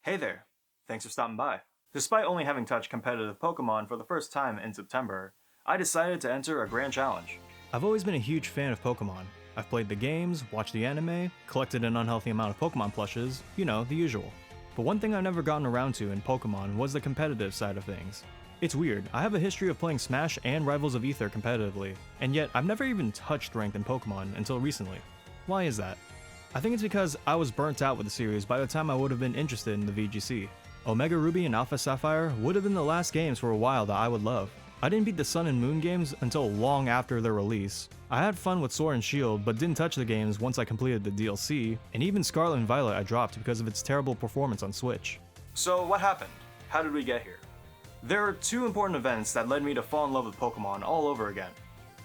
Hey there, thanks for stopping by. Despite only having touched competitive Pokemon for the first time in September, I decided to enter a grand challenge. I've always been a huge fan of Pokemon. I've played the games, watched the anime, collected an unhealthy amount of Pokemon plushes, the usual. But one thing I've never gotten around to in Pokemon was the competitive side of things. It's weird, I have a history of playing Smash and Rivals of Aether competitively, and yet I've never even touched ranked in Pokemon until recently. Why is that? I think it's because I was burnt out with the series by the time I would have been interested in the VGC. Omega Ruby and Alpha Sapphire would have been the last games for a while that I would love. I didn't beat the Sun and Moon games until long after their release. I had fun with Sword and Shield, but didn't touch the games once I completed the DLC, and even Scarlet and Violet I dropped because of its terrible performance on Switch. So what happened? How did we get here? There are two important events that led me to fall in love with Pokemon all over again.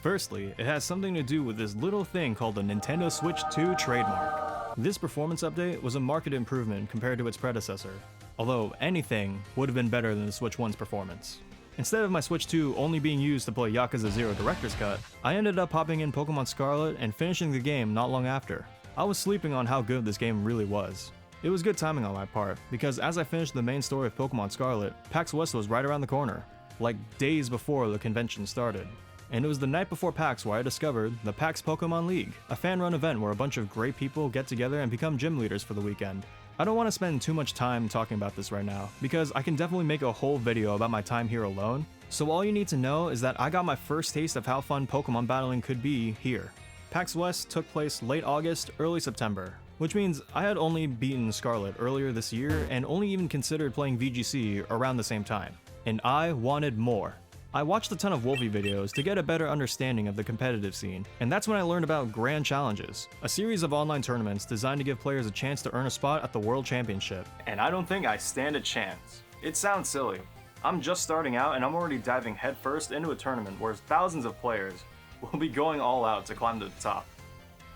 Firstly, it has something to do with this little thing called the Nintendo Switch 2 trademark. This performance update was a marked improvement compared to its predecessor, although anything would have been better than the Switch 1's performance. Instead of my Switch 2 only being used to play Yakuza 0 Director's Cut, I ended up hopping in Pokemon Scarlet and finishing the game not long after. I was sleeping on how good this game really was. It was good timing on my part, because as I finished the main story of Pokemon Scarlet, PAX West was right around the corner, like days before the convention started. And it was the night before PAX where I discovered the PAX Pokemon League, a fan-run event where a bunch of great people get together and become gym leaders for the weekend. I don't want to spend too much time talking about this right now, because I can definitely make a whole video about my time here alone, so all you need to know is that I got my first taste of how fun Pokemon battling could be here. PAX West took place late August, early September, which means I had only beaten Scarlet earlier this year and only even considered playing VGC around the same time. And I wanted more. I watched a ton of Wolfie videos to get a better understanding of the competitive scene, and that's when I learned about Grand Challenges, a series of online tournaments designed to give players a chance to earn a spot at the World Championship. And I don't think I stand a chance. It sounds silly. I'm just starting out and I'm already diving headfirst into a tournament where thousands of players will be going all out to climb to the top.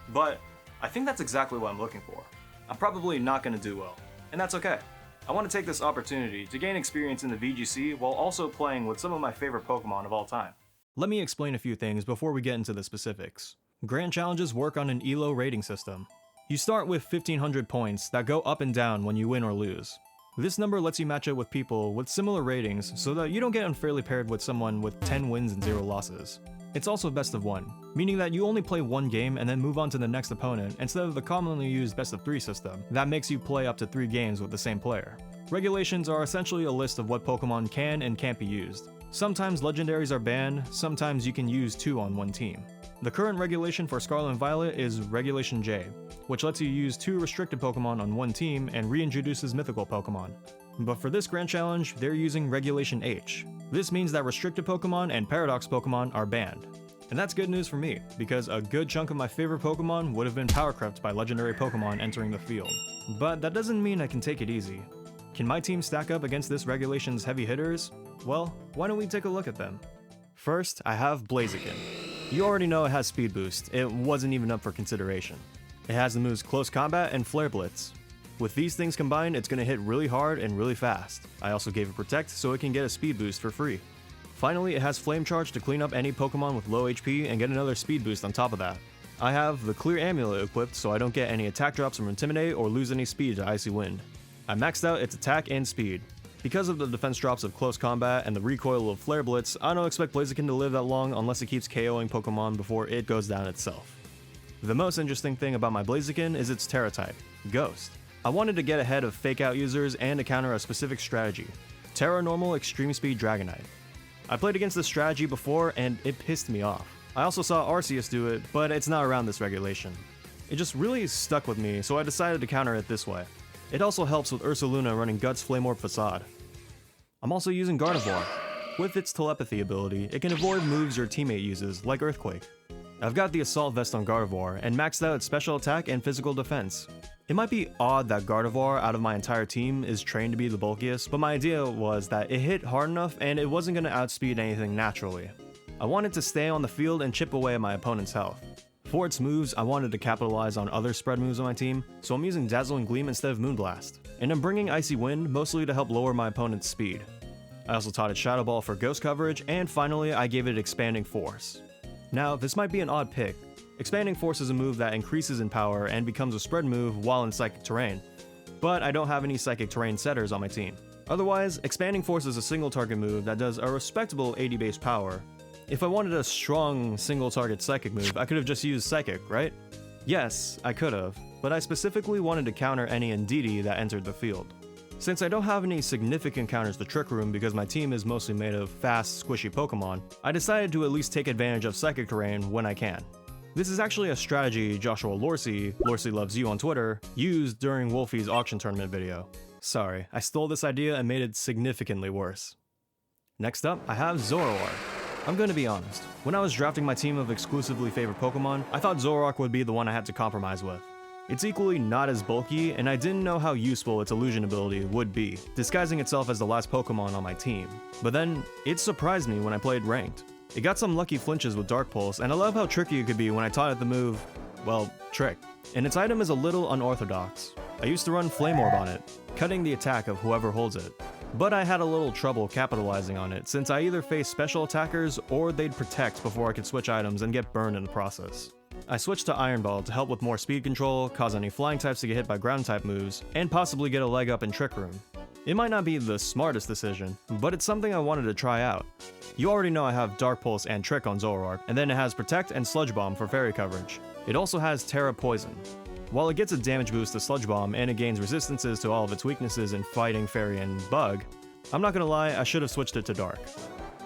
But I think that's exactly what I'm looking for. I'm probably not going to do well, and that's okay. I want to take this opportunity to gain experience in the VGC while also playing with some of my favorite Pokemon of all time. Let me explain a few things before we get into the specifics. Grand Challenges work on an ELO rating system. You start with 1500 points that go up and down when you win or lose. This number lets you match up with people with similar ratings so that you don't get unfairly paired with someone with 10 wins and 0 losses. It's also best of 1, meaning that you only play one game and then move on to the next opponent instead of the commonly used best of 3 system that makes you play up to 3 games with the same player. Regulations are essentially a list of what Pokemon can and can't be used. Sometimes legendaries are banned, sometimes you can use 2 on one team. The current regulation for Scarlet and Violet is Regulation J, which lets you use 2 restricted Pokemon on one team and reintroduces mythical Pokemon. But for this Grand Challenge, they're using Regulation H. This means that restricted Pokemon and Paradox Pokemon are banned. And that's good news for me, because a good chunk of my favorite Pokemon would have been power crept by legendary Pokemon entering the field. But that doesn't mean I can take it easy. Can my team stack up against this regulation's heavy hitters? Well, why don't we take a look at them? First, I have Blaziken. You already know it has Speed Boost, it wasn't even up for consideration. It has the moves Close Combat and Flare Blitz. With these things combined, it's going to hit really hard and really fast. I also gave it Protect so it can get a speed boost for free. Finally, it has Flame Charge to clean up any Pokemon with low HP and get another speed boost on top of that. I have the Clear Amulet equipped so I don't get any attack drops from Intimidate or lose any speed to Icy Wind. I maxed out its attack and speed. Because of the defense drops of Close Combat and the recoil of Flare Blitz, I don't expect Blaziken to live that long unless it keeps KOing Pokemon before it goes down itself. The most interesting thing about my Blaziken is its Terra type, Ghost. I wanted to get ahead of Fake Out users and to counter a specific strategy, Terra Normal Extreme Speed Dragonite. I played against this strategy before and it pissed me off. I also saw Arceus do it, but it's not around this regulation. It just really stuck with me, so I decided to counter it this way. It also helps with Ursaluna running Guts Flame Orb Facade. I'm also using Gardevoir. With its telepathy ability, it can avoid moves your teammate uses, like Earthquake. I've got the Assault Vest on Gardevoir and maxed out its special attack and physical defense. It might be odd that Gardevoir out of my entire team is trained to be the bulkiest, but my idea was that it hit hard enough and it wasn't going to outspeed anything naturally. I wanted to stay on the field and chip away at my opponent's health. For its moves, I wanted to capitalize on other spread moves on my team, so I'm using Dazzling Gleam instead of Moonblast. And I'm bringing Icy Wind mostly to help lower my opponent's speed. I also taught it Shadow Ball for ghost coverage, and finally I gave it Expanding Force. Now, this might be an odd pick. Expanding Force is a move that increases in power and becomes a spread move while in psychic terrain. but I don't have any Psychic Terrain setters on my team. Otherwise, Expanding Force is a single target move that does a respectable 80 base power. If I wanted a strong single target Psychic move, I could have just used Psychic, right? Yes, I could have, but I specifically wanted to counter any Indeedee that entered the field. Since I don't have any significant counters to Trick Room because my team is mostly made of fast, squishy Pokemon, I decided to at least take advantage of Psychic Terrain when I can. This is actually a strategy Joshua Lorsey Loves You on Twitter, used during Wolfie's auction tournament video. Sorry, I stole this idea and made it significantly worse. Next up, I have Zoroark. I'm gonna be honest, when I was drafting my team of exclusively favorite Pokemon, I thought Zoroark would be the one I had to compromise with. It's equally not as bulky, and I didn't know how useful its illusion ability would be, disguising itself as the last Pokemon on my team. But then, it surprised me when I played Ranked. It got some lucky flinches with Dark Pulse, and I love how tricky it could be when I taught it the move, well, Trick. And its item is a little unorthodox. I used to run Flame Orb on it, cutting the attack of whoever holds it. But I had a little trouble capitalizing on it, since I either faced special attackers or they'd protect before I could switch items and get burned in the process. I switched to Iron Ball to help with more speed control, cause any flying types to get hit by ground type moves, and possibly get a leg up in Trick Room. It might not be the smartest decision, but it's something I wanted to try out. You already know I have Dark Pulse and Trick on Zoroark, and then it has Protect and Sludge Bomb for fairy coverage. It also has Terra Poison. While it gets a damage boost to Sludge Bomb and it gains resistances to all of its weaknesses in Fighting, Fairy, and Bug, I'm not gonna lie, I should have switched it to Dark.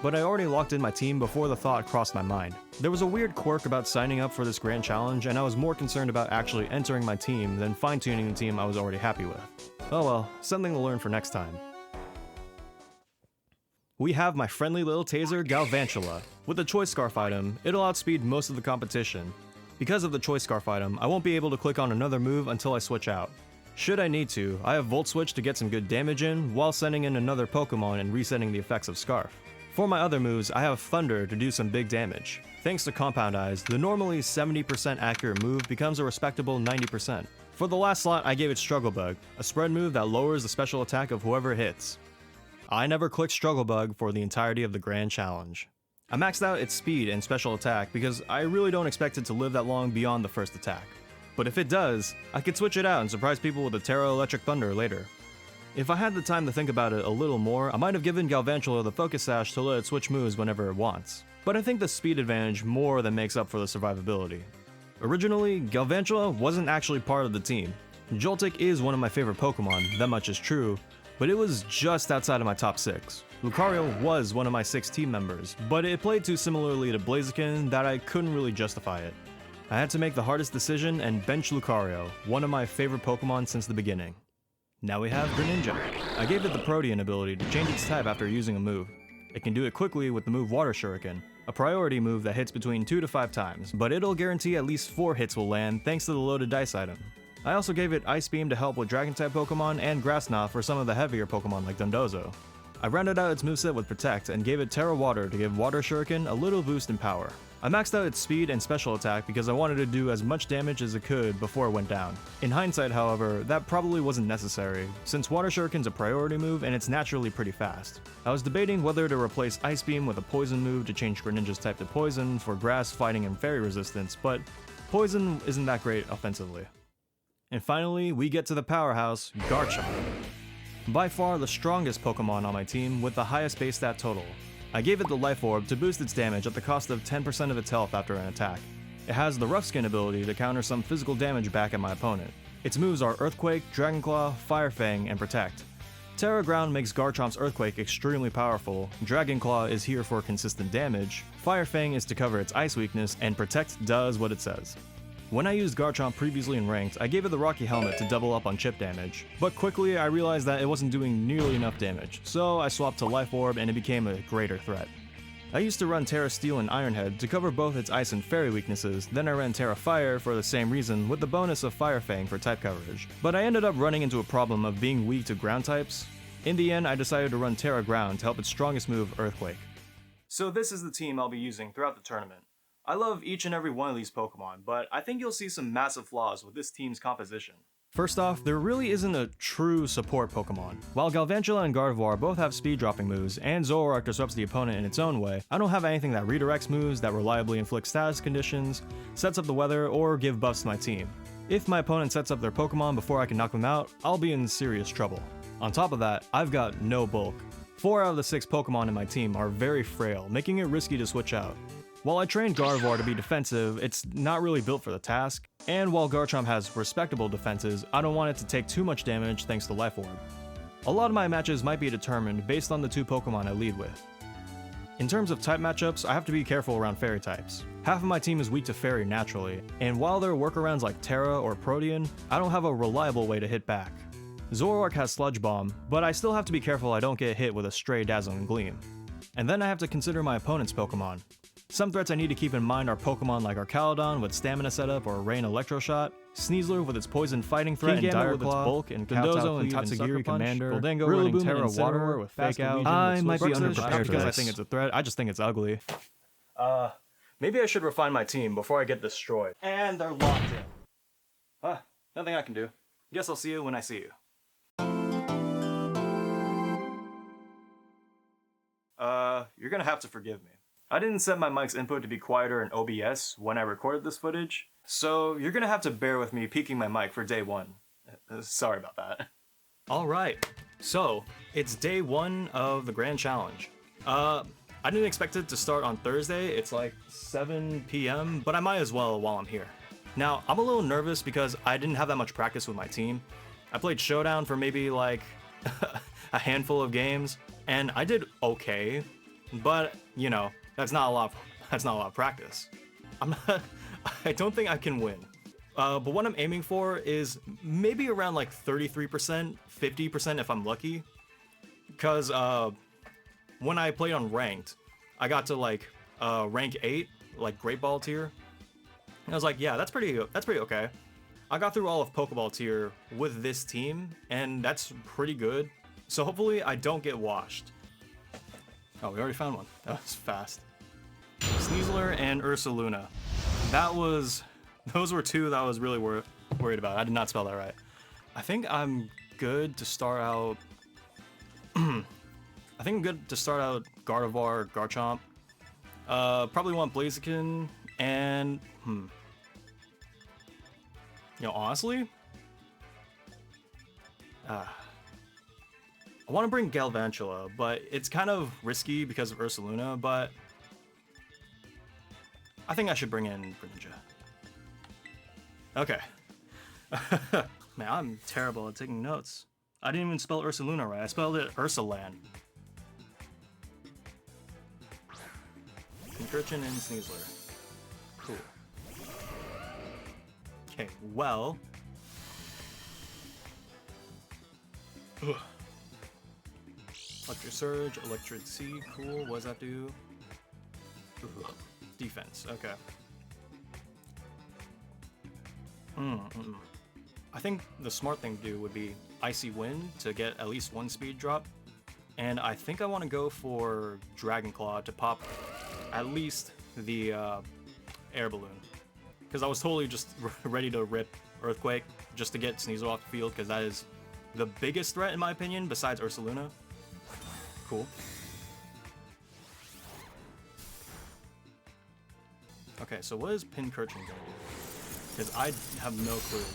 But I already locked in my team before the thought crossed my mind. There was a weird quirk about signing up for this grand challenge, and I was more concerned about actually entering my team than fine-tuning the team I was already happy with. Oh well, something to learn for next time. We have my friendly little taser, Galvantula. With the Choice Scarf item, it'll outspeed most of the competition. Because of the Choice Scarf item, I won't be able to click on another move until I switch out. Should I need to, I have Volt Switch to get some good damage in, while sending in another Pokemon and resetting the effects of Scarf. For my other moves, I have Thunder to do some big damage. Thanks to Compound Eyes, the normally 70% accurate move becomes a respectable 90%. For the last slot, I gave it Struggle Bug, a spread move that lowers the special attack of whoever it hits. I never clicked Struggle Bug for the entirety of the Grand Challenge. I maxed out its speed and special attack because I really don't expect it to live that long beyond the first attack. But if it does, I could switch it out and surprise people with a Terra Electric Thunder later. If I had the time to think about it a little more, I might have given Galvantula the Focus Sash to let it switch moves whenever it wants. But I think the speed advantage more than makes up for the survivability. Originally, Galvantula wasn't actually part of the team. Joltik is one of my favorite Pokemon, that much is true, but it was just outside of my top 6. Lucario was one of my 6 team members, but it played too similarly to Blaziken that I couldn't really justify it. I had to make the hardest decision and bench Lucario, one of my favorite Pokemon since the beginning. Now we have Greninja. I gave it the Protean ability to change its type after using a move. It can do it quickly with the move Water Shuriken, a priority move that hits between 2 to 5 times, but it'll guarantee at least 4 hits will land thanks to the loaded dice item. I also gave it Ice Beam to help with Dragon-type Pokemon and Grass Knot for some of the heavier Pokemon like Dondozo. I rounded out its moveset with Protect and gave it Terra Water to give Water Shuriken a little boost in power. I maxed out its speed and special attack because I wanted to do as much damage as it could before it went down. In hindsight, however, that probably wasn't necessary, since Water Shuriken's a priority move and it's naturally pretty fast. I was debating whether to replace Ice Beam with a Poison move to change Greninja's type to Poison for Grass, Fighting, and Fairy resistance, but Poison isn't that great offensively. And finally, we get to the powerhouse, Garchomp. By far the strongest Pokemon on my team with the highest base stat total. I gave it the Life Orb to boost its damage at the cost of 10% of its health after an attack. It has the Rough Skin ability to counter some physical damage back at my opponent. Its moves are Earthquake, Dragon Claw, Fire Fang, and Protect. Terra Ground makes Garchomp's Earthquake extremely powerful, Dragon Claw is here for consistent damage, Fire Fang is to cover its ice weakness, and Protect does what it says. When I used Garchomp previously in Ranked, I gave it the Rocky Helmet to double up on chip damage, but quickly I realized that it wasn't doing nearly enough damage, so I swapped to Life Orb and it became a greater threat. I used to run Terra Steel and Iron Head to cover both its Ice and Fairy weaknesses, then I ran Terra Fire for the same reason with the bonus of Fire Fang for type coverage, but I ended up running into a problem of being weak to ground types. In the end, I decided to run Terra Ground to help its strongest move, Earthquake. So this is the team I'll be using throughout the tournament. I love each and every one of these Pokemon, but I think you'll see some massive flaws with this team's composition. First off, there really isn't a true support Pokemon. While Galvantula and Gardevoir both have speed dropping moves, and Zoroark disrupts the opponent in its own way, I don't have anything that redirects moves, that reliably inflicts status conditions, sets up the weather, or give buffs to my team. If my opponent sets up their Pokemon before I can knock them out, I'll be in serious trouble. On top of that, I've got no bulk. 4 out of the 6 Pokemon in my team are very frail, making it risky to switch out. While I trained Gardevoir to be defensive, it's not really built for the task, and while Garchomp has respectable defenses, I don't want it to take too much damage thanks to Life Orb. A lot of my matches might be determined based on the 2 Pokemon I lead with. In terms of type matchups, I have to be careful around Fairy types. Half of my team is weak to Fairy naturally, and while there are workarounds like Terra or Protean, I don't have a reliable way to hit back. Zoroark has Sludge Bomb, but I still have to be careful I don't get hit with a stray Dazzling Gleam. And then I have to consider my opponent's Pokemon. Some threats I need to keep in mind are Pokemon like Archaludon with Stamina Setup or Rain Electro Shot, Sneasler with its Poison Fighting Threat and Dire Claw, with its Bulk and Dondozo and Tatsugiri Commander, Goldengo running Terra Water with Fake Out. I might be underprepared because I think it's a threat, I just think it's ugly. Maybe I should refine my team before I get destroyed. And they're locked in. Nothing I can do. Guess I'll see you when I see you. You're gonna have to forgive me. I didn't set my mic's input to be quieter in OBS when I recorded this footage, so you're gonna have to bear with me peaking my mic for day 1. Sorry about that. Alright, so it's day 1 of the Grand Challenge. I didn't expect it to start on Thursday, it's like 7 p.m., but I might as well while I'm here. Now, I'm a little nervous because I didn't have that much practice with my team. I played Showdown for maybe like a handful of games, and I did okay, but you know, that's not a lot of practice. I don't think I can win. But what I'm aiming for is maybe around like 33%, 50% if I'm lucky. Because when I played on ranked, I got to like rank 8, like Great Ball tier. And I was like, yeah, that's pretty okay. I got through all of Pokeball tier with this team, and that's pretty good. So hopefully I don't get washed. Oh, we already found one. That was fast. Sneasler and Ursaluna. Those were 2 that I was really worried about. I did not spell that right. I think I'm good to start out. I think I'm good to start out Gardevoir, Garchomp. Probably want Blaziken and You know, honestly, I want to bring Galvantula, but it's kind of risky because of Ursaluna, but I think I should bring in Greninja. Okay. Man, I'm terrible at taking notes. I didn't even spell Ursaluna right. I spelled it Ursalan. Pincurchin and Sneasler. Cool. Okay, well... Ugh. Electric Surge, Electric Sea, cool. What does that do? Ugh. Defense, okay. I think the smart thing to do would be Icy Wind to get at least 1 speed drop. And I think I want to go for Dragon Claw to pop at least the air balloon. Because I was totally just ready to rip Earthquake just to get Sneasel off the field, because that is the biggest threat in my opinion besides Ursaluna. Cool. Okay, so what is Pincurchin gonna do? Because I have no clue.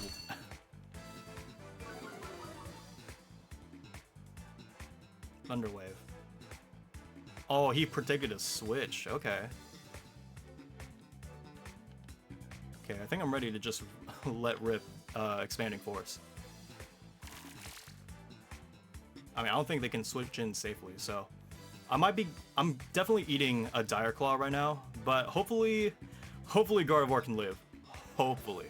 Thunderwave. Oh, he predicted a switch. Okay. Okay, I think I'm ready to just let rip Expanding Force. I mean, I don't think they can switch in safely, so I'm definitely eating a Dire Claw right now, but hopefully Gardevoir can live. Hopefully.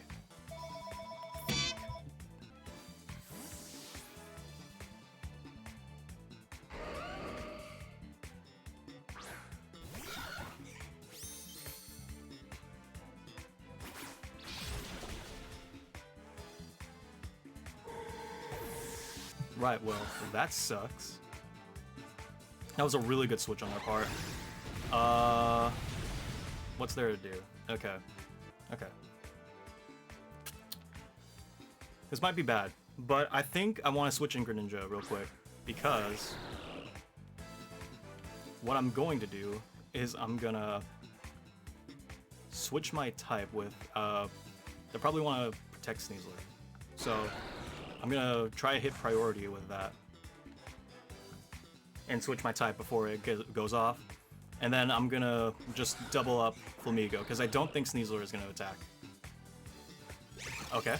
Right, well, that sucks. That was a really good switch on their part. What's there to do? Okay. Okay. This might be bad, but I think I want to switch in Greninja real quick, because what I'm going to do is I'm gonna switch my type with, they probably want to protect Sneasler. So I'm gonna try to hit priority with that and switch my type before it goes off. And then I'm gonna just double up Flamigo because I don't think Sneasler is gonna attack. Okay.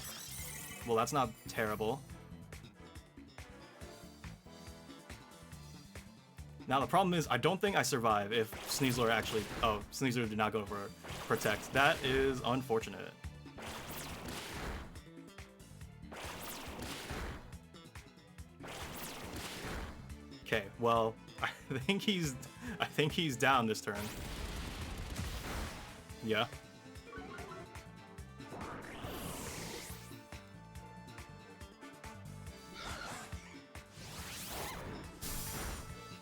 Well, that's not terrible. Now the problem is I don't think I survive if Sneasler actually... Oh, Sneasler did not go for protect. That is unfortunate. Okay, well, I think he's down this turn. Yeah.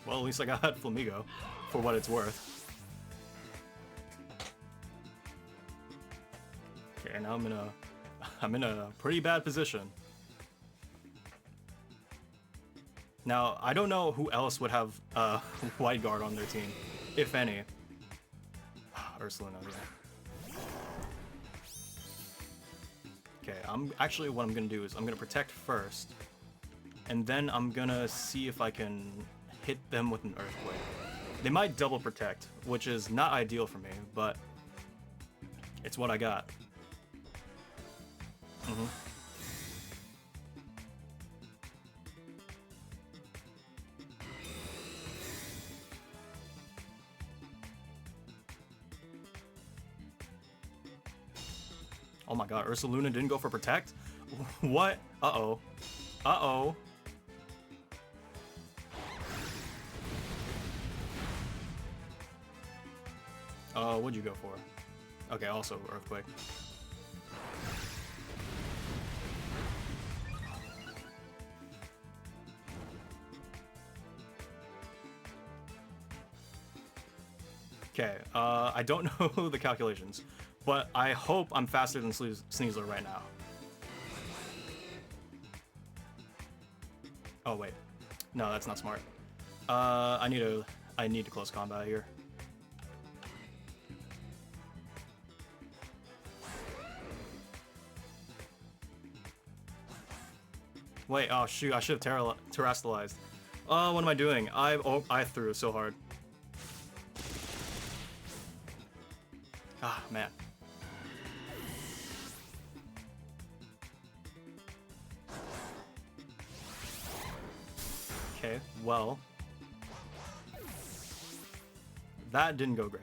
Well, at least I got Flamigo, for what it's worth. Okay, now I'm in a pretty bad position. Now, I don't know who else would have White Guard on their team, if any. Ursaluna, yeah. Okay, what I'm gonna do is I'm gonna protect first, and then I'm gonna see if I can hit them with an Earthquake. They might double protect, which is not ideal for me, but it's what I got. Oh my god, Ursaluna didn't go for protect? What? Uh-oh. Uh-oh. What'd you go for? Okay, also Earthquake. Okay, I don't know the calculations, but I hope I'm faster than Sneasler right now. Oh wait, no, that's not smart. I need to close combat here. Wait, oh shoot, I should have terrestrialized. What am I doing? I threw so hard. Ah, man. Okay, well. That didn't go great.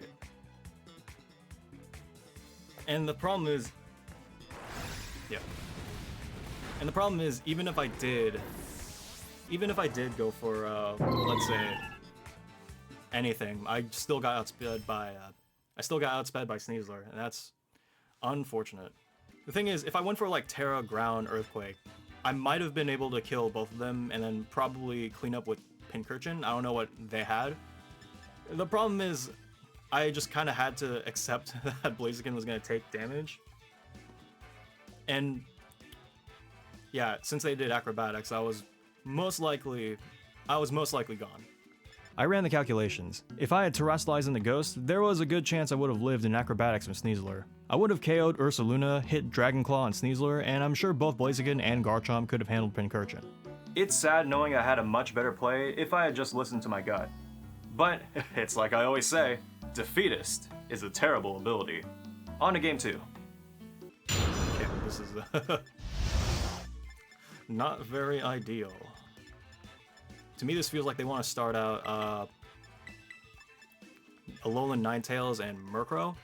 And the problem is... Yeah. And the problem is, even if I did go for, let's say, anything, I still got outsped by Sneasler, and that's unfortunate. The thing is, if I went for like Terra, Ground, Earthquake, I might have been able to kill both of them and then probably clean up with Pincurchin. I don't know what they had. The problem is, I just kind of had to accept that Blaziken was going to take damage. And yeah, since they did acrobatics, I was most likely gone. I ran the calculations. If I had terrestrialized in the Ghost, there was a good chance I would have lived in acrobatics with Sneasler. I would have KO'd Ursaluna, hit Dragonclaw on Sneasler, and I'm sure both Blaziken and Garchomp could have handled Pincurchin. It's sad knowing I had a much better play if I had just listened to my gut. But it's like I always say, defeatist is a terrible ability. On to game 2. Okay, this is not very ideal. To me, this feels like they want to start out Alolan Ninetales and Murkrow,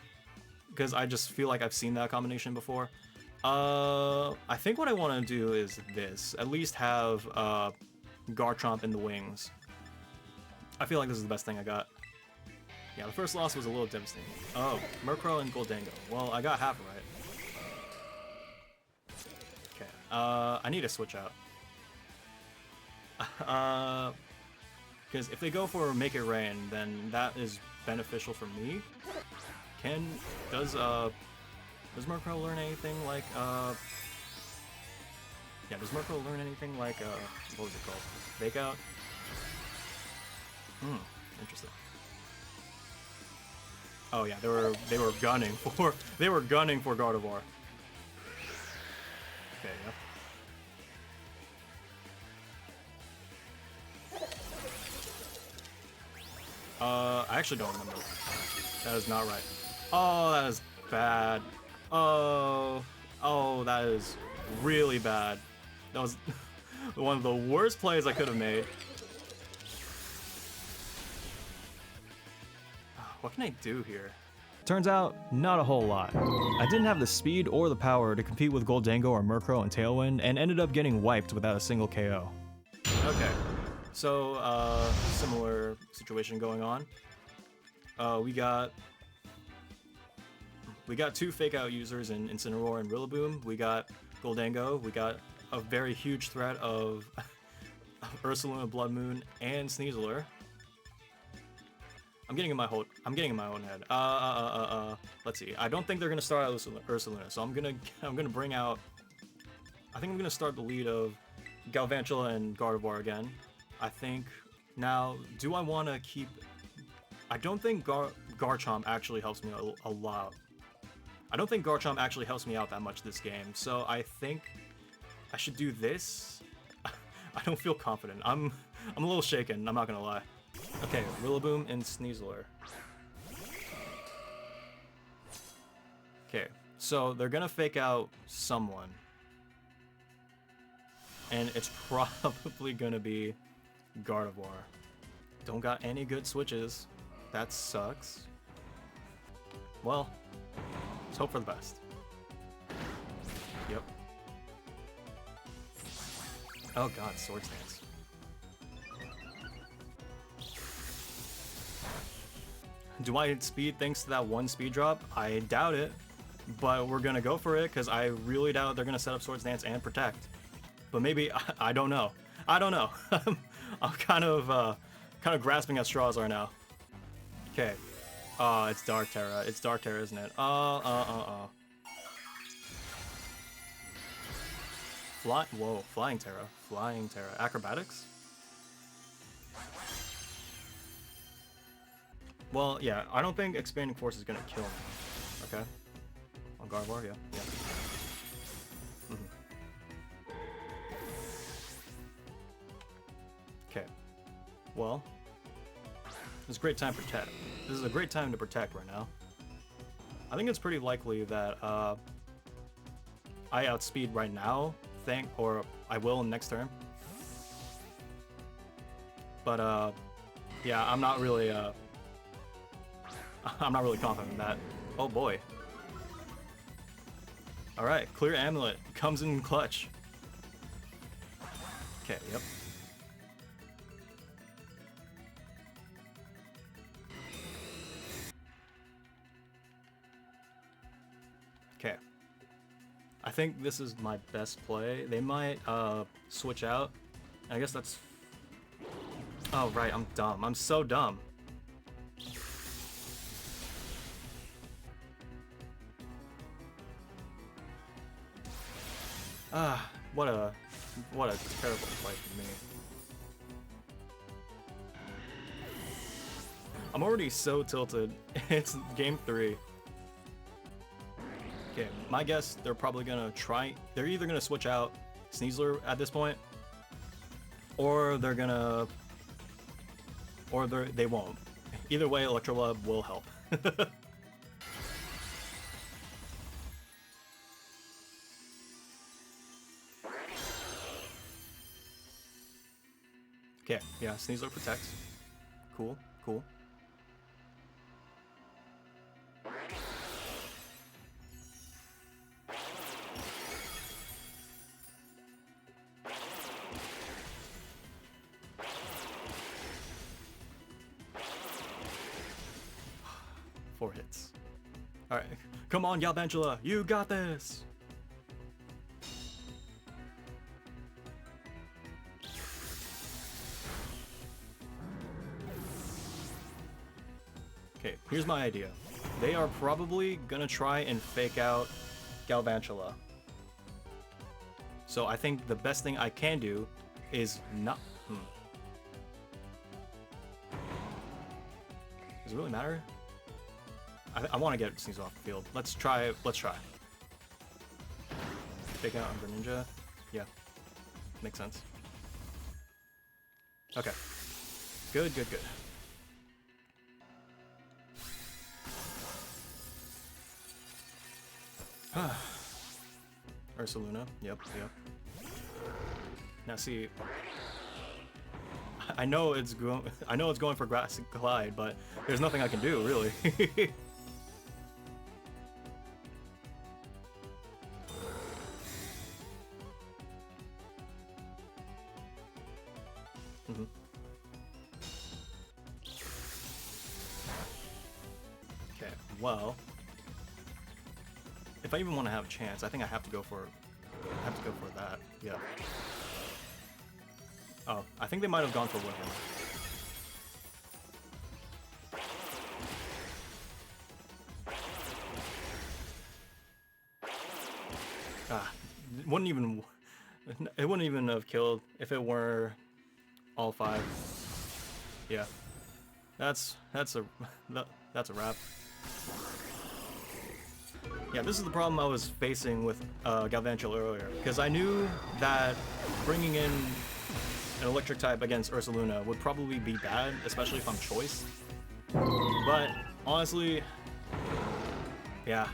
because I just feel like I've seen that combination before. I think what I want to do is this. At least have Garchomp in the wings. I feel like this is the best thing I got. Yeah, the first loss was a little devastating. Oh, Murkrow and Goldango. Well, I got half right. Okay, I need to switch out. Because if they go for Make It Rain, then that is beneficial for me. Does Murkrow learn anything like, yeah, does Murkrow learn anything like, what was it called? Fake Out? Interesting. Oh yeah, they were gunning for Gardevoir. Okay, yep. I actually don't remember. That is not right. Oh, that is bad. Oh, that is really bad. That was one of the worst plays I could have made. What can I do here? Turns out, not a whole lot. I didn't have the speed or the power to compete with Goldango or Murkrow and Tailwind, and ended up getting wiped without a single KO. Okay, so similar situation going on. We got 2 fake out users in Incineroar and Rillaboom. We got Goldango. We got a very huge threat of Ursaluna, Blood Moon, and Sneasler. I'm getting in my own head. Let's see. I don't think they're gonna start out Ursaluna, so I'm gonna bring out. I think I'm gonna start the lead of Galvantula and Gardevoir again. I think now. Do I want to keep? I don't think Garchomp actually helps me a lot. I don't think Garchomp actually helps me out that much this game, so I think I should do this. I don't feel confident. I'm a little shaken. I'm not gonna lie. Okay, Rillaboom and Sneasler. Okay, so they're gonna fake out someone. And it's probably gonna be Gardevoir. Don't got any good switches. That sucks. Well, let's hope for the best. Yep. Oh god, Sword Stance. Do I speed thanks to that one speed drop? I doubt it, but we're gonna go for it because I really doubt they're gonna set up Swords Dance and Protect. But maybe I don't know. I don't know. I'm kind of grasping at straws right now. Okay. It's Dark Terra. It's Dark Terra, isn't it? Flying Terra. Flying Terra. Acrobatics? Well, yeah, I don't think Expanding Force is gonna kill me. Okay. On Gardevoir, yeah. Okay. Well, it's a great time to protect. This is a great time to protect right now. I think it's pretty likely that I outspeed right now, or I will next turn. But yeah, I'm not really confident in that. Oh boy. Alright, Clear Amulet comes in clutch. Okay, yep. Okay. I think this is my best play. They might switch out. I guess that's... Oh right, I'm dumb. I'm so dumb. What a terrible play for me. I'm already so tilted. It's game 3. Okay, my guess they're probably gonna try. They're either gonna switch out Sneasler at this point, or they're gonna, or they won't. Either way, Electrolab will help. Okay, yeah, Sneasler protects. Cool, cool. Four hits. Alright, come on, Galvantula, you got this! Okay, here's my idea. They are probably gonna try and fake out Galvantula. So I think the best thing I can do is not... Does it really matter? I want to get Sneasler off the field. Let's try. Fake out Umber Ninja. Yeah, makes sense. Okay. Good, good, good. Ursaluna. Yep, yep. Now see, I know it's going for Grass Glide, but there's nothing I can do really. Okay, well, if I even want to have a chance, I think I have to go for that. Yeah. Oh, I think they might have gone for Woodland. It wouldn't even have killed if it were all 5. Yeah. That's a wrap. Yeah, this is the problem I was facing with Galvantula earlier, because I knew that bringing in an electric type against Ursaluna would probably be bad, especially if I'm choice. But honestly, yeah,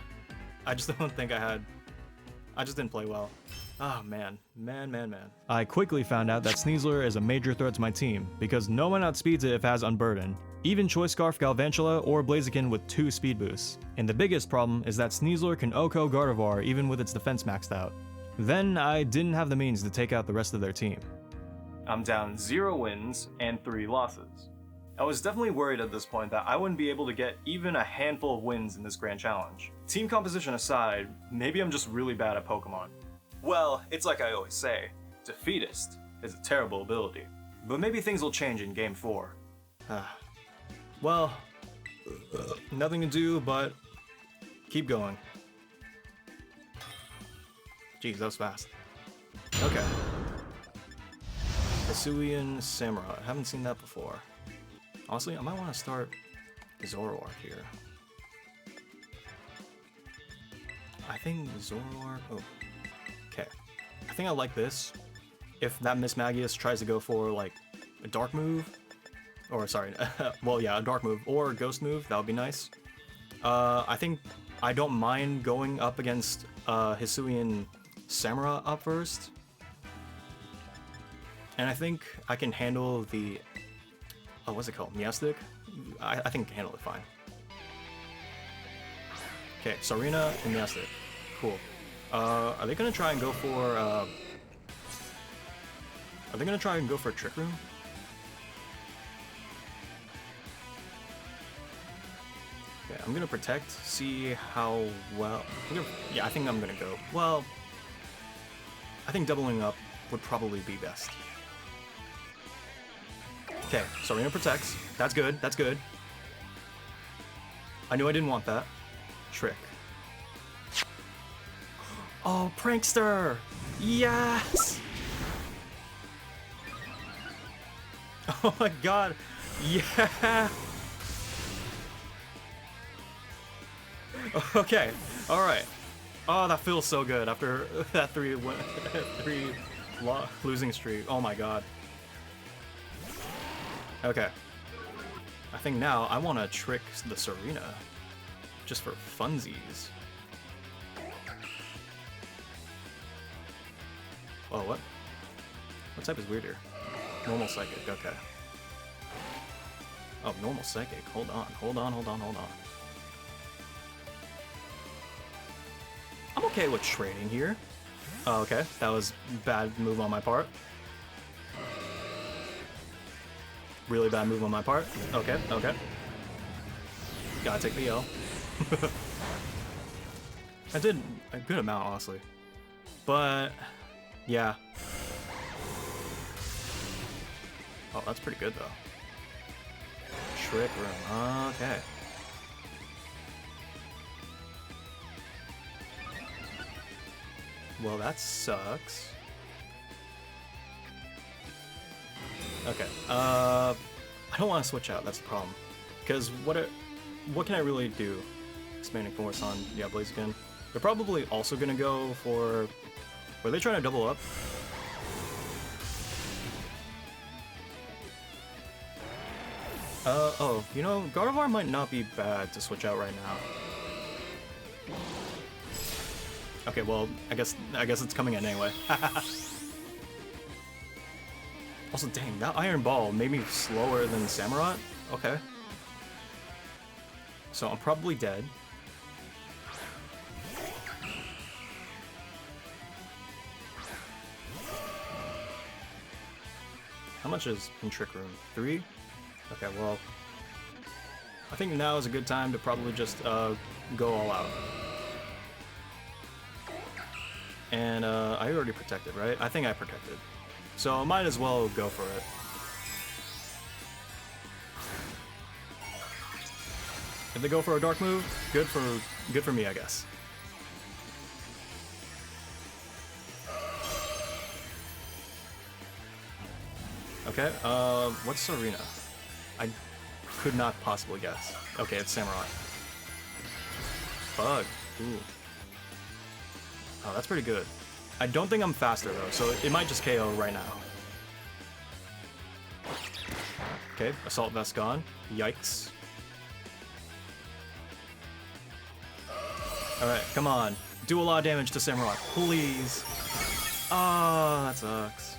I just don't think I just didn't play well. Oh man. I quickly found out that Sneasler is a major threat to my team, because no one outspeeds it if it has Unburden. Even Choice Scarf Galvantula or Blaziken with 2 speed boosts. And the biggest problem is that Sneasler can OHKO Gardevoir even with its defense maxed out. Then I didn't have the means to take out the rest of their team. I'm down 0 wins and 3 losses. I was definitely worried at this point that I wouldn't be able to get even a handful of wins in this Grand Challenge. Team composition aside, maybe I'm just really bad at Pokemon. Well, it's like I always say, Defeatist is a terrible ability. But maybe things will change in Game 4. Well, nothing to do but keep going. Jeez, that was fast. Okay. Hisuian Samurai. I haven't seen that before. Honestly, I might want to start Zoroark here. I think Zoroark... Oh. Okay. I think I like this. If that Miss Magius tries to go for, like, a dark move... Or, sorry, well, yeah, a dark move or a ghost move, that would be nice. I think I don't mind going up against Hisuian Samurai up first. And I think I can handle the... Oh, what's it called? Miastic? I think I can handle it fine. Okay, Sarina and Miastic. Cool. Are they gonna try and go for... Are they gonna try and go for a Trick Room? Okay, I'm gonna protect, see how well... Yeah, I think I'm gonna go. Well, I think doubling up would probably be best. Okay, Sarina protects. That's good, that's good. I knew I didn't want that. Trick. Oh, Prankster! Yes! Oh my god! Yeah! Okay, alright. Oh, that feels so good after that three losing streak. Oh my god. Okay. I think now I want to trick the Sarina. Just for funsies. Oh, what? What type is weirder? Normal Psychic, okay. Oh, Normal Psychic. Hold on. I'm okay with trading here. Oh, okay. That was a bad move on my part. Really bad move on my part. Okay. Gotta take the L. I did a good amount, honestly. But, yeah. Oh, that's pretty good, though. Trick Room. Okay. Well, that sucks. Okay. I don't want to switch out. That's the problem. Because what can I really do? Expanding Force on Blaziken. They're probably also gonna go for Were they trying to double up? Oh, you know, Gardevoir might not be bad to switch out right now. Okay, well, I guess it's coming in anyway. Also, dang, that Iron Ball made me slower than Samurott? Okay. So I'm probably dead. How much is in Trick Room? 3? Okay, well, I think now is a good time to probably just go all out. And I already protected, right? I think I protected. So I might as well go for it. If they go for a dark move, good for me, I guess. Okay, what's Serena? I could not possibly guess. Okay, it's Samurai. Bug. Ooh. Oh, that's pretty good. I don't think I'm faster though, so it might just KO right now. Okay, Assault Vest gone. Yikes. Alright, come on. Do a lot of damage to Samurai, please. Ah, that sucks.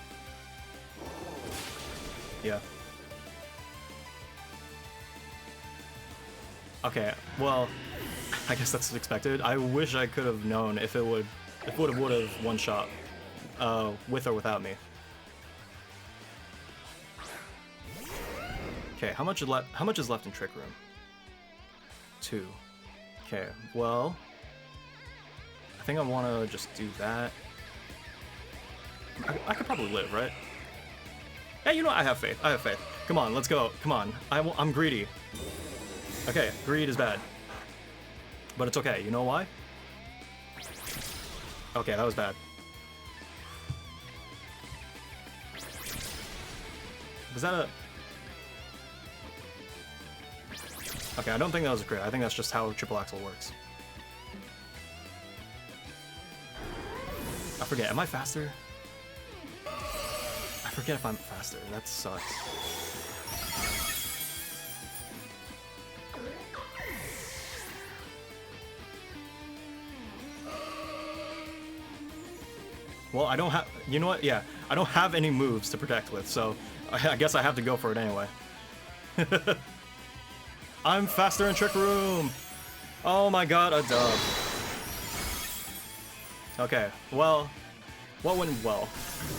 Yeah. Okay, well, I guess that's expected. I wish I could have known if it would have one shot, with or without me. Okay, how much is left in Trick Room? 2. Okay, well, I think I want to just do that. I could probably live, right? Yeah, you know what? I have faith. I have faith. Come on, let's go. Come on. I'm greedy. Okay, greed is bad. But it's okay. You know why? Okay, that was bad. Was that a... Okay, I don't think that was a crit. I think that's just how Triple Axel works. I forget. Am I faster? I forget if I'm faster. That sucks. Well, I don't have... You know what? Yeah, I don't have any moves to protect with, so I guess I have to go for it anyway. I'm faster in Trick Room! Oh my god, a dub. Okay, well, what went well?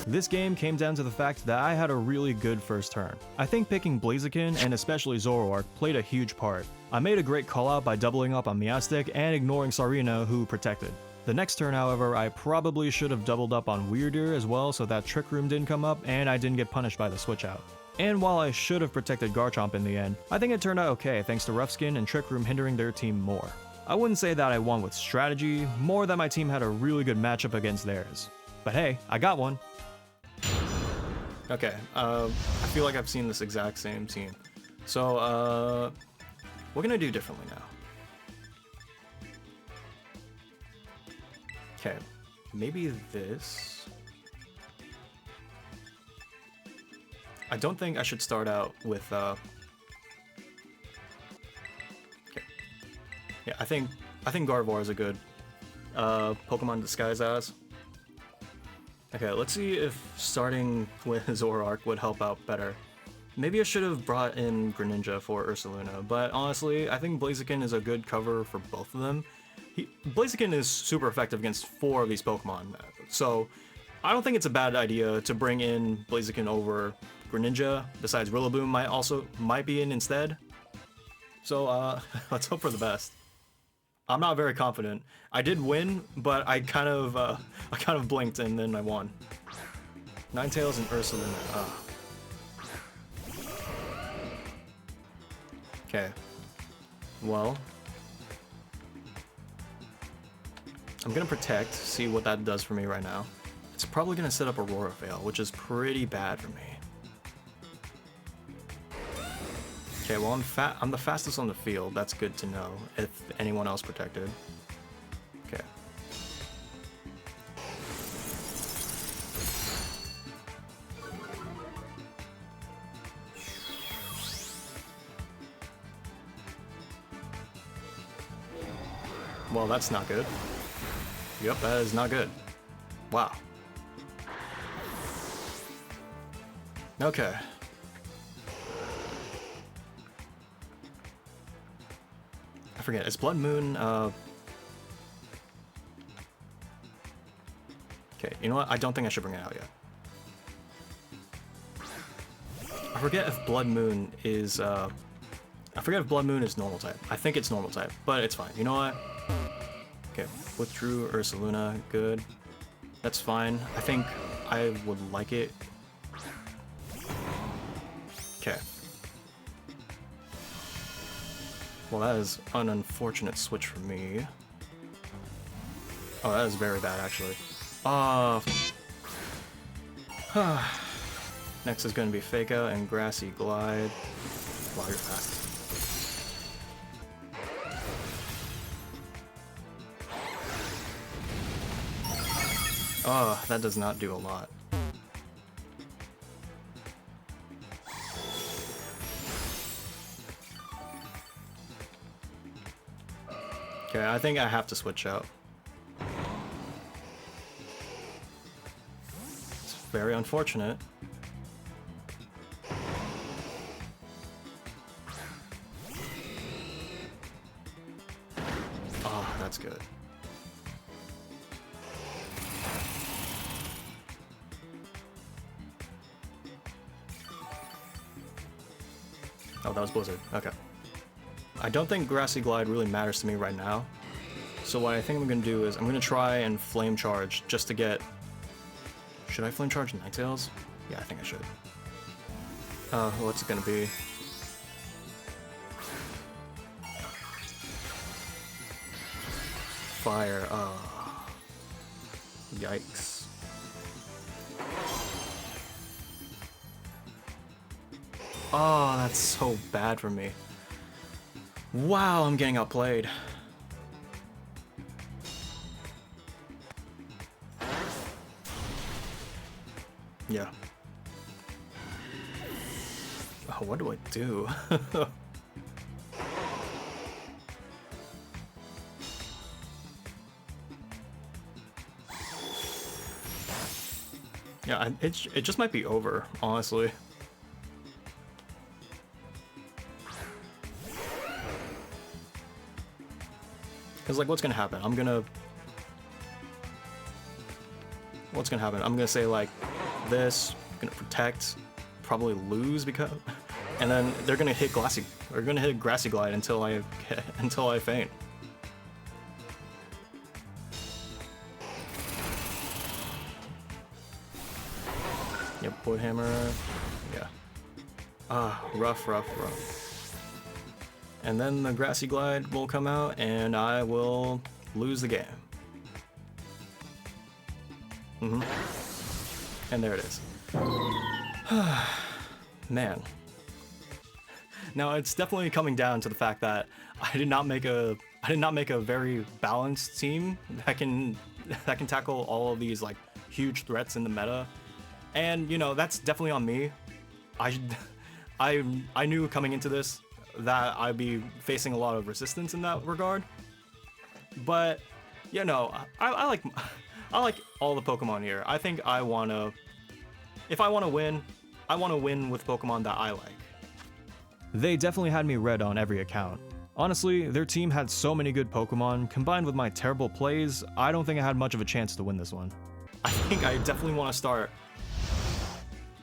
This game came down to the fact that I had a really good first turn. I think picking Blaziken and especially Zoroark played a huge part. I made a great call out by doubling up on Miastic and ignoring Sarina, who protected. The next turn, however, I probably should have doubled up on Weirder as well so that Trick Room didn't come up and I didn't get punished by the switch out. And while I should have protected Garchomp in the end, I think it turned out okay thanks to Rough Skin and Trick Room hindering their team more. I wouldn't say that I won with strategy, more that my team had a really good matchup against theirs. But hey, I got one. Okay, I feel like I've seen this exact same team. So, what can I do differently now? Okay, maybe this. I don't think I should start out with, okay. Yeah, I think Gardevoir is a good, Pokemon to disguise as. Okay, let's see if starting with Zoroark would help out better. Maybe I should have brought in Greninja for Ursaluna, but honestly, I think Blaziken is a good cover for both of them. Blaziken is super effective against 4 of these Pokemon, so I don't think it's a bad idea to bring in Blaziken over Greninja, besides Rillaboom might be in instead. So, let's hope for the best. I'm not very confident. I did win, but I kind of blinked and then I won. Ninetales and Ursaluna. Okay. Well, I'm gonna protect, see what that does for me right now. It's probably gonna set up Aurora Veil, which is pretty bad for me. Okay, well I'm the fastest on the field. That's good to know if anyone else protected. Okay. Well, that's not good. Yep, that is not good. Wow. Okay. I forget, is Blood Moon, okay, you know what? I don't think I should bring it out yet. I forget if Blood Moon is, I forget if Blood Moon is normal type. I think it's normal type, but it's fine. You know what? Okay, withdrew Ursaluna, good. That's fine. I think I would like it. Okay. Well, that is an unfortunate switch for me. Oh, that is very bad, actually. Next is going to be Fake Out and Grassy Glide. Wow, you're fast. Oh, that does not do a lot. Okay, I think I have to switch out. It's very unfortunate. Oh, that's good. Oh, that was Blizzard. Okay. I don't think Grassy Glide really matters to me right now. So what I think I'm going to do is I'm going to try and Flame Charge just to get... Should I Flame Charge Ninetales? Yeah, I think I should. What's it going to be? Fire. Yikes. Oh, that's so bad for me. Wow, I'm getting outplayed. Yeah. Oh, what do I do? Yeah, it just might be over, honestly. Because, like, what's gonna happen? What's gonna happen? I'm gonna say, like, this, gonna protect, probably lose because... And then they're gonna hit Grassy Glide until I faint. Yep, Void Hammer. Yeah. Rough. And then the Grassy Glide will come out, and I will lose the game. And there it is. Man. Now it's definitely coming down to the fact that I did not make a very balanced team that can tackle all of these like huge threats in the meta. And you know, that's definitely on me. I knew coming into this that I'd be facing a lot of resistance in that regard. But you know, I like all the Pokemon here. I think if I want to win, I want to win with Pokemon that I like. They definitely had me red on every account. Honestly, their team had so many good Pokemon, combined with my terrible plays, I don't think I had much of a chance to win this one. I think I definitely want to start...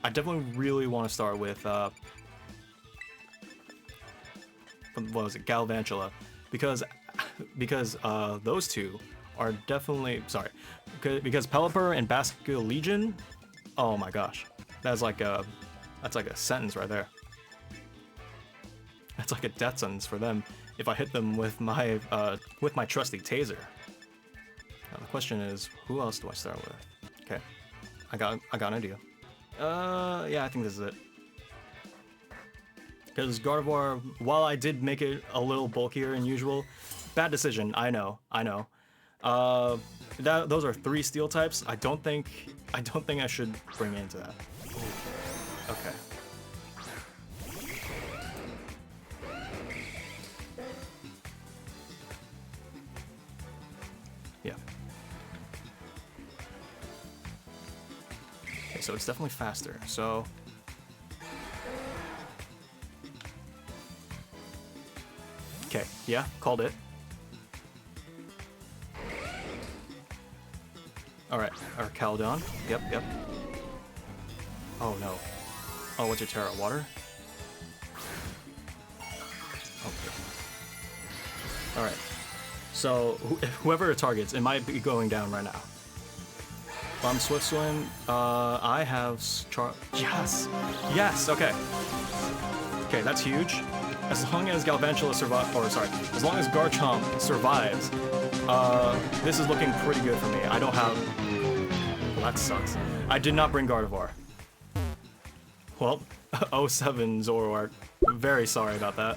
I definitely really want to start with, what was it, Galvantula, because those two are definitely... Sorry. Because Pelipper and Basculin Legion, oh my gosh. That's like a sentence right there. That's like a death sentence for them if I hit them with my trusty taser. Now the question is, who else do I start with? Okay, I got an idea. Yeah, I think this is it. Because Gardevoir, while I did make it a little bulkier than usual, bad decision. I know. Those are 3 steel types. I don't think I should bring it into that. Okay. so it's definitely faster. So okay, yeah, called it. All right, our Caldon. Yep, yep. Oh no. Oh, what's your Terra? Water? Okay. All right. So whoever it targets, it might be going down right now. Bomb Swift Swim. I have yes, yes. Okay. Okay, that's huge. As long as Galvantula survives, or sorry, as long as Garchomp survives, this is looking pretty good for me. I don't have. Well, that sucks. I did not bring Gardevoir. Well, 07 Zoroark. Very sorry about that.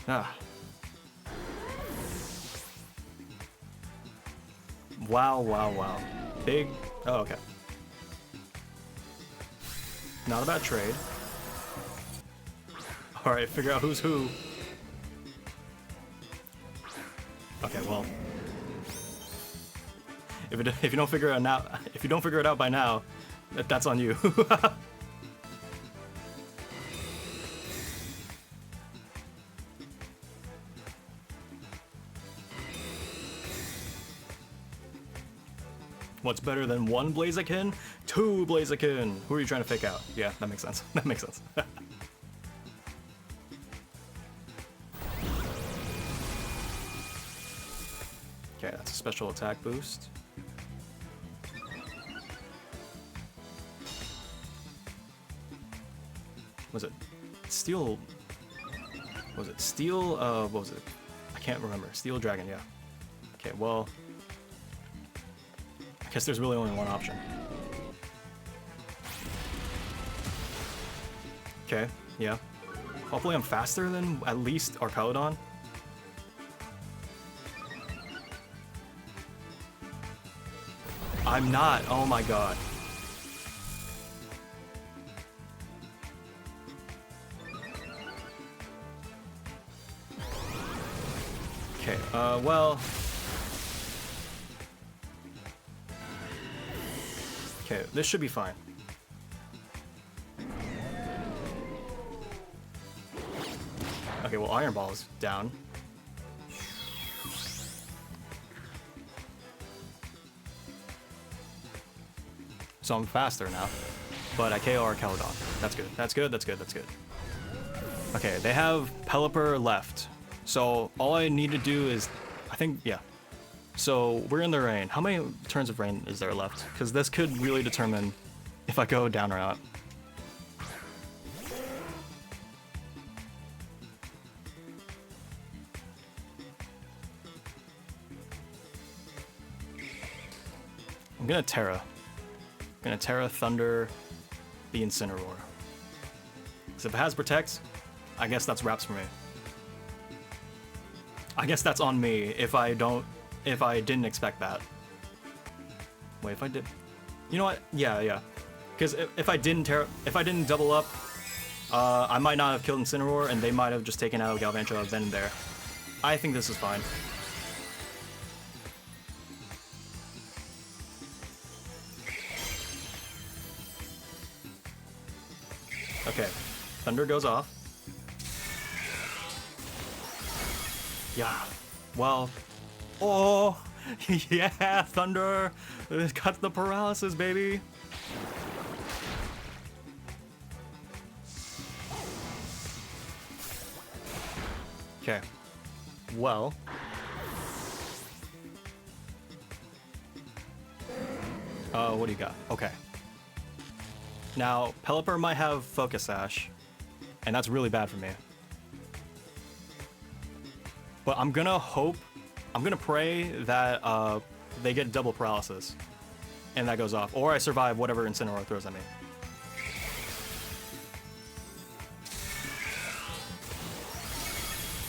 Ah. Wow, wow, wow. Big... Oh, okay. Not a bad trade. Alright, figure out who's who. Okay, well... If you don't figure it out now, if you don't figure it out by now, that's on you. What's better than one Blaziken? Two Blaziken! Who are you trying to fake out? Yeah, that makes sense. That makes sense. Okay, that's a special attack boost. Was it Steel? Was it Steel? What was it? I can't remember. Steel Dragon, yeah. Okay, well... I guess there's really only one option. Okay, yeah. Hopefully I'm faster than at least Arcaludon. I'm not, oh my god. Okay, well... Okay, this should be fine. Okay, well, Iron Ball is down. So I'm faster now. But I KO Arcaludon. That's good. That's good, that's good, that's good. Okay, they have Pelipper left. So all I need to do is... I think, yeah. So we're in the rain. How many turns of rain is there left? Because this could really determine if I go down or not. I'm gonna Terra. I'm gonna Terra, Thunder, the Incineroar. Because if it has Protect, I guess that's wraps for me. I guess that's on me if I didn't expect that. Wait, if I did... You know what? Yeah, yeah. Because if I didn't double up, I might not have killed Incineroar, and they might have just taken out Galvantula then and there. I think this is fine. Okay, Thunder goes off. Yeah, well... Oh, yeah, Thunder! It cuts the paralysis, baby! Okay, well... what do you got? Okay. Now, Pelipper might have Focus Sash, and that's really bad for me. But I'm gonna pray that they get double paralysis, and that goes off, or I survive whatever Incineroar throws at me.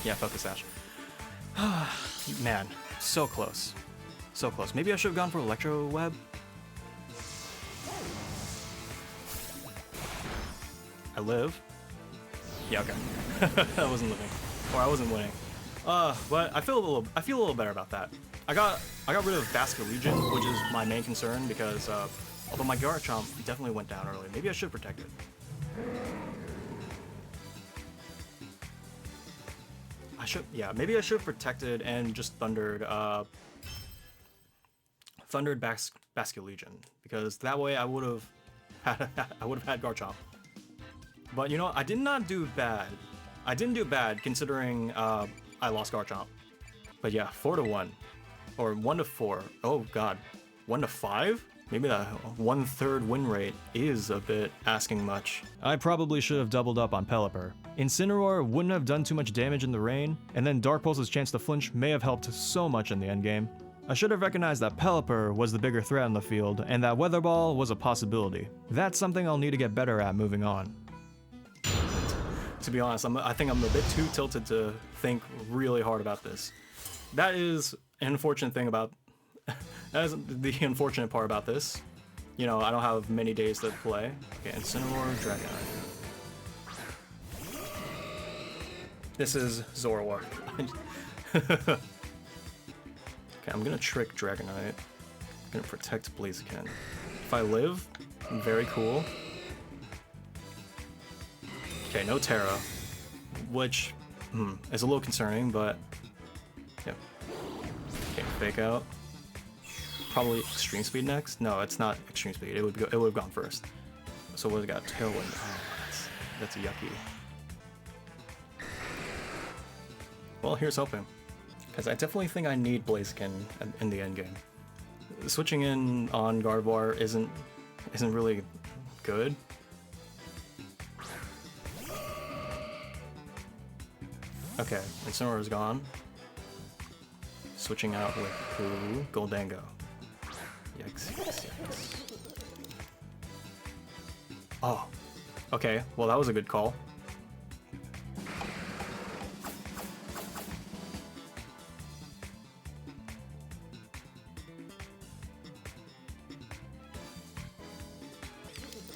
Yeah, Focus Sash. Man, so close. So close. Maybe I should have gone for Electro Web? I live. Yeah, okay. I wasn't living, or I wasn't winning. But I feel a little better about that. I got rid of Basket Legion, which is my main concern because although my Garchomp definitely went down early, maybe I should protect it. Maybe I should have protected and just thundered Basket Legion, because that way I would have had Garchomp. But you know, I did not do bad. I didn't do bad considering I lost Garchomp. But yeah, 4-1 or 1-4. Oh god, 1-5. Maybe that 1/3 win rate is a bit asking much. I probably should have doubled up on Pelipper. Incineroar wouldn't have done too much damage in the rain, and then Dark Pulse's chance to flinch may have helped so much in the endgame. I should have recognized that Pelipper was the bigger threat on the field, and that Weather Ball was a possibility. That's something I'll need to get better at moving on. To be honest, I think I'm a bit too tilted to think really hard about this. That is an unfortunate thing about... that is the unfortunate part about this. You know, I don't have many days to play. Okay, Incineroar, Dragonite. This is Zoroark. Okay, I'm gonna trick Dragonite. I'm gonna protect Blaziken. If I live, very cool. Okay, no Terra, which is a little concerning, but yeah. Okay, Fake Out. Probably Extreme Speed next. No, it's not Extreme Speed. It would have gone first. So what we got? Tailwind. Oh, that's yucky. Well, here's hoping, because I definitely think I need Blaziken in the end game. Switching in on Gardevoir isn't really good. Okay, Incineroar is gone. Switching out with who? Goldango. Yikes, yikes, yikes. Oh, okay, well that was a good call.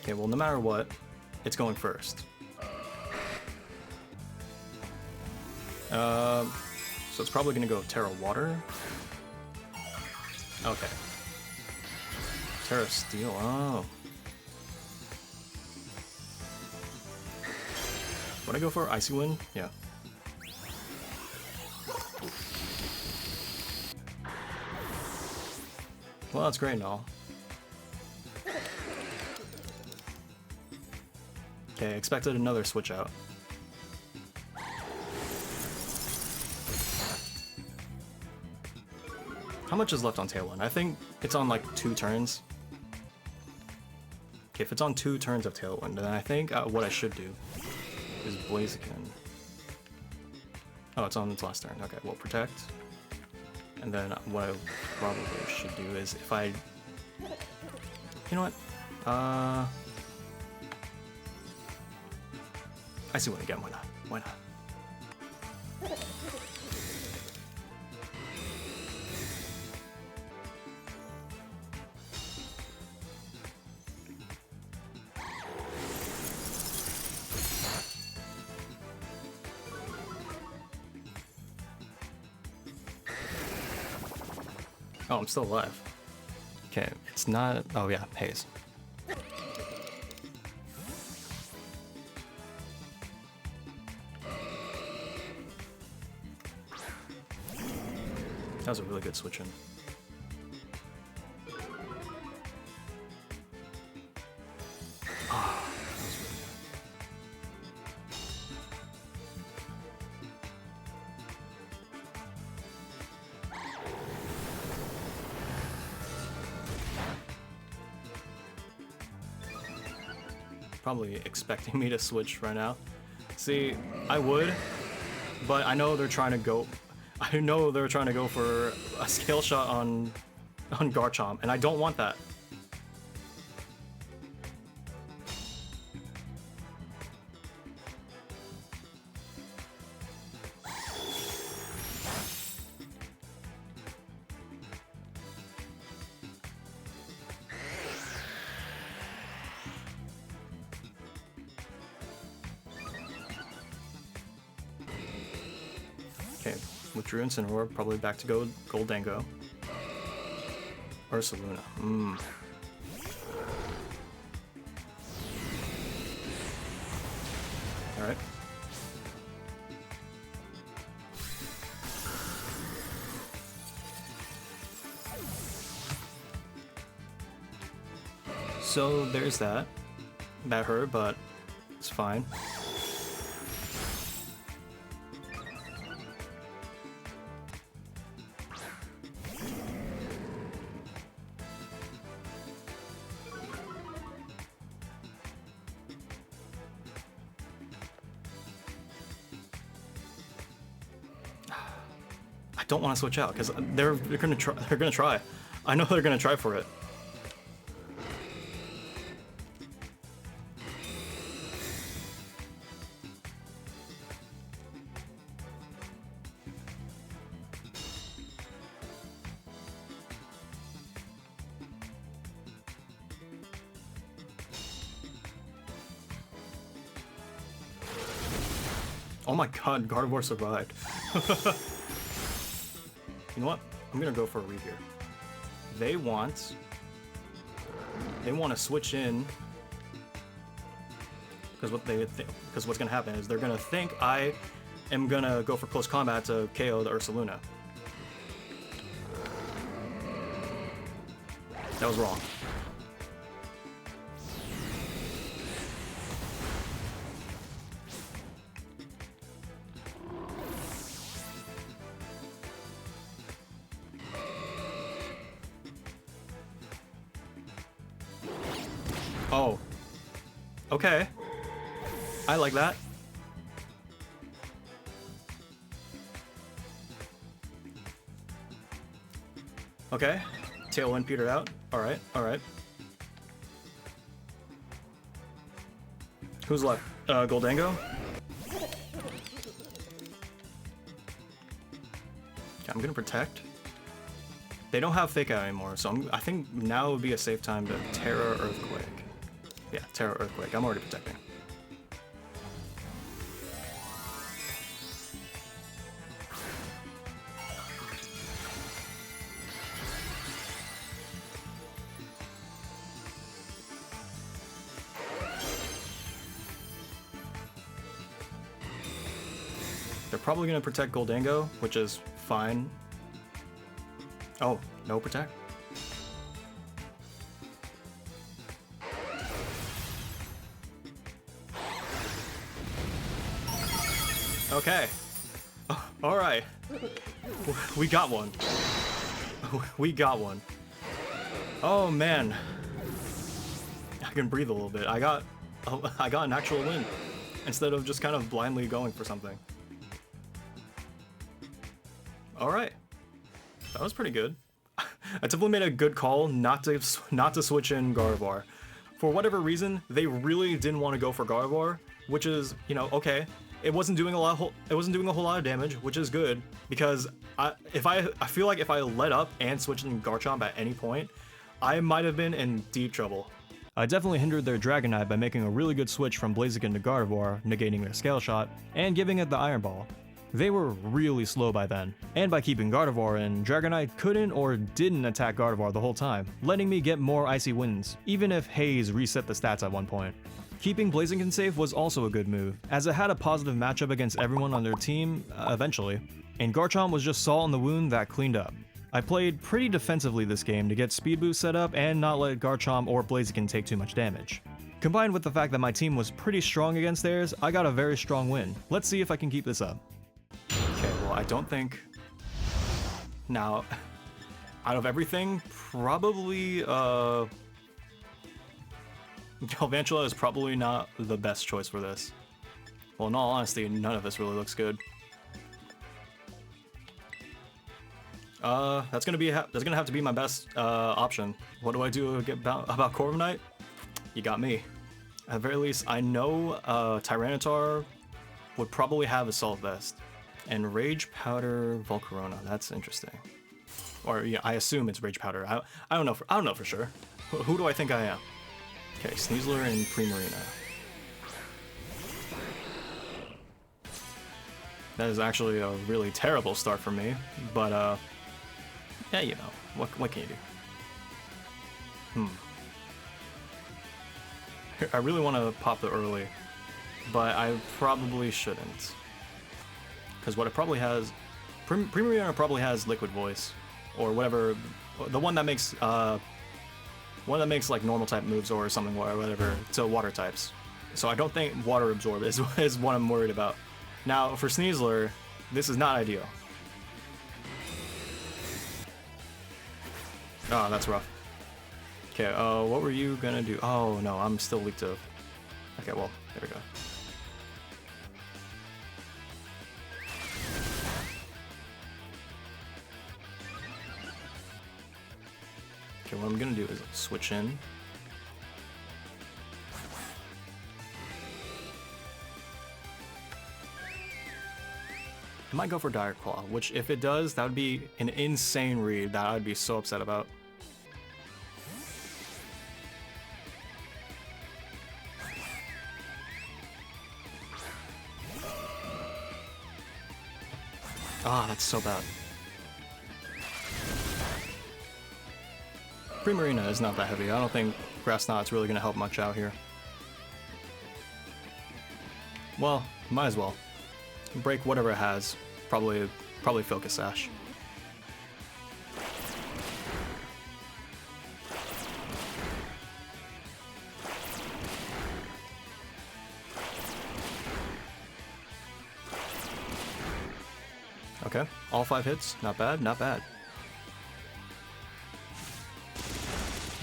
Okay, well no matter what, it's going first. So it's probably gonna go Terra Water. Okay. Terra Steel, oh. What I go for? Icy Wind? Yeah. Well, that's great and all. Okay, expected another switch out. How much is left on Tailwind? I think it's on like 2 turns. Okay, if it's on 2 turns of Tailwind, then I think what I should do is Blaziken. Oh, it's on its last turn. Okay, well, Protect. And then what I probably should do is if I... You know what? Icy Wind again, why not? Why not? Oh, I'm still alive. Okay, it's not... Oh yeah, Haze. That was a really good switch in. Ah, that was really good. Probably expecting me to switch right now. See, I would, but I know they're trying to go... I know they're trying to go for a scale shot on Garchomp, and I don't want that. Okay, withdrew Incineroar, probably back to go Goldango. Ursaluna. Alright. So there's that. That hurt, but it's fine. I don't want to switch out because they're gonna try. They're gonna try. I know they're gonna try for it. Oh my god, Gardevoir survived. You know what? I'm gonna go for a read here. They want to switch in because what's gonna happen is they're gonna think I am gonna go for close combat to KO the Ursaluna. That was wrong. Oh. Okay. I like that. Okay. Tailwind petered out. Alright, alright. Who's left? Goldango? Okay, I'm gonna protect. They don't have Fake Out anymore, so I think now would be a safe time to Terra Earthquake. Yeah, Terra Earthquake. I'm already protecting. They're probably going to protect Goldango, which is fine. Oh, no protect? Okay. Alright. We got one. We got one. Oh man. I can breathe a little bit. I got an actual win instead of just kind of blindly going for something. Alright. That was pretty good. I definitely made a good call not to switch in Gardevoir. For whatever reason, they really didn't want to go for Gardevoir, which is, you know, okay. It wasn't doing a whole lot of damage, which is good because I feel like if I let up and switched in Garchomp at any point, I might have been in deep trouble. I definitely hindered their Dragonite by making a really good switch from Blaziken to Gardevoir, negating their Scale Shot, and giving it the Iron Ball. They were really slow by then, and by keeping Gardevoir in, Dragonite couldn't or didn't attack Gardevoir the whole time, letting me get more icy wins, even if Haze reset the stats at one point. Keeping Blaziken safe was also a good move, as it had a positive matchup against everyone on their team, eventually, and Garchomp was just salt in the wound that cleaned up. I played pretty defensively this game to get Speed Boost set up and not let Garchomp or Blaziken take too much damage. Combined with the fact that my team was pretty strong against theirs, I got a very strong win. Let's see if I can keep this up. Okay, well I don't think... Now, out of everything, probably, Galvantula is probably not the best choice for this. Well, in all honesty, none of this really looks good. That's gonna have to be my best option. What do I do about Corviknight? You got me. At the very least, I know Tyranitar would probably have Assault Vest and Rage Powder Volcarona. That's interesting. Or yeah, I assume it's Rage Powder. I don't know for sure. Who do I think I am? Okay, Sneasler and Primarina. That is actually a really terrible start for me, but yeah, you know, what can you do? I really want to pop the early, but I probably shouldn't. Because what it probably has, Primarina probably has Liquid Voice, or whatever, the one that makes like normal type moves or something, or whatever, to water types. So I don't think Water Absorb is what I'm worried about. Now for Sneasler, this is not ideal. Oh, that's rough. Okay, what were you gonna do? Oh no, I'm still weak to... Okay, well, there we go. Okay, what I'm gonna do is switch in. I might go for Dire Claw, which if it does, that would be an insane read that I'd be so upset about. Ah, that's so bad. Primarina is not that heavy. I don't think Grass Knot's really gonna help much out here. Well, might as well. Break whatever it has. Probably Focus Sash. Okay, all 5 hits. Not bad, not bad.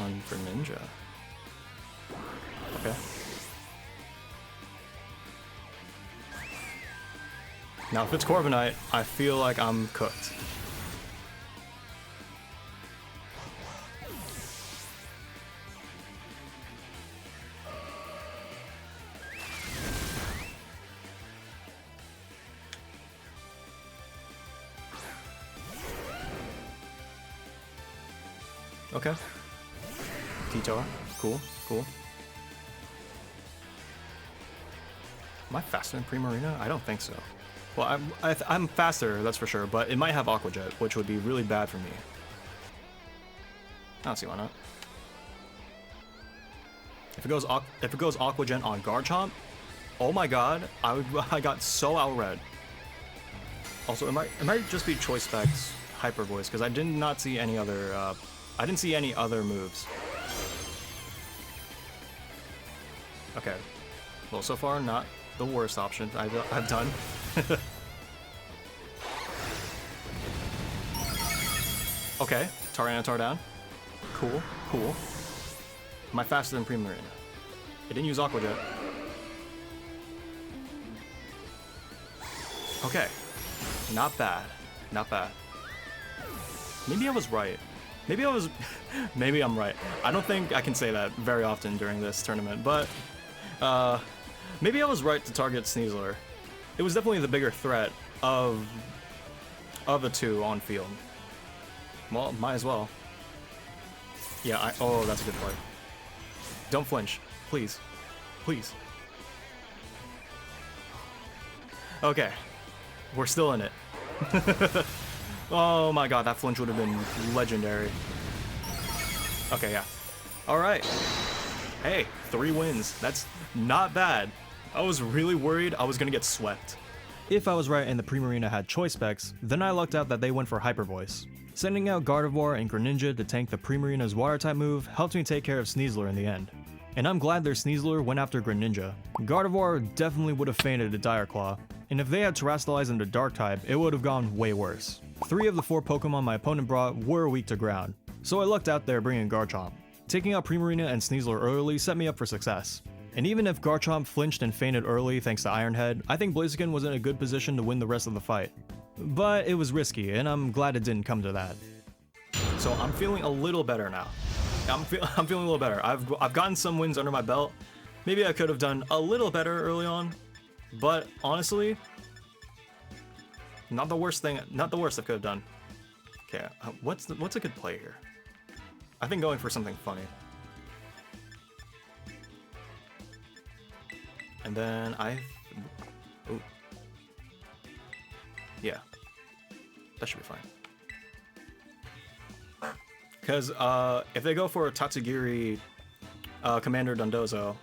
On for Ninja. Okay. Now if it's Corviknight, I feel like I'm cooked. Okay. T-Tower. Cool, cool. Am I faster than Primarina? I don't think so. Well, I'm faster, that's for sure, but it might have Aqua Jet, which would be really bad for me. I don't see why not. If it goes Aqua Jet on Garchomp, oh my god, I got so out-read. Also, it might just be Choice Specs Hyper Voice, because I did not see any other I didn't see any other moves. Okay. Well, so far, not the worst option I've done. Okay, Tyranitar down. Cool, cool. Am I faster than Primarina? It didn't use Aqua Jet. Okay. Not bad. Not bad. Maybe I was right. Maybe I'm right. I don't think I can say that very often during this tournament, but maybe I was right to target Sneasler. It was definitely the bigger threat of the two on field. Well, might as well. Yeah, oh, that's a good play. Don't flinch, please. Please. Okay. We're still in it. Oh my god, that flinch would have been legendary. Okay, yeah. Alright. Hey, 3 wins. That's not bad. I was really worried I was gonna get swept. If I was right and the Primarina had Choice Specs, then I lucked out that they went for Hyper Voice. Sending out Gardevoir and Greninja to tank the Primarina's Water-type move helped me take care of Sneasler in the end. And I'm glad their Sneasler went after Greninja. Gardevoir definitely would have fainted a Dire Claw, and if they had Terastallized into Dark-type, it would have gone way worse. 3 of the 4 Pokemon my opponent brought were weak to ground, so I lucked out there bringing Garchomp. Taking out Primarina and Sneasler early set me up for success. And even if Garchomp flinched and fainted early thanks to Iron Head, I think Blaziken was in a good position to win the rest of the fight. But it was risky, and I'm glad it didn't come to that. So I'm feeling a little better now. I'm feeling a little better. I've gotten some wins under my belt. Maybe I could have done a little better early on, but honestly, not the worst I could have done. Okay, what's a good play here? I think going for something funny. And then ooh. Yeah. That should be fine. Because if they go for a Tatsugiri Commander Dondozo,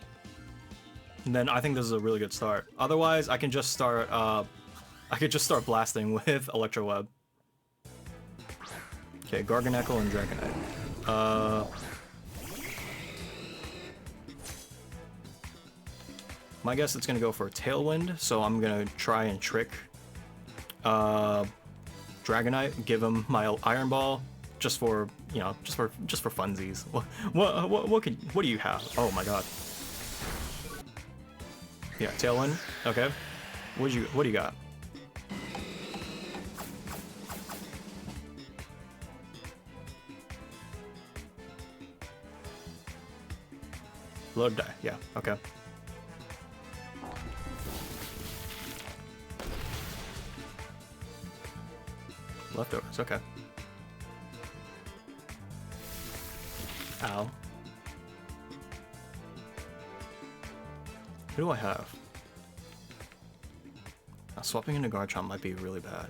then I think this is a really good start. Otherwise, I can just start blasting with Electro Web. Okay, Garganacl and Dragonite. My guess it's gonna go for a Tailwind, so I'm gonna try and trick Dragonite, give him my Iron Ball, just for, you know, just for funsies. What do you have? Oh my god. Yeah, Tailwind. Okay. What do you got? Load die. Yeah. Okay. Leftovers. Okay. Ow. Who do I have? Swapping into Garchomp might be really bad.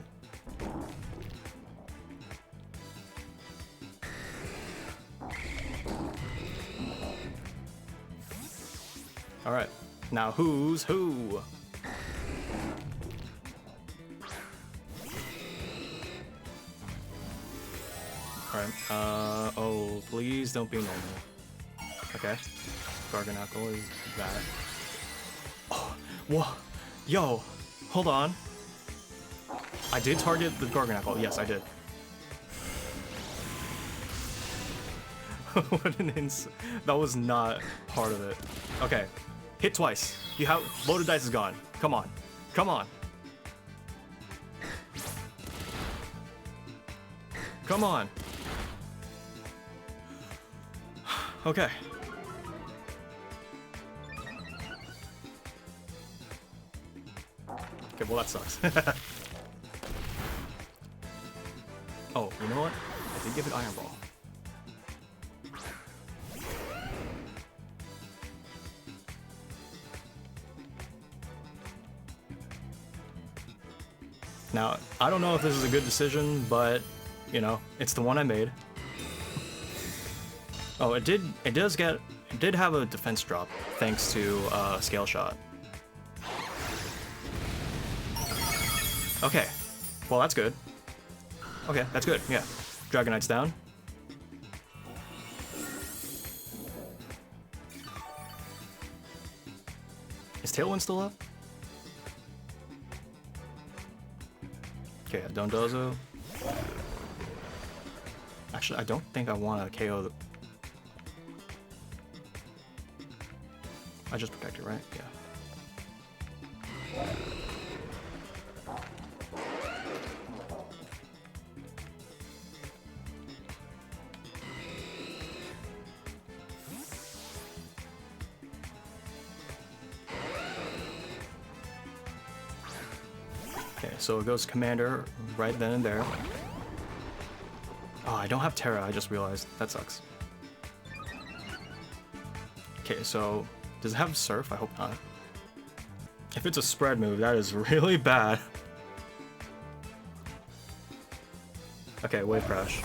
Alright, now who's who? Alright, oh, please don't be normal. Okay, Garganacl is that. Oh, whoa, yo, hold on. I did target the Garganacl, yes, I did. What an that was not part of it. Okay, hit twice. You have, loaded dice is gone. Come on, come on. Come on. Okay. Okay, well that sucks. Oh, you know what? I did give it Iron Ball. Now, I don't know if this is a good decision, but, you know, it's the one I made. Oh, it did have a defense drop, thanks to Scale Shot. Okay, well that's good. Okay, that's good, yeah. Dragonite's down. Is Tailwind still up? Okay, Dondozo. Actually, I don't think I want to KO the... I just protect it, right? Yeah. Okay, so it goes Commander right then and there. Oh, I don't have Terra, I just realized. That sucks. Okay, so does it have Surf? I hope not. If it's a spread move, that is really bad. Okay, Wave Crash.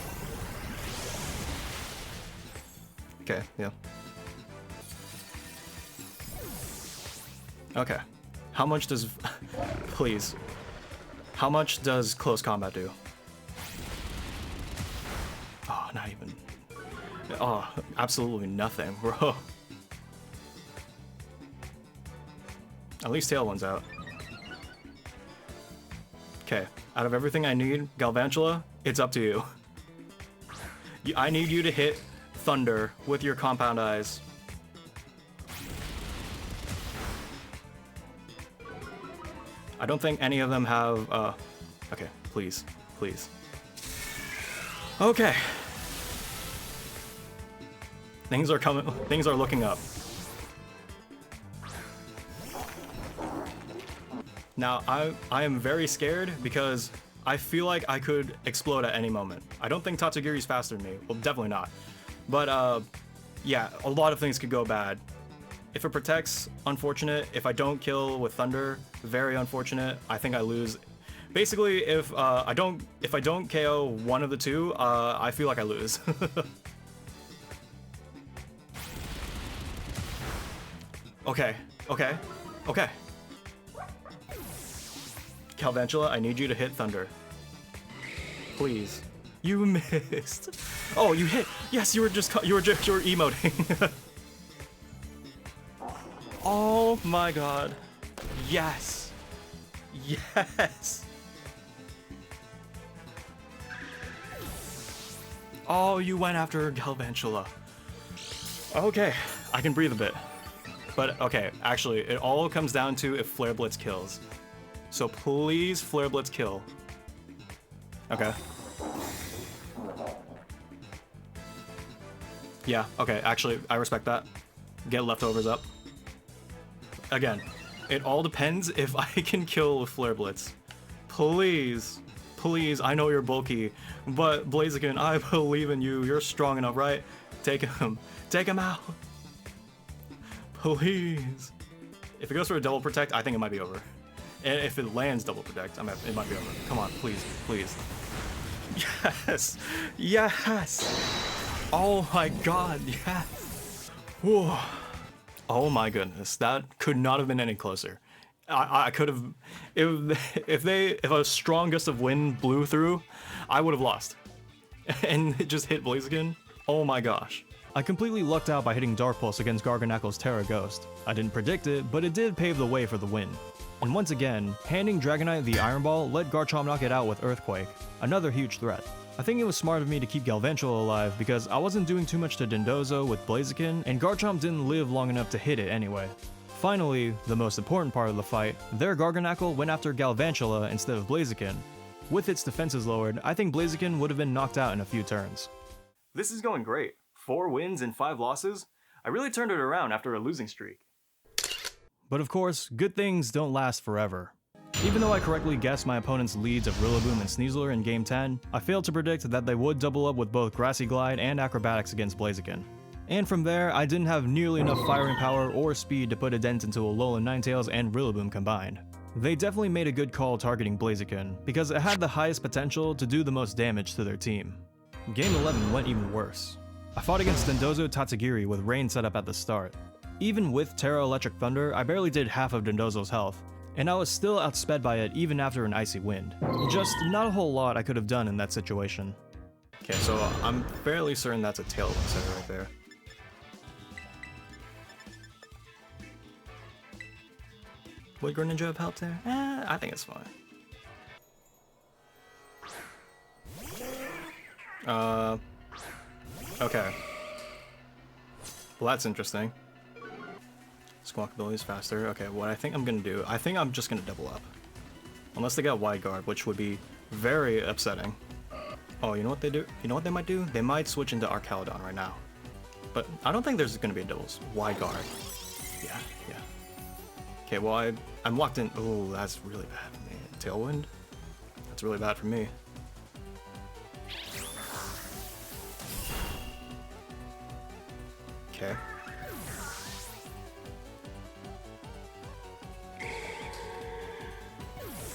Okay, yeah. Okay. How much does... Please. How much does Close Combat do? Oh, not even... Oh, absolutely nothing, bro. At least Tailwind's out. Okay, out of everything I need, Galvantula, it's up to you. I need you to hit Thunder with your Compound Eyes. I don't think any of them have, okay, please, please. Okay. Things are coming, things are looking up. Now, I am very scared because I feel like I could explode at any moment. I don't think Tatsugiri's faster than me. Well, definitely not. But, yeah, a lot of things could go bad. If it protects, unfortunate. If I don't kill with Thunder, very unfortunate. I think I lose Basically, if I don't KO one of the two, I feel like I lose. Okay. Galvantula, I need you to hit Thunder. Please. You missed. Oh, you hit. Yes, you were emoting. Oh my god. Yes. Yes. Oh, you went after Galvantula. Okay, I can breathe a bit. But okay, actually, it all comes down to if Flare Blitz kills. So please, Flare Blitz kill. Okay. Yeah, okay, actually, I respect that. Get leftovers up. Again, it all depends if I can kill with Flare Blitz. Please, please, I know you're bulky, but Blaziken, I believe in you. You're strong enough, right? Take him out. Please. If it goes for a double protect, I think it might be over. And if it lands double protect, it might be over. Come on, please, please. Yes, yes. Oh my god, yes. Whoa. Oh my goodness, that could not have been any closer. I could have, if a strong gust of wind blew through, I would have lost. And it just hit Blaziken. Oh my gosh. I completely lucked out by hitting Dark Pulse against Garganacl's Terra Ghost. I didn't predict it, but it did pave the way for the win. And once again, handing Dragonite the Iron Ball let Garchomp knock it out with Earthquake, another huge threat. I think it was smart of me to keep Galvantula alive because I wasn't doing too much to Dondozo with Blaziken, and Garchomp didn't live long enough to hit it anyway. Finally, the most important part of the fight, their Garganacl went after Galvantula instead of Blaziken. With its defenses lowered, I think Blaziken would have been knocked out in a few turns. This is going great. 4 wins and 5 losses. I really turned it around after a losing streak. But of course, good things don't last forever. Even though I correctly guessed my opponent's leads of Rillaboom and Sneasler in Game 10, I failed to predict that they would double up with both Grassy Glide and Acrobatics against Blaziken. And from there, I didn't have nearly enough firing power or speed to put a dent into Alolan Ninetales and Rillaboom combined. They definitely made a good call targeting Blaziken, because it had the highest potential to do the most damage to their team. Game 11 went even worse. I fought against Dondozo Tatsugiri with Rain set up at the start. Even with Terra Electric Thunder, I barely did half of Dondozo's health, and I was still outsped by it even after an Icy Wind. Just not a whole lot I could have done in that situation. Okay, so I'm fairly certain that's a Tailwind setter right there. Would Greninja have helped there? I think it's fine. Okay. Well, that's interesting. Squawk ability is faster. Okay, what I think I'm gonna do, I think I'm just gonna double up. Unless they got Wide Guard, which would be very upsetting. Oh, you know what they do? You know what they might do? They might switch into Archaludon right now. But I don't think there's gonna be a doubles. Wide Guard. Yeah. Okay, well, I'm locked in. Oh, that's really bad for me. Tailwind? That's really bad for me. Okay.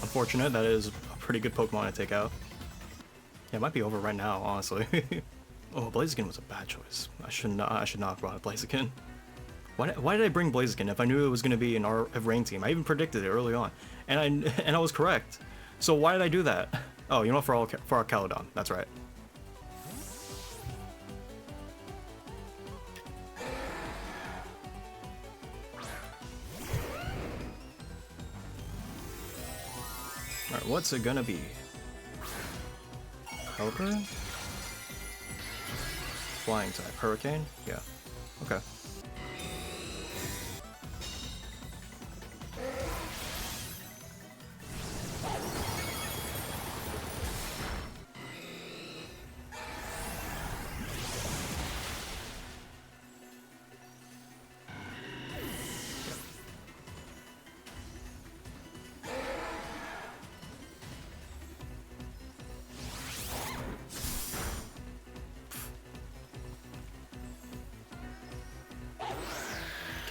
Unfortunate, that is a pretty good Pokemon to take out. Yeah, it might be over right now, honestly. Oh, Blaziken was a bad choice. I should not have brought up Blaziken. Why did I bring Blaziken if I knew it was going to be a rain team? I even predicted it early on, and I was correct. So why did I do that? Oh, you know, for Archaludon. That's right. Alright, what's it gonna be? Helper? Flying type. Hurricane? Yeah. Okay.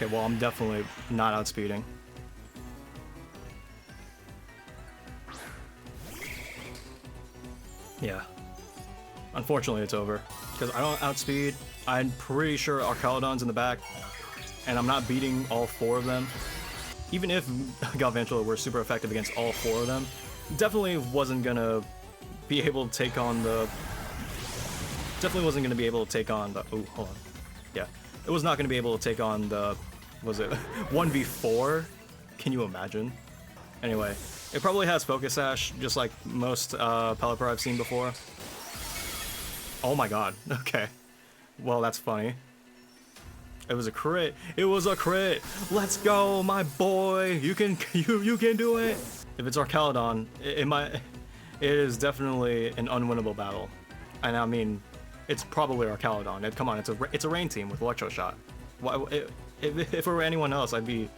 Okay, well, I'm definitely not outspeeding. Yeah. Unfortunately, it's over. Because I don't outspeed. I'm pretty sure Arcalodon's in the back. And I'm not beating all 4 of them. Even if Galvantula were super effective against all 4 of them, definitely wasn't gonna be able to take on the... Definitely wasn't gonna be able to take on the... Oh, hold on. Yeah. It was not gonna be able to take on the... Was it 1v4? Can you imagine? Anyway, it probably has Focus Sash, just like most Pelipper I've seen before. Oh my god, okay. Well, that's funny. It was a crit. It was a crit. Let's go, my boy. You can you can do it. If it's Arcalodon, it is definitely an unwinnable battle. And I mean, it's probably Arcalodon. Come on, it's a rain team with Electro Shot. If it were anyone else, I'd be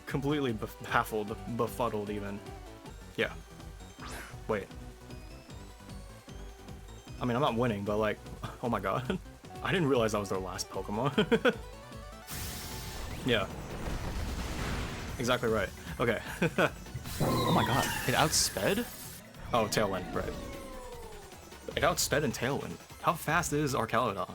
completely baffled, befuddled even. Yeah. Wait. I mean, I'm not winning, but like, oh my god. I didn't realize that was their last Pokemon. Yeah. Exactly right. Okay. Oh my god, it outsped? Oh, Tailwind, right. It outsped in Tailwind. How fast is Arcalodon?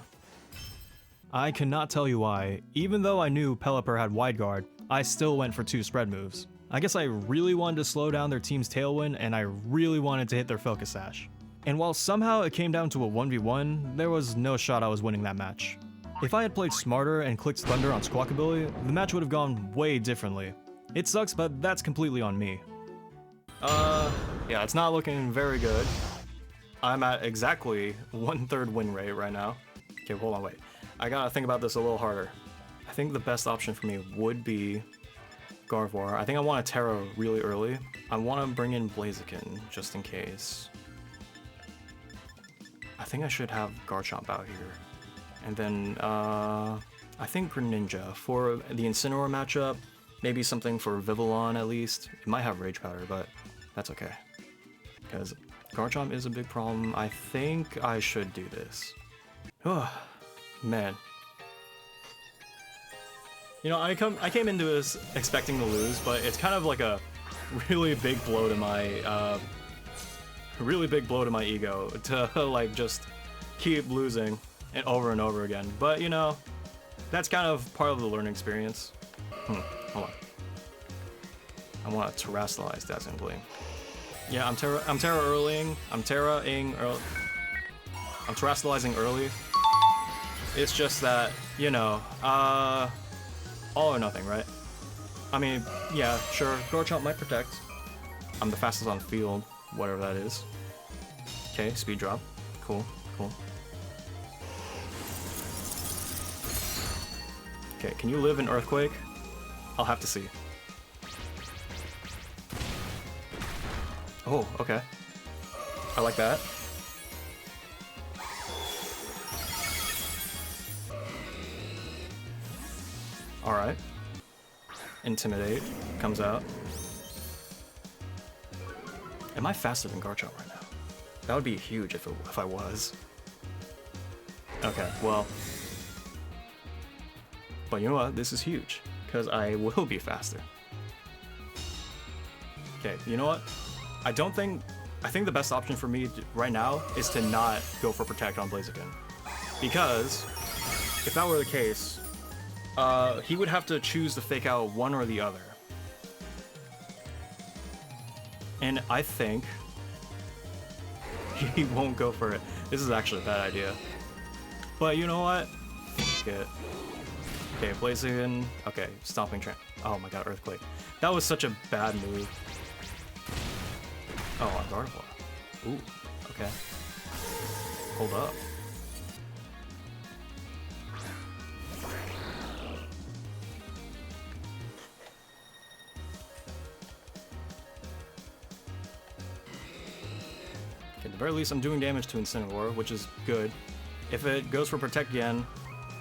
I cannot tell you why. Even though I knew Pelipper had Wide Guard, I still went for 2 spread moves. I guess I really wanted to slow down their team's Tailwind, and I really wanted to hit their Focus Sash. And while somehow it came down to a 1v1, there was no shot I was winning that match. If I had played smarter and clicked Thunder on Squawkabilly, the match would have gone way differently. It sucks, but that's completely on me. Yeah, it's not looking very good. I'm at exactly 1/3 win rate right now. Okay, hold on, wait. I gotta think about this a little harder. I think the best option for me would be Gardevoir. I think I want to Terra really early. I want to bring in Blaziken, just in case. I think I should have Garchomp out here. And then, I think Greninja for the Incineroar matchup. Maybe something for Vivillon at least. It might have Rage Powder, but that's okay. Because Garchomp is a big problem. I think I should do this. Oh, man. You know, I came into this expecting to lose, but it's kind of like a really big blow to my, ego to like just keep losing and over again. But you know, that's kind of part of the learning experience. Hold on. I want to terrestrialize Dazzling. Yeah, I'm terra-ing early. I'm terrestrializing early. It's just that, you know, all or nothing, right? I mean, yeah, sure, Garchomp might protect. I'm the fastest on field, whatever that is. Okay, speed drop. Cool, cool. Okay, can you live in Earthquake? I'll have to see. Oh, okay. I like that. Alright. Intimidate comes out. Am I faster than Garchomp right now? That would be huge if I was. Okay, well. But you know what? This is huge, because I will be faster. Okay, you know what? I think the best option for me right now is to not go for Protect on Blaziken. Because, if that were the case, he would have to choose to fake out one or the other. And I think he won't go for it. This is actually a bad idea. But you know what? Get. Okay, Blaziken. Okay, Stomping Tramp. Oh my god, Earthquake. That was such a bad move. Oh, on Gardevoir. Ooh, okay. Hold up. Okay, at the very least, I'm doing damage to Incineroar, which is good. If it goes for Protect again,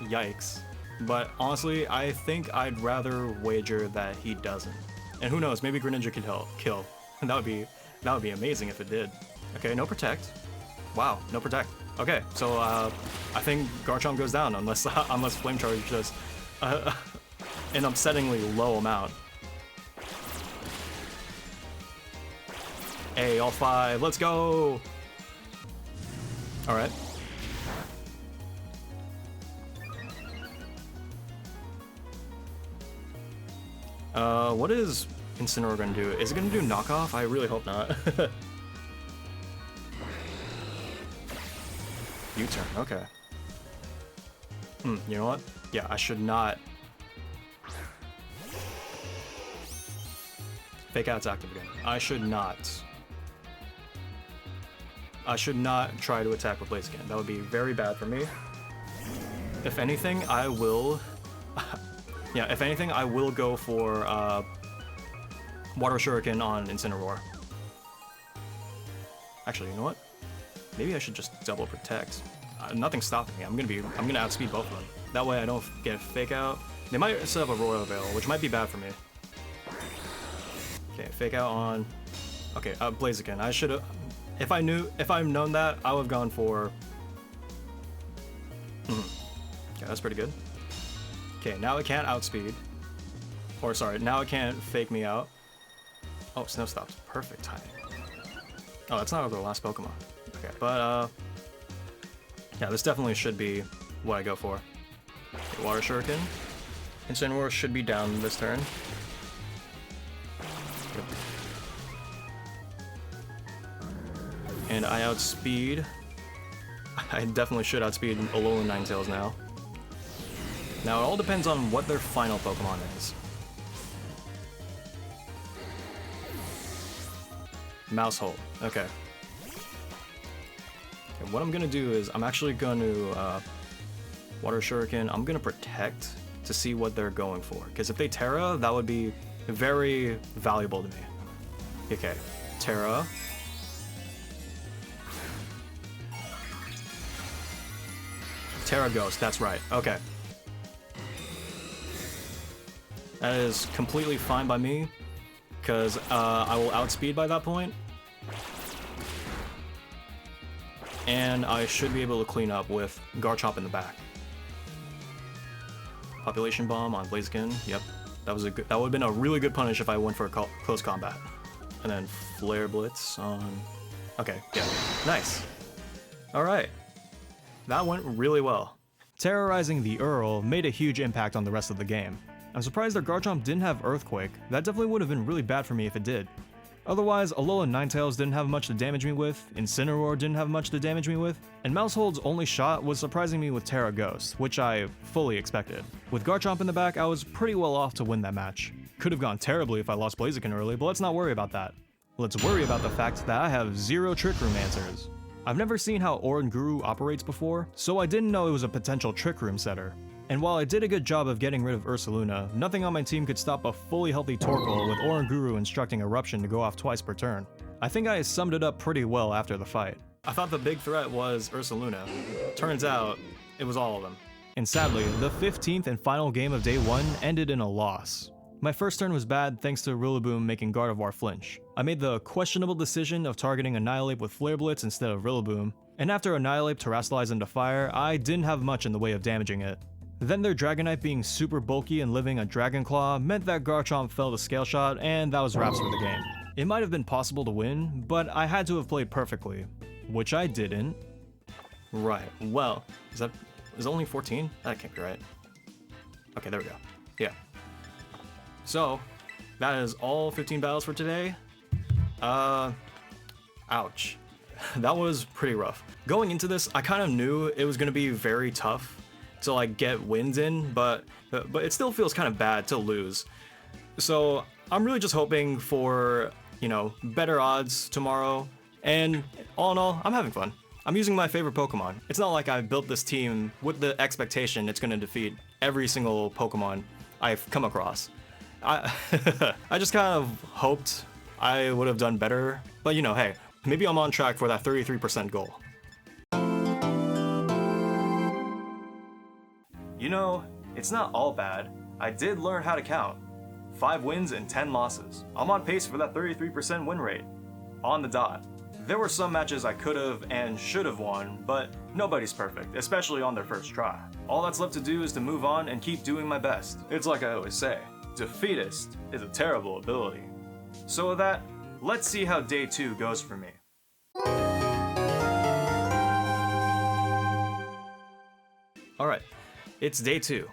yikes. But honestly, I think I'd rather wager that he doesn't. And who knows, maybe Greninja could kill. And that would be amazing if it did. Okay, no Protect. Wow, no Protect. Okay, so I think Garchomp goes down unless Flame Charge does an upsettingly low amount. Hey, all 5, let's go! Alright. What is Incineroar gonna do? Is it gonna do knockoff? I really hope not. U-turn, okay. You know what? Yeah, I should not. Fake out's active again. I should not try to attack with Blaziken. That would be very bad for me. If anything, I will... yeah, if anything, I will go for Water Shuriken on Incineroar. Actually, you know what? Maybe I should just double protect. Nothing's stopping me. I'm gonna outspeed both of them. That way I don't get fake out. They might set up a Royal Veil, which might be bad for me. Okay, fake out on... Okay, Blaziken. I should've... If I'd known that, I would've gone for... Okay, that's pretty good. Okay, now it can't outspeed. Or sorry, now it can't fake me out. Oh, Snow Stops. Perfect timing. Oh, that's not the last Pokemon. Okay, but yeah, this definitely should be what I go for. Okay, Water Shuriken. Incineroar should be down this turn. Yep. And I outspeed. I definitely should outspeed Alolan Ninetales now. Now it all depends on what their final Pokemon is. Mousehold. Okay. What I'm gonna do is I'm actually gonna Water Shuriken. I'm gonna protect to see what they're going for. Because if they Terra, that would be very valuable to me. Okay, Terra. Terra Ghost, that's right. Okay. That is completely fine by me, because I will outspeed by that point. And I should be able to clean up with Garchomp in the back. Population Bomb on Blaziken. Yep, that would have been a really good punish if I went for a close combat. And then Flare Blitz on... Okay, yeah, nice. All right, that went really well. Terrorizing the Earl made a huge impact on the rest of the game. I'm surprised their Garchomp didn't have Earthquake. That definitely would have been really bad for me if it did. Otherwise, Alolan Ninetales didn't have much to damage me with, Incineroar didn't have much to damage me with, and Mousehold's only shot was surprising me with Terra Ghost, which I fully expected. With Garchomp in the back, I was pretty well off to win that match. Could have gone terribly if I lost Blaziken early, but let's not worry about that. Let's worry about the fact that I have 0 Trick Room answers. I've never seen how Oranguru operates before, so I didn't know it was a potential Trick Room setter. And while I did a good job of getting rid of Ursaluna, nothing on my team could stop a fully healthy Torkoal with Oranguru instructing Eruption to go off twice per turn. I think I summed it up pretty well after the fight. I thought the big threat was Ursaluna. Turns out, it was all of them. And sadly, the 15th and final game of day 1 ended in a loss. My first turn was bad thanks to Rillaboom making Gardevoir flinch. I made the questionable decision of targeting Annihilate with Flare Blitz instead of Rillaboom, and after Annihilate terrestrialized into fire, I didn't have much in the way of damaging it. Then their Dragonite being super bulky and living a Dragon Claw meant that Garchomp fell to Scale Shot, and that was wraps for the game. It might have been possible to win, but I had to have played perfectly, which I didn't. Right, well, is it only 14? That can't be right. Okay, there we go. Yeah. So, that is all 15 battles for today. Ouch. That was pretty rough. Going into this, I kind of knew it was going to be very tough to like get wins in, but it still feels kind of bad to lose. So I'm really just hoping for, you know, better odds tomorrow. And all in all, I'm having fun. I'm using my favorite Pokemon. It's not like I built this team with the expectation it's going to defeat every single Pokemon I've come across. I just kind of hoped I would have done better, but you know, hey, maybe I'm on track for that 33% goal. You know, it's not all bad. I did learn how to count. 5 wins and 10 losses. I'm on pace for that 33% win rate. On the dot. There were some matches I could have and should have won, but nobody's perfect, especially on their first try. All that's left to do is to move on and keep doing my best. It's like I always say, defeatist is a terrible ability. So with that, let's see how day 2 goes for me. Alright, it's day 2.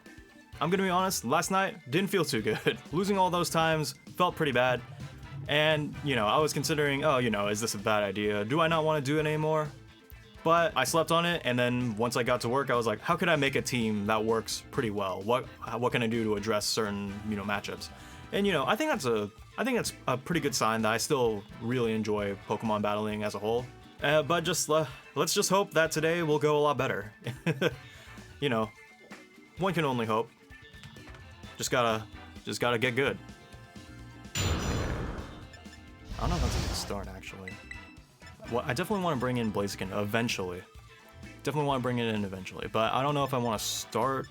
I'm gonna be honest, last night didn't feel too good. Losing all those times felt pretty bad. And, you know, I was considering, oh, you know, is this a bad idea? Do I not want to do it anymore? But I slept on it, and then once I got to work, I was like, how could I make a team that works pretty well? What can I do to address certain, you know, matchups? And, you know, I think that's a pretty good sign that I still really enjoy Pokemon battling as a whole. But just let's just hope that today will go a lot better. You know, one can only hope. Just gotta get good. I don't know if that's a good start, actually. Well, I definitely want to bring in Blaziken eventually. Definitely want to bring it in eventually, but I don't know if I want to start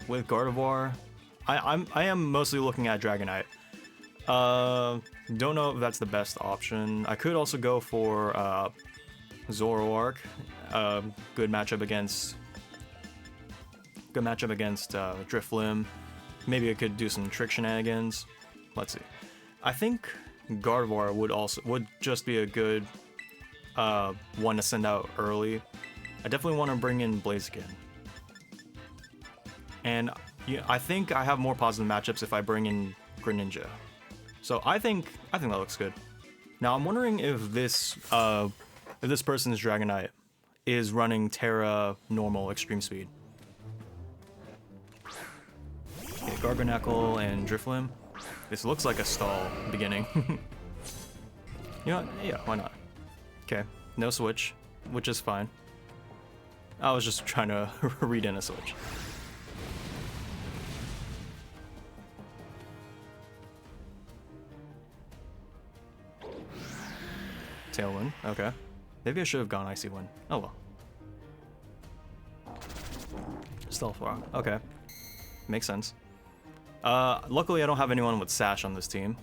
with Gardevoir. I am mostly looking at Dragonite. Don't know if that's the best option. I could also go for Zoroark. Good matchup against Drifloon. Maybe I could do some trick shenanigans. Let's see. I think Gardevoir would just be a good one to send out early. I definitely want to bring in Blaziken. And yeah, I think I have more positive matchups if I bring in Greninja. So I think that looks good. Now I'm wondering if this person's Dragonite is running Terra normal extreme speed. Okay, Garganacl and Drifloon. This looks like a stall beginning. You know what? Yeah, why not? Okay, no switch, which is fine. I was just trying to read in a switch. Tailwind, okay. Maybe I should have gone Icy Wind. Oh well. Stealth Rock, okay. Makes sense. Luckily I don't have anyone with Sash on this team.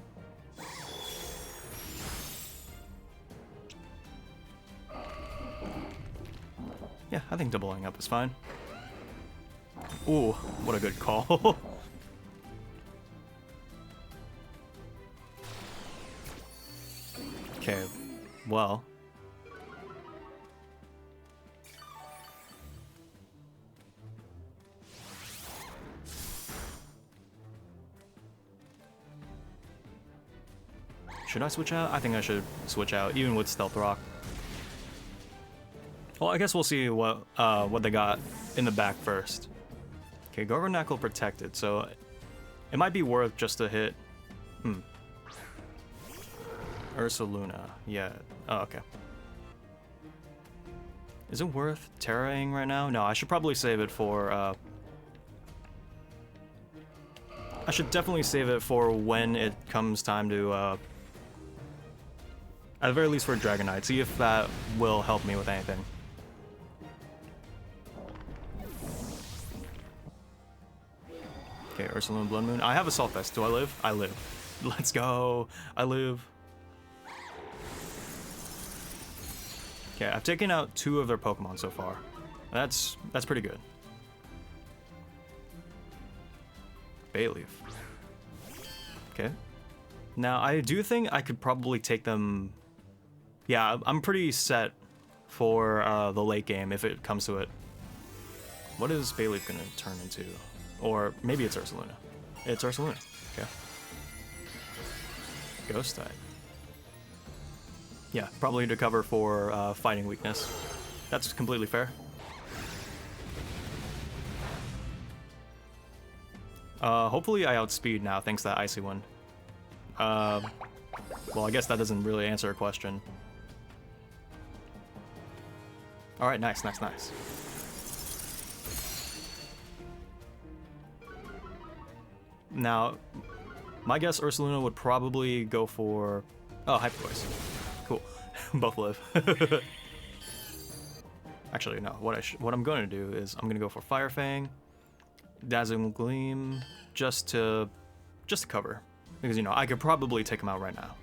Yeah, I think doubling up is fine. Ooh, what a good call. Okay, well. Should I switch out? I think I should switch out, even with Stealth Rock. Well, I guess we'll see what they got in the back first. Okay, Garganacl protected, so it might be worth just to hit. Ursaluna, yeah. Oh, okay. Is it worth Terraing right now? No, I should probably save it for. I should definitely save it for when it comes time to. At the very least for Dragonite, see if that will help me with anything. Okay, Ursaluna Blood Moon. I have Assault Vest. Do I live? I live. Let's go. I live. Okay, I've taken out 2 of their Pokemon so far. That's pretty good. Bayleaf. Okay. Now, I do think I could probably take them. Yeah, I'm pretty set for the late game if it comes to it. What is Bayleaf gonna turn into? Or maybe it's Ursaluna. It's Ursaluna. Okay. Ghost type. Yeah, probably to cover for fighting weakness. That's completely fair. Hopefully I outspeed now thanks to that Icy Wind. Well, I guess that doesn't really answer a question. Alright, nice. Now, my guess Ursaluna would probably go for... Oh, Hyper Voice. Cool. Both live. Actually, no. What I'm going to do is I'm going to go for Fire Fang, Dazzling Gleam, just to cover. Because, you know, I could probably take him out right now.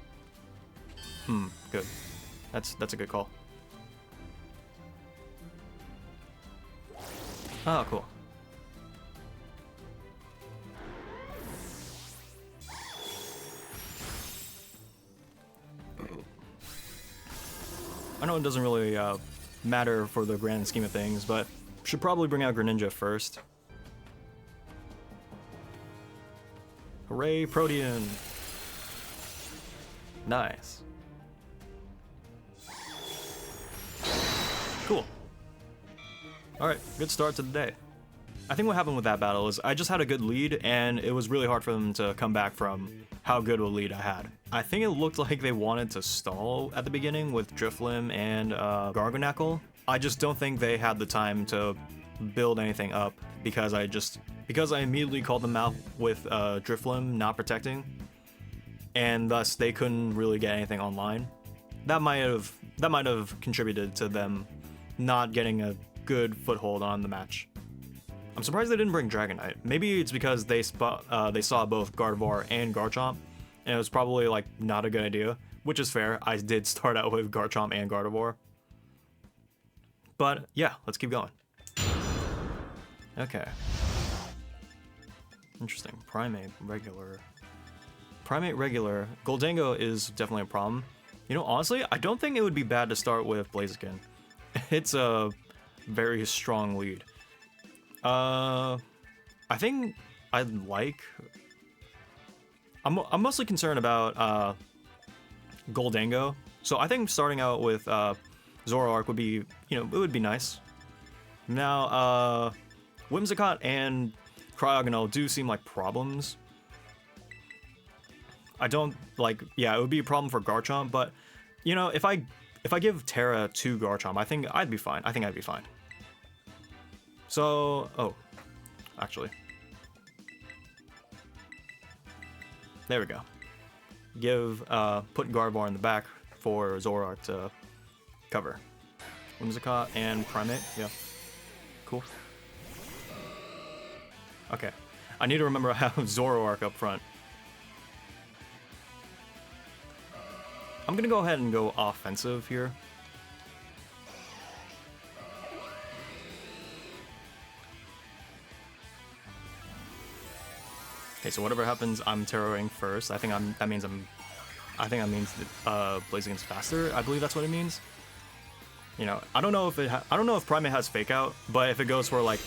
Good. That's a good call. Oh, cool. know it doesn't really matter for the grand scheme of things, but should probably bring out Greninja first. Hooray, Protean! Nice. Cool. Alright, good start to the day. I think what happened with that battle is I just had a good lead, and it was really hard for them to come back from how good a lead I had. I think it looked like they wanted to stall at the beginning with Drifloon and Garganacl. I just don't think they had the time to build anything up because I immediately called them out with Drifloon not protecting, and thus they couldn't really get anything online. That might have contributed to them not getting a good foothold on the match. I'm surprised they didn't bring Dragonite. Maybe it's because they saw both Gardevoir and Garchomp, and it was probably like not a good idea, which is fair. I did start out with Garchomp and Gardevoir. But yeah, let's keep going. Okay. Interesting. Primate regular. Goldango is definitely a problem. You know, honestly, I don't think it would be bad to start with Blaziken. It's a very strong lead. I think I'm mostly concerned about Goldango. So I think starting out with Zoroark would be, it would be nice. Now, Whimsicott and Cryogonal do seem like problems. I don't like, yeah, it would be a problem for Garchomp, but if I give Terra to Garchomp, I think I'd be fine. So, oh, actually. There we go. Put Gardevoir in the back for Zoroark to cover. Whimsicott and Primate, yeah. Cool. Okay. I need to remember I have Zoroark up front. I'm gonna go ahead and go offensive here. Okay, so whatever happens, I'm terroring first. I think that means Blaziken's faster. I believe that's what it means. I don't know if Primate has Fake Out, but if it goes for like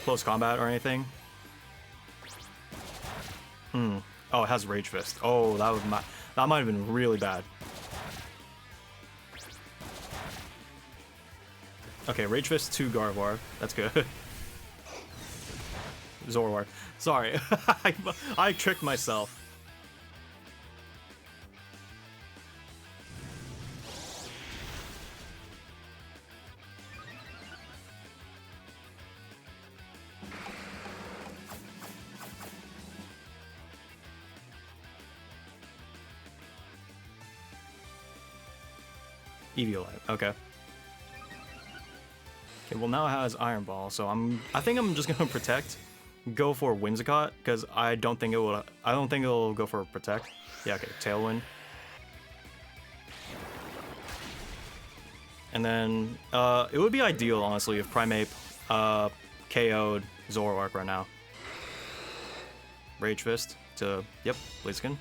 close combat or anything. Oh, it has Rage Fist. Oh, that might have been really bad. Okay, Rage Fist to Gardevoir. That's good. Zoroark. Sorry, I tricked myself. Eviolite. Okay. Okay, well now it has Iron Ball, so I think I'm just gonna protect, go for Whimsicott, because I don't think it'll go for Protect. Yeah, okay, Tailwind. And then it would be ideal, honestly, if Primate KO'd Zoroark right now. Rage Fist to, yep, Blaziken.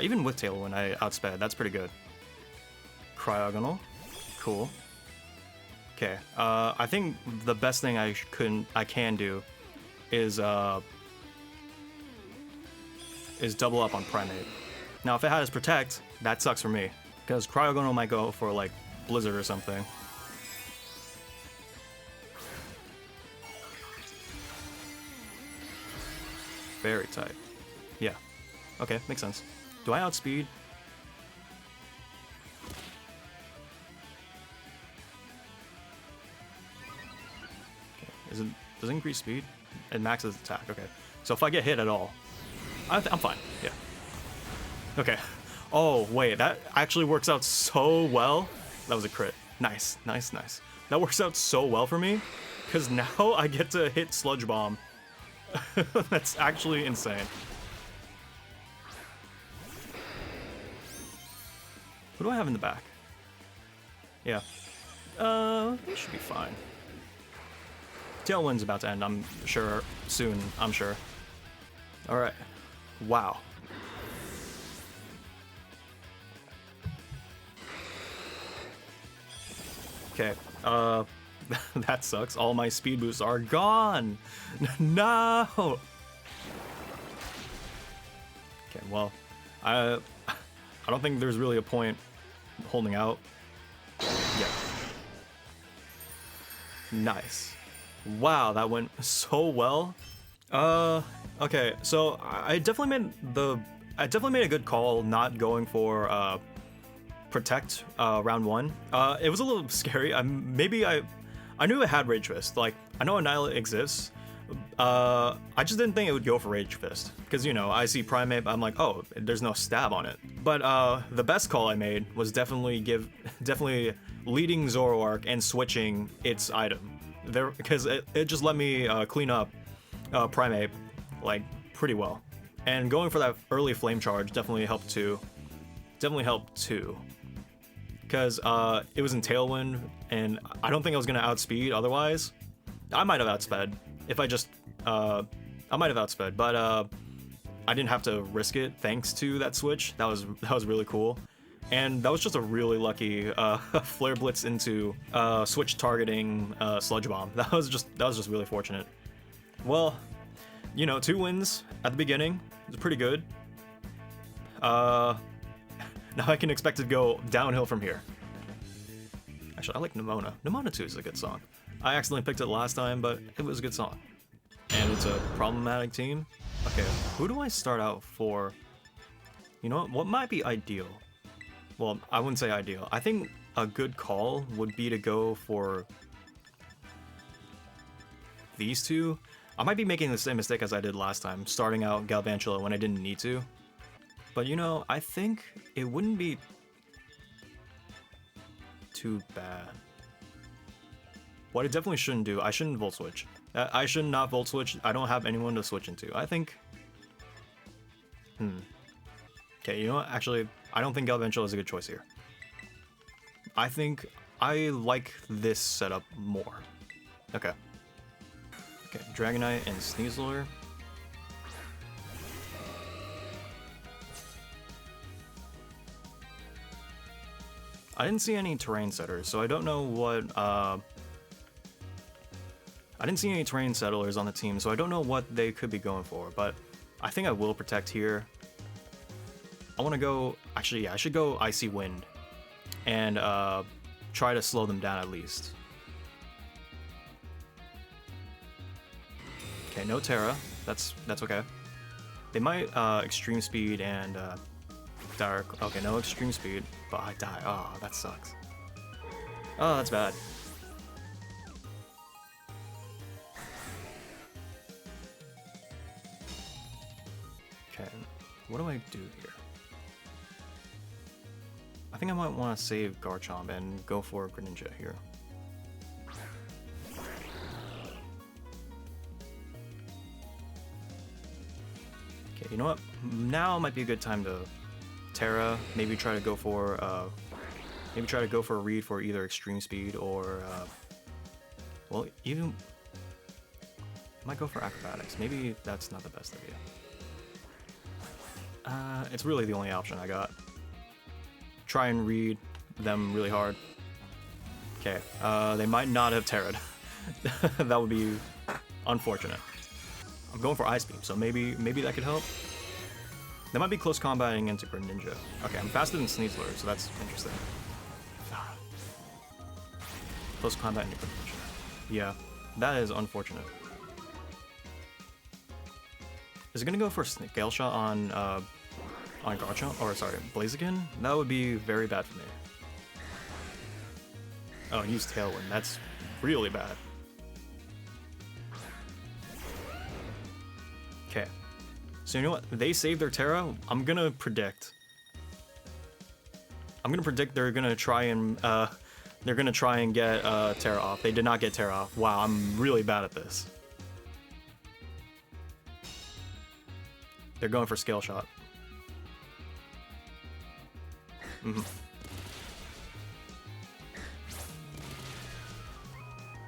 Even with Tailwind, I outsped. That's pretty good. Cryogonal. Cool. Okay, I think the best thing I can do is double up on Primate. Now, if it has Protect, that sucks for me, because Cryogonal might go for like Blizzard or something. Very tight. Yeah. Okay, makes sense. Do I outspeed? Does it increase speed? It maxes attack, okay. So if I get hit at all, I'm fine, yeah. Okay. Oh, wait, that actually works out so well. That was a crit. Nice, nice, nice. That works out so well for me, because now I get to hit Sludge Bomb. That's actually insane. Who do I have in the back? Yeah. It should be fine. Tailwind's about to end, I'm sure, soon, I'm sure. Alright. Wow. Okay, that sucks. All my speed boosts are gone. No. Okay, well, I don't think there's really a point holding out. Yeah. Nice. Wow, that went so well. Okay, so I definitely made a good call not going for protect round 1. It was a little scary. I knew it had Rage Fist. Like, I know Annihilate exists. I just didn't think it would go for Rage Fist because, you know, I see Primate, I'm like, oh, there's no stab on it. But the best call I made was definitely leading Zoroark and switching its item there, because it just let me clean up Primate like pretty well. And going for that early flame charge definitely helped too. Because it was in Tailwind, and I don't think I was gonna outspeed otherwise. I might have outsped if I just I might have outsped, but I didn't have to risk it thanks to that switch. That was really cool. And that was just a really lucky Flare Blitz into switch targeting Sludge Bomb. That was just really fortunate. Well, you know, 2 wins at the beginning. It's pretty good. Now I can expect it to go downhill from here. Actually, I like Nimona. Nimona 2 is a good song. I accidentally picked it last time, but it was a good song. And it's a problematic team. Okay, who do I start out for? You know what might be ideal? Well, I wouldn't say ideal. I think a good call would be to go for these two. I might be making the same mistake as I did last time, starting out Galvantula when I didn't need to. But you know, I think it wouldn't be too bad. What I definitely shouldn't do, I shouldn't Volt Switch. I should not Volt Switch. I don't have anyone to switch into. I think... Okay, you know what? Actually, I don't think Galvantula is a good choice here. I think I like this setup more. Okay. Okay, Dragonite and Sneasler. I didn't see any terrain setters, so I don't know what, I didn't see any terrain settlers on the team, so I don't know what they could be going for, but I think I will protect here. I want to go, actually, yeah, I should go Icy Wind and try to slow them down at least. Okay, no Terra, that's okay. They might Extreme Speed and Dark. Okay, no Extreme Speed, but I die. Oh, that sucks. Oh, that's bad. Okay, what do I do here? I think I might want to save Garchomp and go for Greninja here. Okay, you know what? Now might be a good time to Terra. Maybe try to go for a read for either Extreme Speed or well, even I might go for Acrobatics. Maybe that's not the best idea. It's really the only option I got. Try and read them really hard. Okay, they might not have Terra'd. That would be unfortunate. I'm going for Ice Beam, so maybe that could help. They might be close combating into Greninja. Okay, I'm faster than Sneasler, so that's interesting. Close combat into Greninja. Yeah, that is unfortunate. Is it gonna go for Scale Shot on Garchomp? Or sorry, Blaziken? That would be very bad for me. Oh, use Tailwind. That's really bad. Okay. So you know what? They saved their Terra. I'm gonna predict they're gonna try and get Terra off. They did not get Terra off. Wow, I'm really bad at this. They're going for Scale Shot.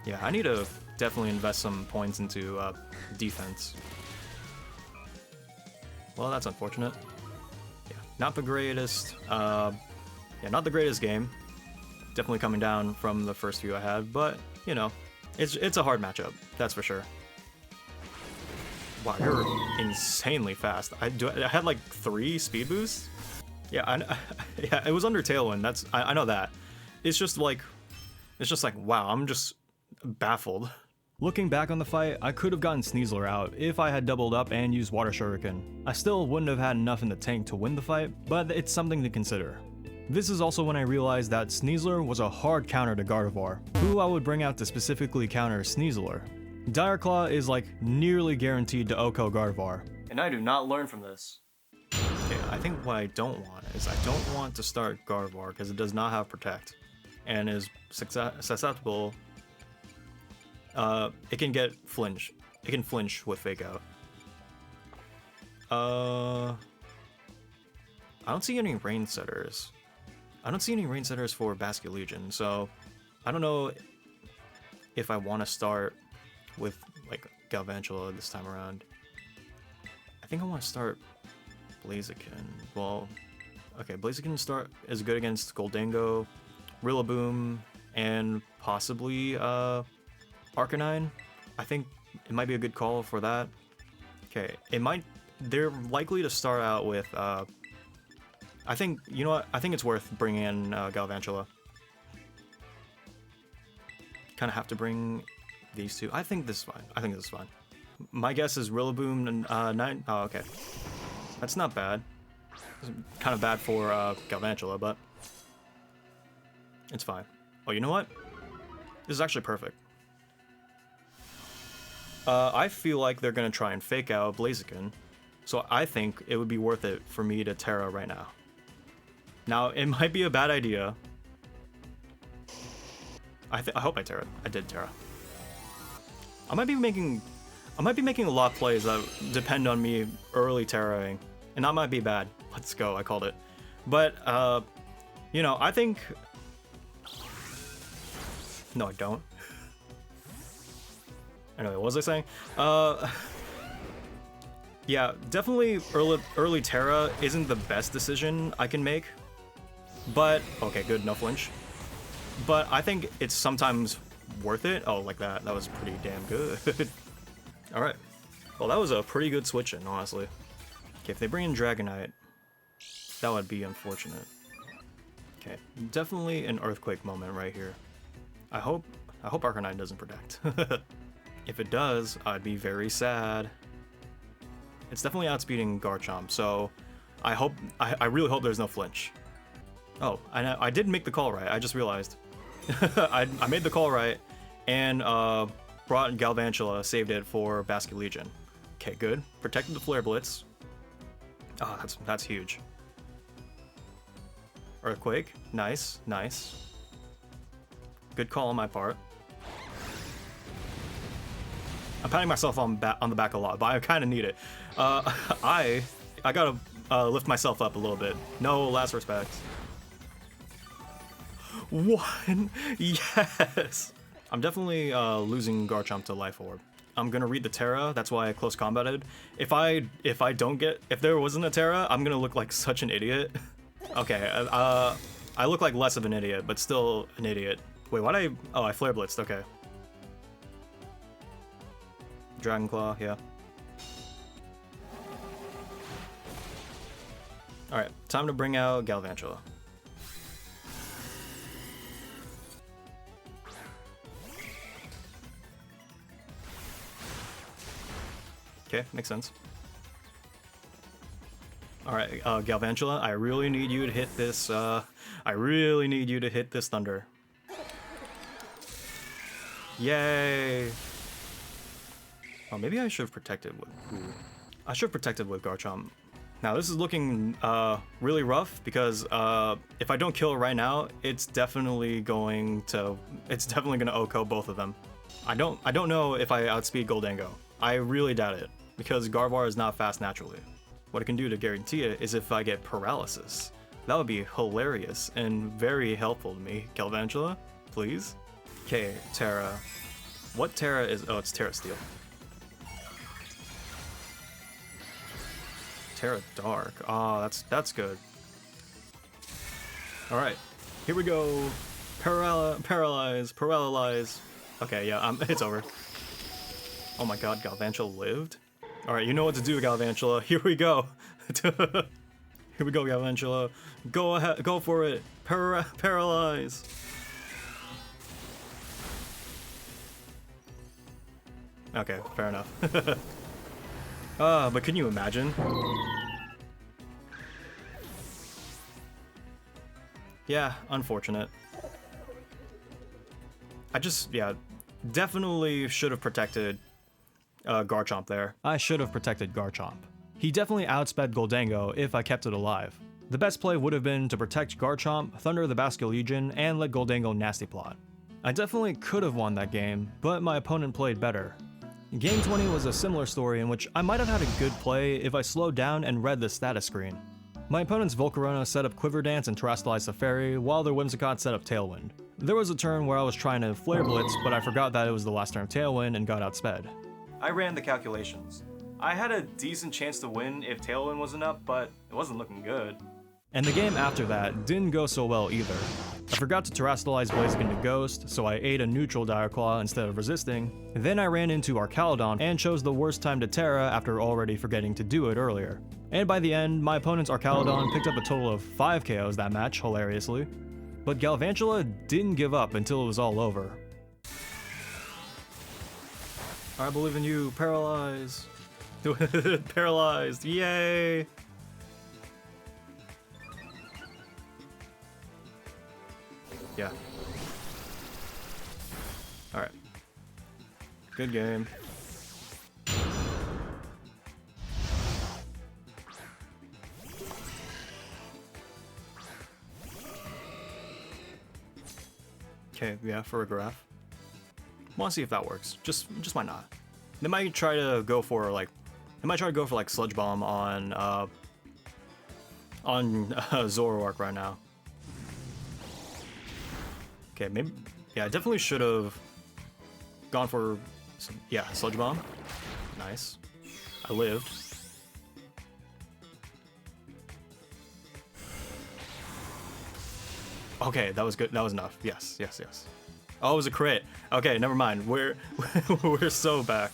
Yeah, I need to definitely invest some points into defense. Well, that's unfortunate. Yeah, not the greatest. Yeah, not the greatest game. Definitely coming down from the first few I had, but, you know, it's a hard matchup, that's for sure. Wow, you're insanely fast. I had like 3 speed boosts? Yeah, yeah, it was under Tailwind, I know that. It's just like, wow, I'm just baffled. Looking back on the fight, I could have gotten Sneasler out if I had doubled up and used Water Shuriken. I still wouldn't have had enough in the tank to win the fight, but it's something to consider. This is also when I realized that Sneasler was a hard counter to Gardevoir, who I would bring out to specifically counter Sneasler. Dire Claw is like nearly guaranteed to OHKO Gardevoir. And I do not learn from this. Okay, I think what I don't want is I don't want to start Gardevoir because it does not have Protect and is susceptible. It can get flinch. It can flinch with Fake Out. I don't see any Rain Setters. I don't see any Rain Setters for Basket Legion, so I don't know if I want to start with like Galvantula this time around. I think I want to start Blaziken. Well, okay, Blaziken is good against Goldango, Rillaboom, and possibly Arcanine. I think it might be a good call for that. Okay, they're likely to start out with I think, you know what, I think it's worth bringing in Galvantula. Kind of have to bring these two. I think this is fine. My guess is Rillaboom and 9. Oh, okay. That's not bad. It's kind of bad for Galvantula, but it's fine. Oh, you know what? This is actually perfect. I feel like they're gonna try and Fake Out Blaziken, so I think it would be worth it for me to Terra right now. Now, it might be a bad idea. I hope I Terra. I did Terra. I might be making a lot of plays that depend on me early Terraing, and that might be bad. Let's go, I called it. But, you know, I think... No, I don't. Anyway, what was I saying? Yeah, definitely early Terra isn't the best decision I can make. But, okay, good, no flinch. But I think it's sometimes worth it. Oh, like that. That was pretty damn good. Alright. Well, that was a pretty good switch-in, honestly. Okay, if they bring in Dragonite, that would be unfortunate. Okay, definitely an Earthquake moment right here. I hope Arcanine doesn't Protect. If it does, I'd be very sad. It's definitely outspeeding Garchomp, so I really hope there's no flinch. Oh, I did make the call right, I just realized. I made the call right, and brought in Galvantula, saved it for Basket Legion. Okay, good. Protected the Flare Blitz. Ah, oh, that's huge. Earthquake, nice, nice. Good call on my part. I'm patting myself on the back a lot, but I kind of need it. I gotta lift myself up a little bit. No last respect. 1, yes. I'm definitely losing Garchomp to Life Orb. I'm gonna read the Terra. That's why I close combated. If there wasn't a Terra, I'm gonna look like such an idiot. Okay, I look like less of an idiot, but still an idiot. Wait, I Flare Blitzed. Okay. Dragon Claw, yeah. Alright, time to bring out Galvantula. Okay, makes sense. Alright, Galvantula, I really need you to hit this, Thunder. Yay! Oh, maybe I should have protected with... Ooh. I should have protected with Garchomp. Now, this is looking really rough because if I don't kill it right now, it's definitely going to OHKO both of them. I don't know if I outspeed Goldango. I really doubt it because Gardevoir is not fast naturally. What I can do to guarantee it is if I get Paralysis. That would be hilarious and very helpful to me. Galvantula, please. Okay, Terra. What Terra is? Oh, it's Terra Steel. Terra Dark. Oh, that's good. All right, here we go. Paralyze. Okay, yeah, it's over. Oh my god, Galvantula lived? Alright, you know what to do, Galvantula. Here we go. Here we go, Galvantula. Go ahead, go for it. Paralyze. Okay, fair enough. But can you imagine? Yeah, unfortunate. Yeah, definitely should have protected Garchomp there. I should have protected Garchomp. He definitely outsped Goldango if I kept it alive. The best play would have been to protect Garchomp, Thunder the Basculegion, and let Goldango nasty plot. I definitely could have won that game, but my opponent played better. Game 20 was a similar story in which I might have had a good play if I slowed down and read the status screen. My opponent's Volcarona set up Quiver Dance and Terrestrialized Safari, while their Whimsicott set up Tailwind. There was a turn where I was trying to Flare Blitz, but I forgot that it was the last turn of Tailwind and got outsped. I ran the calculations. I had a decent chance to win if Tailwind wasn't up, but it wasn't looking good. And the game after that didn't go so well either. I forgot to Terrestrialize Blaziken to Ghost, so I ate a neutral Dire Claw instead of resisting. Then I ran into Archaludon and chose the worst time to Terra after already forgetting to do it earlier. And by the end, my opponent's Archaludon picked up a total of 5 KOs that match, hilariously. But Galvantula didn't give up until it was all over. I believe in you, Paralyze. Paralyzed, yay! Yeah. Alright. Good game. Okay, yeah, for a graph. Wanna see if that works. Just why not? They might try to go for like Sludge Bomb on Zoroark right now. Okay, maybe, yeah, I definitely should have gone for some, yeah, Sludge Bomb. Nice. I lived. Okay, that was good. That was enough. Yes, yes, yes. Oh, it was a crit. Okay, never mind. We're we're so back.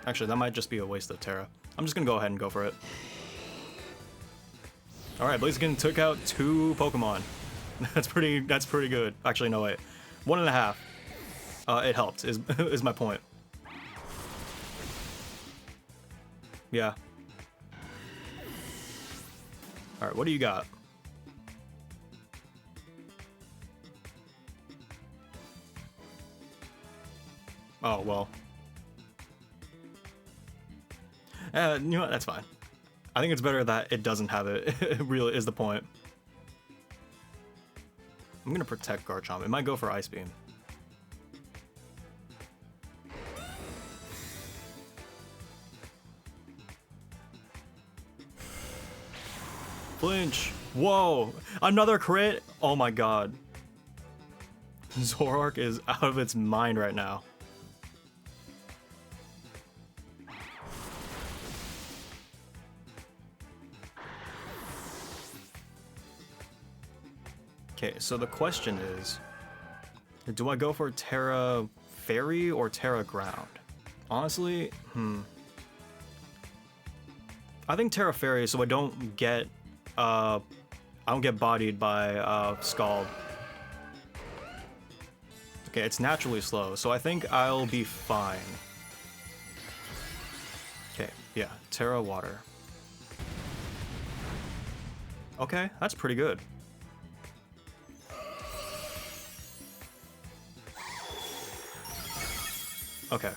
Actually, that might just be a waste of Terra. I'm just gonna go ahead and go for it. Alright, Blaziken took out 2 Pokemon. That's pretty good. Actually, no, wait. 1.5. It helped, is my point. Yeah. Alright, what do you got? Oh, well. You know what, that's fine. I think it's better that it doesn't have it. It really is the point. I'm gonna protect Garchomp. It might go for Ice Beam. Flinch! Whoa! Another crit! Oh my god. Zoroark is out of its mind right now. Okay, so the question is, do I go for Terra Fairy or Terra Ground? Honestly, I think Terra Fairy, so I don't get bodied by Scald. Okay, it's naturally slow, so I think I'll be fine. Okay, yeah, Terra Water. Okay, that's pretty good. Okay.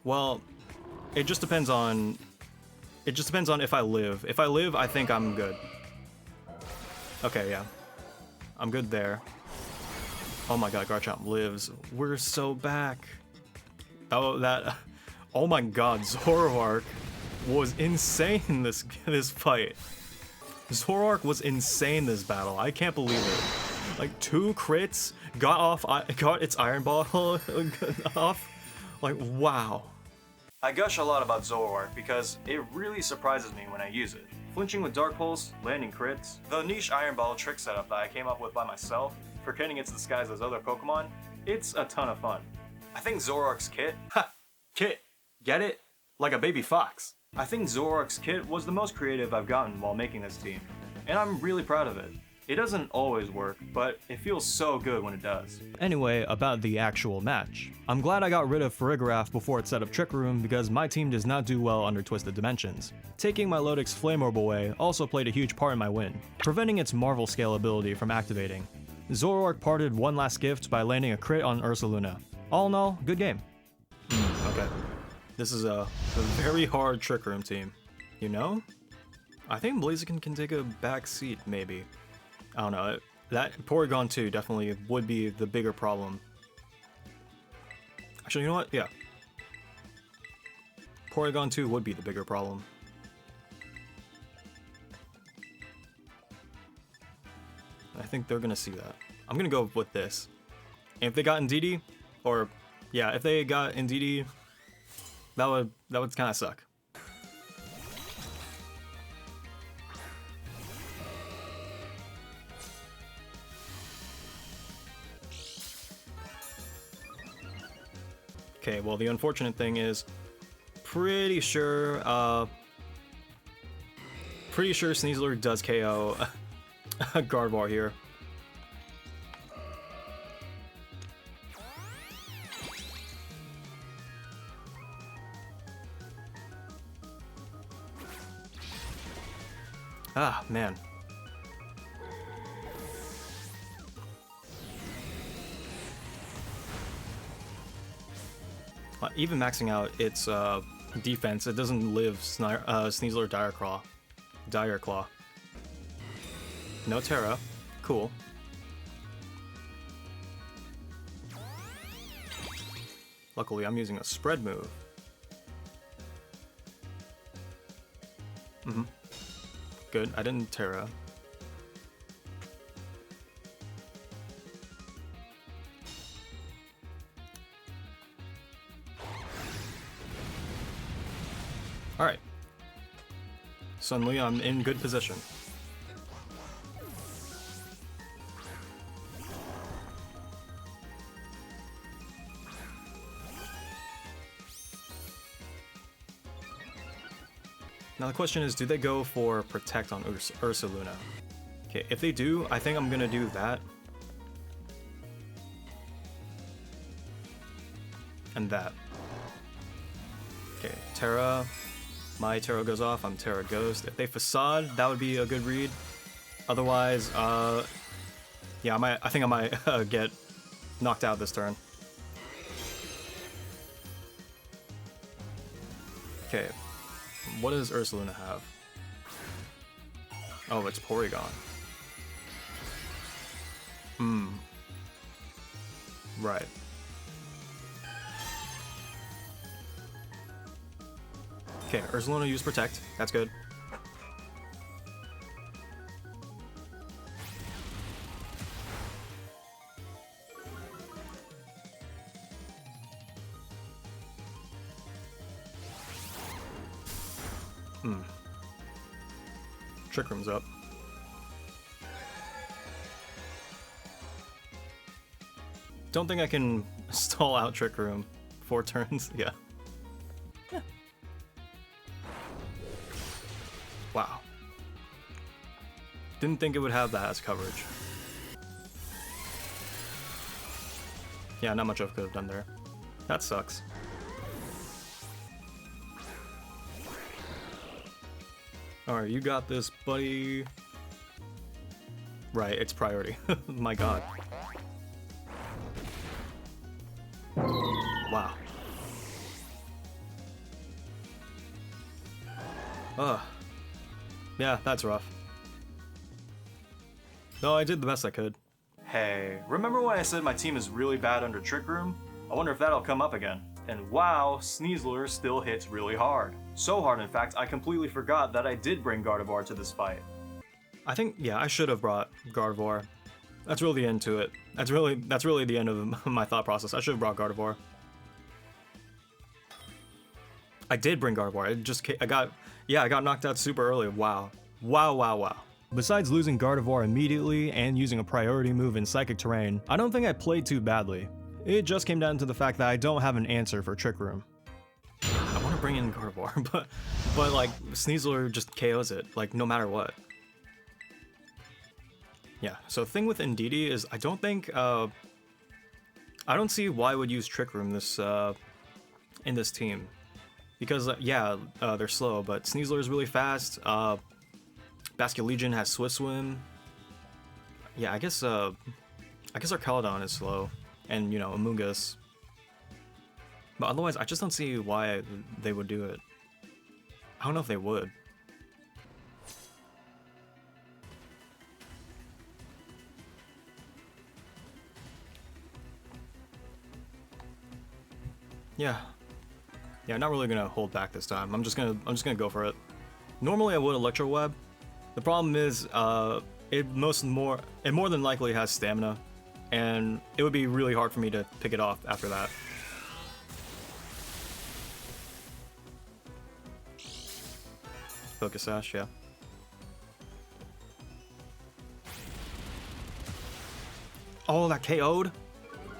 Well, it just depends on if I live. If I live, I think I'm good. Okay, yeah. I'm good there. Oh my god, Garchomp lives. We're so back. Oh, oh my god, Zoroark was insane this fight. Zoroark was insane this battle. I can't believe it. Like 2 crits, got its Iron Ball off. Like, wow. I gush a lot about Zoroark because it really surprises me when I use it. Flinching with Dark Pulse, landing crits, the niche Iron Ball trick setup that I came up with by myself, forgetting its disguise as other Pokemon, it's a ton of fun. I think Zoroark's kit, kit, get it? Like a baby fox. I think Zoroark's kit was the most creative I've gotten while making this team, and I'm really proud of it. It doesn't always work, but it feels so good when it does. Anyway, about the actual match. I'm glad I got rid of Farigiraf before it set up Trick Room because my team does not do well under Twisted Dimensions. Taking my Lodix Flame Orb away also played a huge part in my win, preventing its Marvel Scale ability from activating. Zoroark parted one last gift by landing a crit on Ursaluna. All in all, good game. Okay. This is a very hard Trick Room team. You know? I think Blaziken can take a back seat, maybe. I don't know. That Porygon 2 definitely would be the bigger problem. Actually, you know what? Yeah. Porygon 2 would be the bigger problem. I think they're gonna see that. I'm gonna go with this. And if they got Indeedee, or yeah, if they got Indeedee, that would kind of suck. Okay, well the unfortunate thing is, pretty sure Sneasler does KO Gardevoir here. Ah, man. Even maxing out its defense, it doesn't live Sneasler Dire Claw. No Terra. Cool. Luckily, I'm using a spread move. Good, I didn't Terra. Alright. Suddenly I'm in good position. Now the question is, do they go for Protect on Ursaluna? Okay, if they do, I think I'm gonna do that. And that. Okay, Terra. My Terra goes off, I'm Terra Ghost. If they Facade, that would be a good read. Otherwise, yeah, I think I might get knocked out this turn. Okay. What does Ursaluna have? Oh, it's Porygon. Right. Okay, Ursaluna used Protect. That's good. Trick Room's up. Don't think I can stall out Trick Room. 4 turns, yeah. Wow. Didn't think it would have that as coverage. Yeah, not much I could have done there. That sucks. Alright, you got this, buddy. Right, it's priority. My god. Wow. Ugh. Yeah, that's rough. No, I did the best I could. Hey, remember when I said my team is really bad under Trick Room? I wonder if that'll come up again. And wow, Sneasler still hits really hard. So hard, in fact, I completely forgot that I did bring Gardevoir to this fight. I think, yeah, I should have brought Gardevoir. That's really the end to it. That's really the end of my thought process. I should have brought Gardevoir. I did bring Gardevoir. I got knocked out super early. Wow. Wow, wow, wow. Besides losing Gardevoir immediately and using a priority move in Psychic Terrain, I don't think I played too badly. It just came down to the fact that I don't have an answer for Trick Room. I want to bring in Gardevoir, but like, Sneasler just KOs it, like, no matter what. Yeah, so the thing with Indeedee is I don't think, I don't see why I would use Trick Room in this team. Because, they're slow, but Sneasler is really fast, Basket Legion has Swift Swim. Yeah, I guess our Caledon is slow, and, you know, Amoonguss. But otherwise, I just don't see why they would do it. I don't know if they would. Yeah, not really gonna hold back this time. I'm just gonna go for it. Normally I would Electro Web. The problem is, it more than likely has stamina, and it would be really hard for me to pick it off after that. Focus Sash, yeah. Oh, that KO'd?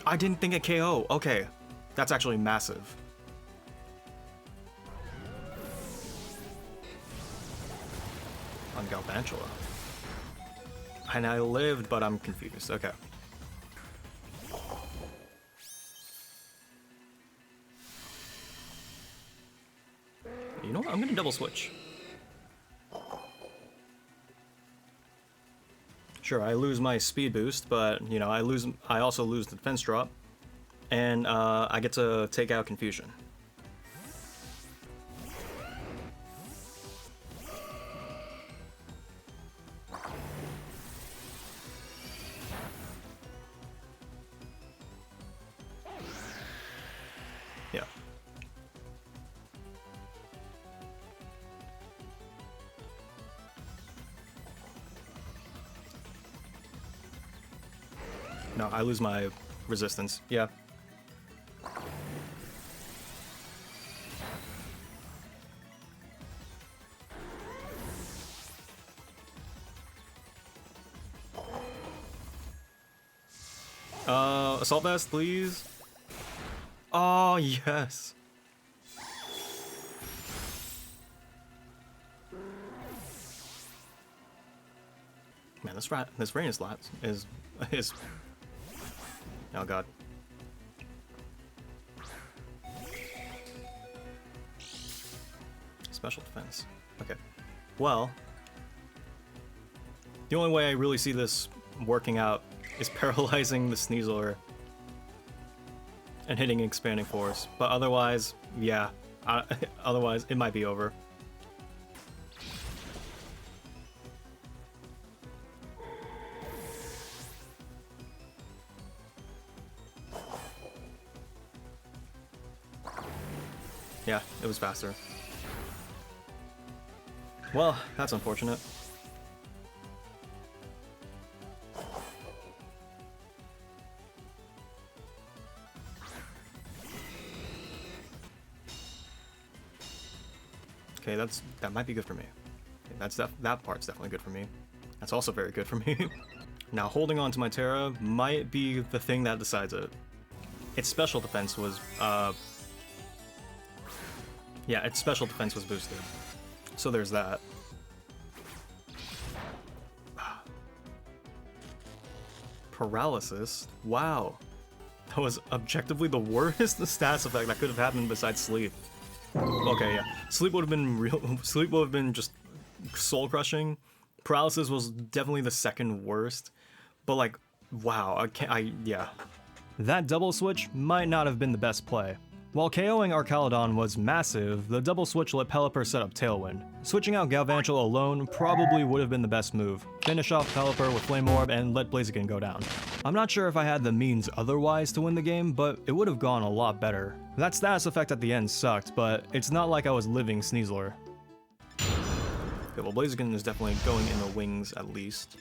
I didn't think it KO. Okay, that's actually massive. On Galvantula. And I lived, but I'm confused. Okay. You know what? I'm gonna double switch. Sure, I lose my speed boost, but you know, I also lose the defense drop, and I get to take out Confusion. Yeah. No, I lose my resistance. Yeah. Assault Vest, please. Oh, yes. Man, this rain is oh god. Special defense. Okay. Well, the only way I really see this working out is paralyzing the Sneasler and hitting Expanding Force. But otherwise, yeah. Otherwise, it might be over. Yeah, it was faster. Well, that's unfortunate. Okay, that might be good for me. Okay, that part's definitely good for me. That's also very good for me. Now, holding on to my Terra might be the thing that decides it. Its special defense was, yeah, its special defense was boosted. So there's that. Paralysis? Wow. That was objectively the worst stats effect that could have happened besides sleep. Okay, yeah. Sleep would have been just soul crushing. Paralysis was definitely the second worst. But like, wow, yeah. That double switch might not have been the best play. While KOing Arcaladon was massive, the double switch let Pelipper set up Tailwind. Switching out Galvantula alone probably would have been the best move. Finish off Pelipper with Flame Orb and let Blaziken go down. I'm not sure if I had the means otherwise to win the game, but it would have gone a lot better. That status effect at the end sucked, but it's not like I was living Sneasler. Okay, well Blaziken is definitely going in the wings at least.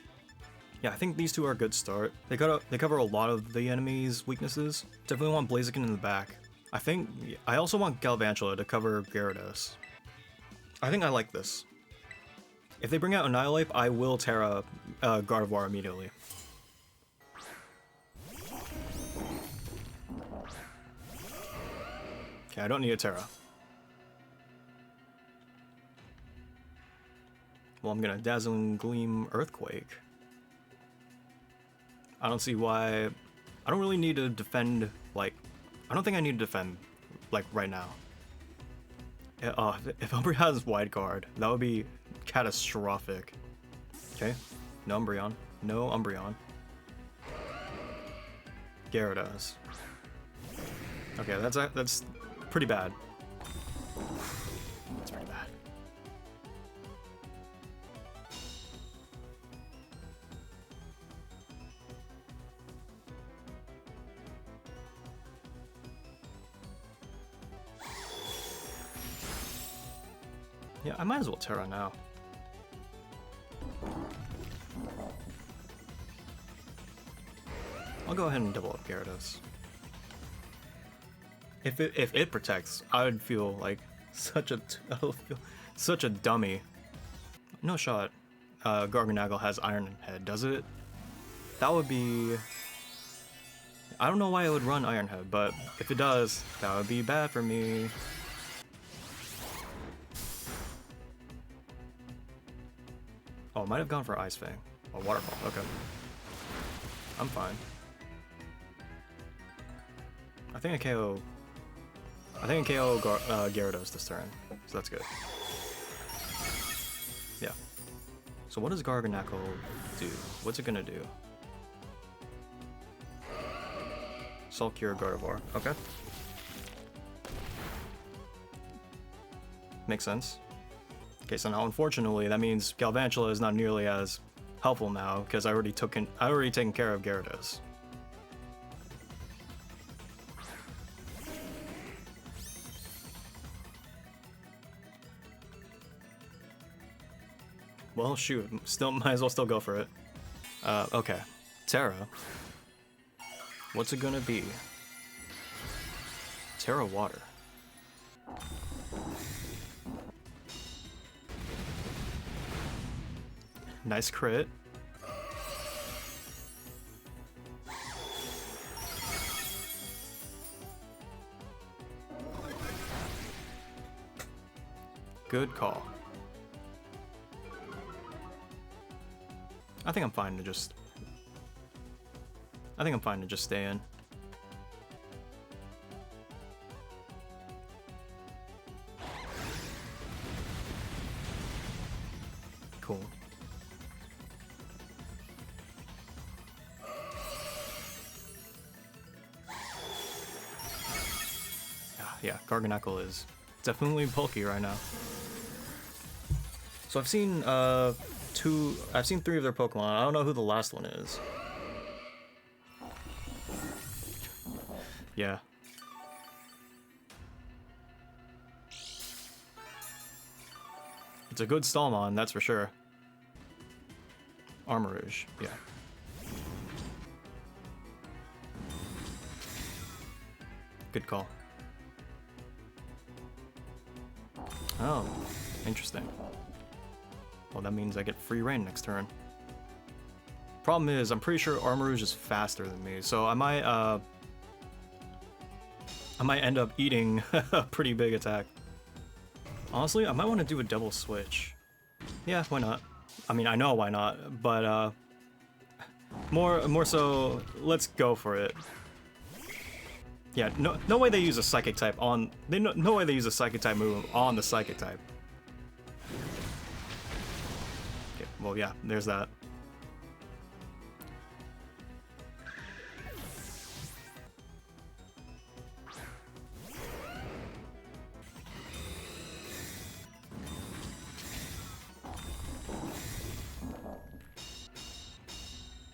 Yeah, I think these two are a good start. They cover a lot of the enemy's weaknesses. Definitely want Blaziken in the back. I think I also want Galvantula to cover Gyarados. I think I like this. If they bring out Annihilate, I will Terra Gardevoir immediately. Okay, I don't need a Terra. Well, I'm gonna Dazzling Gleam Earthquake. I don't see why... I don't really need to defend, like... I don't think I need to defend, like, right now. If Umbreon has Wide Guard, that would be catastrophic. Okay, no Umbreon. No Umbreon. Gyarados. Okay, that's pretty bad. That's pretty bad. Yeah, I might as well Terra now. I'll go ahead and double up Gyarados. If it protects, I would feel like such a dummy. No shot. Garganagel has Iron Head, does it? That would be... I don't know why it would run Iron Head, but if it does, that would be bad for me. Oh, might have gone for Ice Fang. Oh, Waterfall, okay. I'm fine. I think I KO Gyarados this turn, so that's good. Yeah. So what does Garganacl do? What's it gonna do? Salt Cure Gardevoir. Okay. Makes sense. Okay, so now unfortunately that means Galvantula is not nearly as helpful now because I already taken care of Gyarados. Well, shoot, still might as well still go for it. Okay, Terra. What's it gonna be? Terra Water. Nice crit. Good call. I think I'm fine to just stay in. Cool. Yeah, Garganacl is definitely bulky right now. So I've seen three of their Pokemon. I don't know who the last one is. Yeah. It's a good Stalmon, that's for sure. Armarouge, yeah. Good call. Oh, interesting. Well, that means I get free reign next turn. Problem is, I'm pretty sure Armarouge is faster than me, so I might end up eating a pretty big attack. Honestly, I might want to do a double switch. Yeah, why not? I mean, I know why not, but more so, let's go for it. Yeah, no way they use a Psychic type on... No way they use a Psychic type move on the Psychic type. Okay, well, yeah, there's that.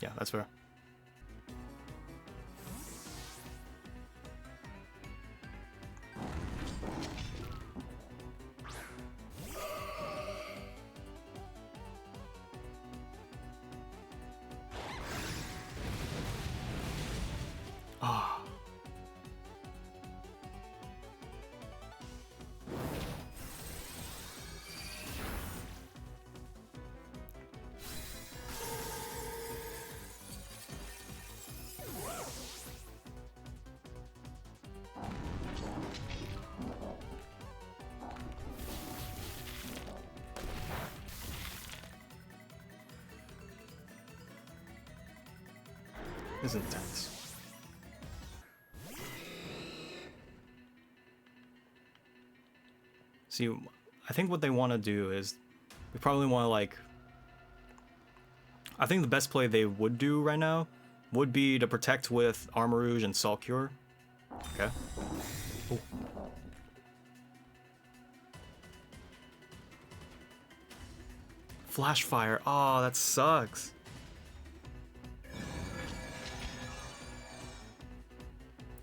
Yeah, that's fair. This is intense. See, I think what they want to do is we probably want to like. I think the best play they would do right now would be to protect with Armor Rouge and Salt Cure. Okay. Ooh. Flash Fire. Oh, that sucks.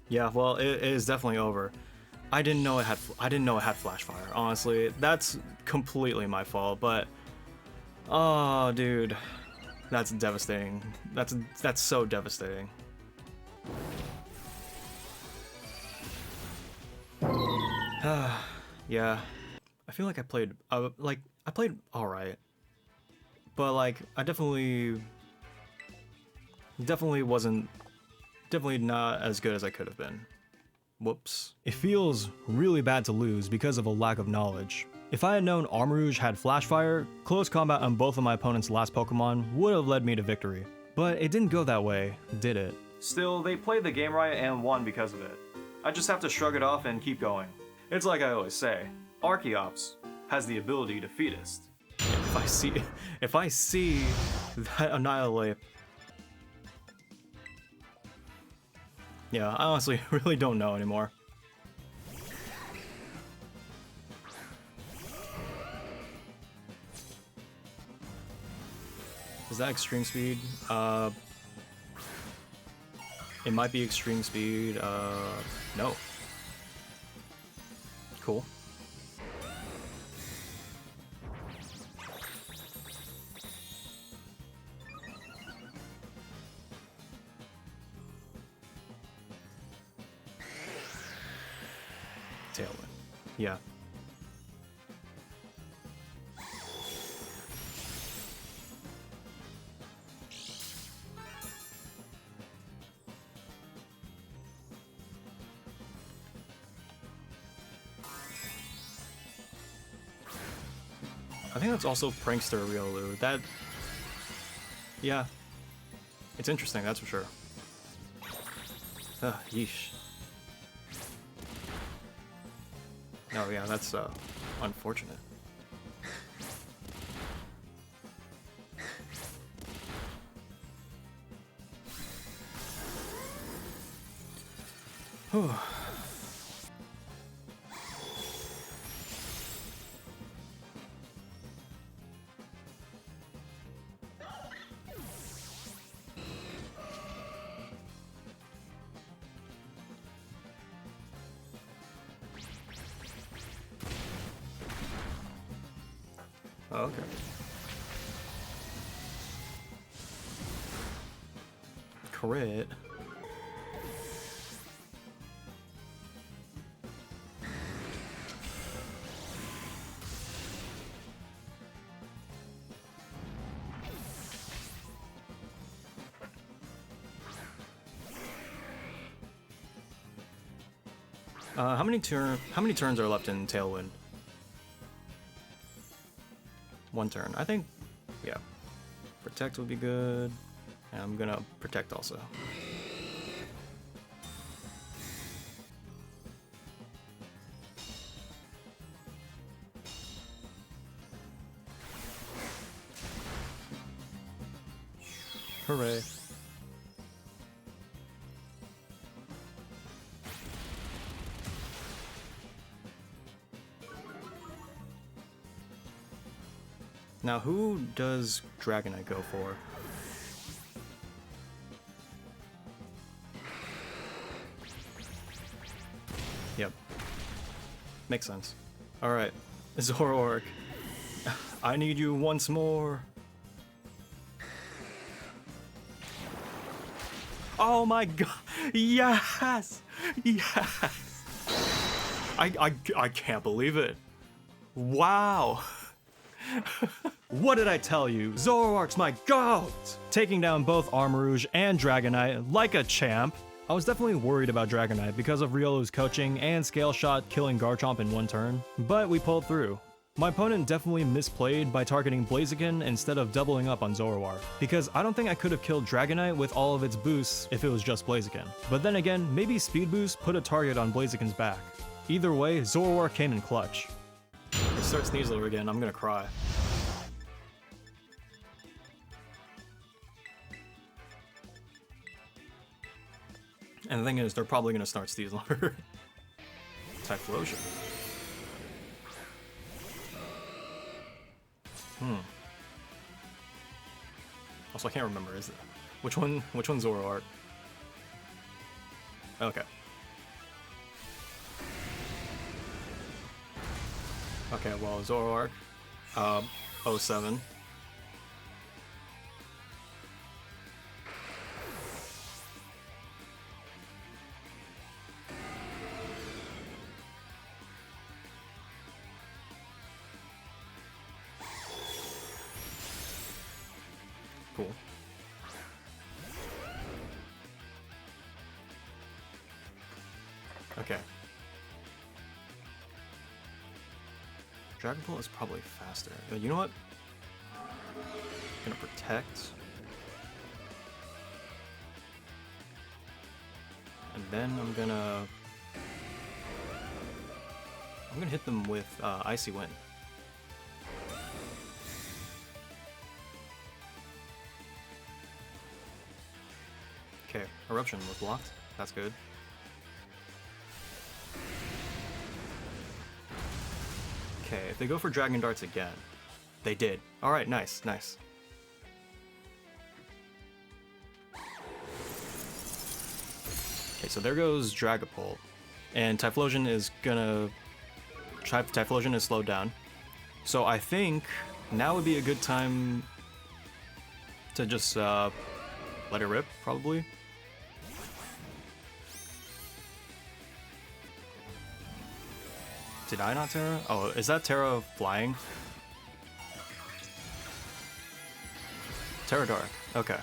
Yeah, well, it is definitely over. I didn't know it had Flash Fire. Honestly, that's completely my fault. But oh, dude, that's devastating. That's so devastating. Yeah, I feel like I played all right, but like I definitely wasn't not as good as I could have been. Whoops. It feels really bad to lose because of a lack of knowledge. If I had known Armor Rouge had Flash Fire, close combat on both of my opponent's last Pokemon would have led me to victory. But it didn't go that way, did it? Still, they played the game right and won because of it. I just have to shrug it off and keep going. It's like I always say, Archeops has the ability to fetus. If I see that Annihilate. Yeah, I honestly really don't know anymore. Is that extreme speed? It might be extreme speed. No. Cool. Tailwind. Yeah. I think that's also Prankster Riolu. That... Yeah. It's interesting, that's for sure. Yeesh. Oh yeah, that's unfortunate. Whew. Oh, okay. Crit. How many turns are left in Tailwind? One turn. I think, yeah. Protect would be good. And I'm gonna protect also. Hooray. Now, who does Dragonite go for? Yep. Makes sense. Alright. Zoroark. I need you once more. Oh my god! Yes! Yes! I can't believe it. Wow! What did I tell you? Zoroark's my GOAT! Taking down both Armor Rouge and Dragonite like a champ. I was definitely worried about Dragonite because of Riolu's coaching and Scale Shot killing Garchomp in one turn, but we pulled through. My opponent definitely misplayed by targeting Blaziken instead of doubling up on Zoroark, because I don't think I could have killed Dragonite with all of its boosts if it was just Blaziken. But then again, maybe Speed Boost put a target on Blaziken's back. Either way, Zoroark came in clutch. It starts Sneasler again, I'm gonna cry. And the thing is, they're probably gonna start Sneasler. Typhlosion. Also, I can't remember, is it? Which one's Zoroark? Okay. Okay, well, Zoroark, 07. Cool. Okay. Dragon Pulse is probably faster. You know what? I'm gonna protect. And then I'm gonna hit them with Icy Wind. Okay, Eruption was blocked. That's good. Okay, if they go for Dragon Darts again, they did. Alright, nice, nice. Okay, so there goes Dragapult. And Typhlosion is gonna... Typhlosion is slowed down. So I think now would be a good time to just let it rip, probably. Did I not Terra? Oh, is that Terra flying? Terra Dark. Okay.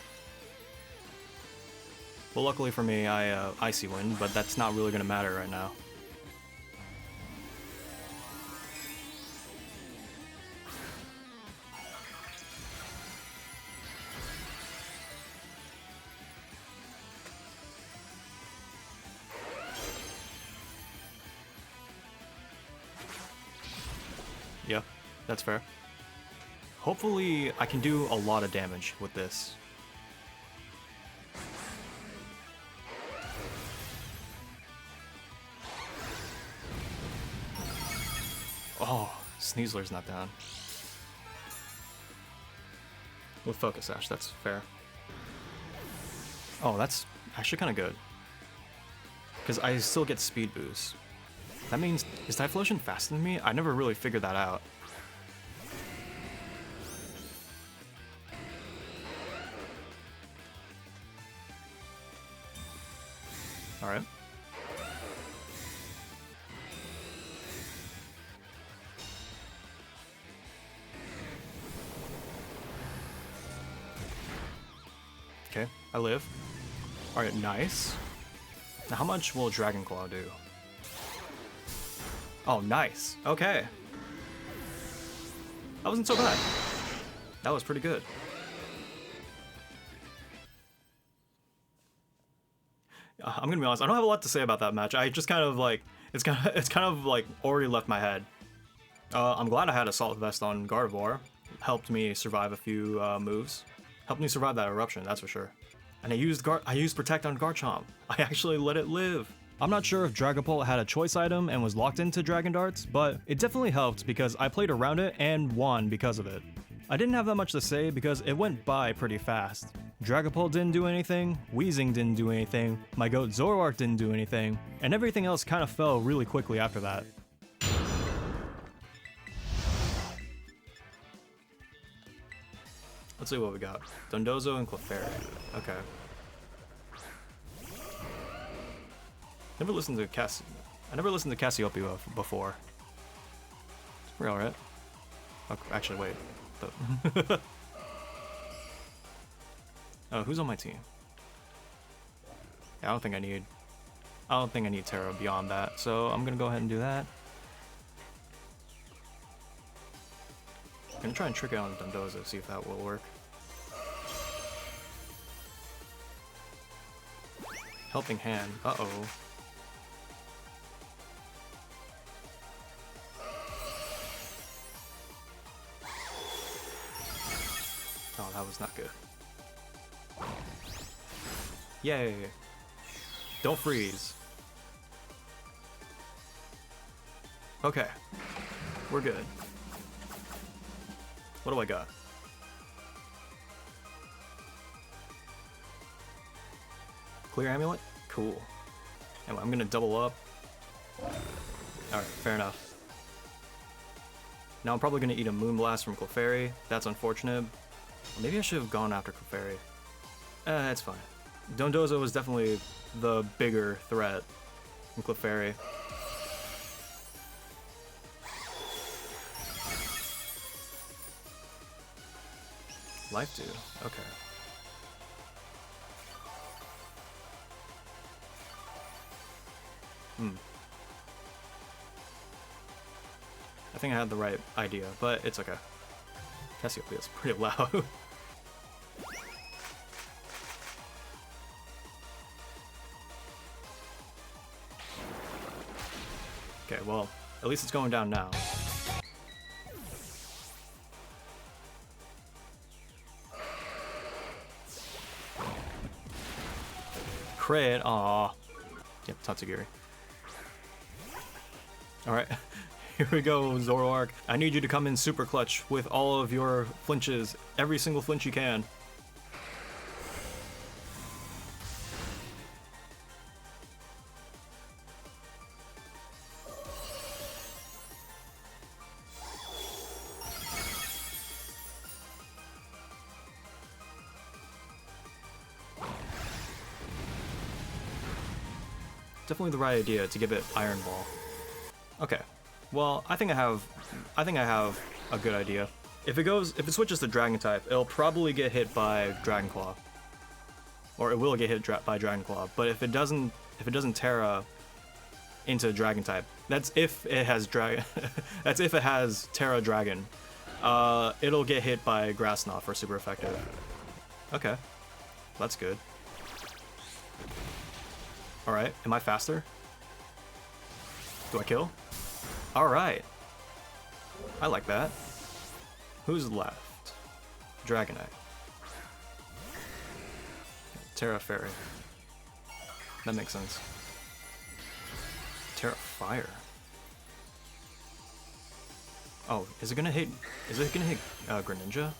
Well, luckily for me, I Icy Wind, but that's not really gonna matter right now. Yeah, that's fair. Hopefully, I can do a lot of damage with this. Oh, Sneasler's not down. With Focus Sash, that's fair. Oh, that's actually kind of good. Because I still get Speed Boost. That means, is Typhlosion faster than me? I never really figured that out. Alright. Okay, I live. Alright, nice. Now how much will Dragon Claw do? Oh, nice. Okay. That wasn't so bad. That was pretty good. I'm gonna be honest, I don't have a lot to say about that match. I just kind of like, it's kind of like already left my head. I'm glad I had Assault Vest on Gardevoir. Helped me survive a few moves. Helped me survive that eruption, that's for sure. And I used Protect on Garchomp. I actually let it live. I'm not sure if Dragapult had a choice item and was locked into Dragon Darts, but it definitely helped because I played around it and won because of it. I didn't have that much to say because it went by pretty fast. Dragapult didn't do anything, Weezing didn't do anything, my goat Zoroark didn't do anything, and everything else kind of fell really quickly after that. Let's see what we got. Dondozo and Clefairy. Okay. I never listened to Cassiopeia before. We're alright. Oh, actually, wait. Oh, who's on my team? Yeah, I don't think I need Terra beyond that, so I'm gonna go ahead and do that. I'm gonna try and trick it on Dondozo, see if that will work. Helping Hand. Uh-oh. Oh, that was not good. Yay! Don't freeze. Okay. We're good. What do I got? Clear Amulet? Cool. And I'm gonna double up. Alright, fair enough. Now I'm probably gonna eat a Moonblast from Clefairy. That's unfortunate. Maybe I should have gone after Clefairy. It's fine. Dondozo was definitely the bigger threat from Clefairy. Life Dew, okay. I think I had the right idea, but it's okay. Cassiopeia's pretty loud. Okay, well, at least it's going down now. Crit, aww. Yep, Tatsugiri. Alright, here we go, Zoroark. I need you to come in super clutch with all of your flinches, every single flinch you can. Definitely the right idea to give it Iron Ball. Okay, well, I think I have a good idea. If it switches to Dragon type, it'll probably get hit by Dragon Claw, or it will get hit by Dragon Claw. But if it doesn't Terra into Dragon type, that's if it has that's if it has Terra Dragon. It'll get hit by Grass Knot for super effective. Okay, that's good. Alright, am I faster? Do I kill? Alright. I like that. Who's left? Dragonite. Terra Fairy. That makes sense. Terra Fire. Oh, is it gonna hit Greninja?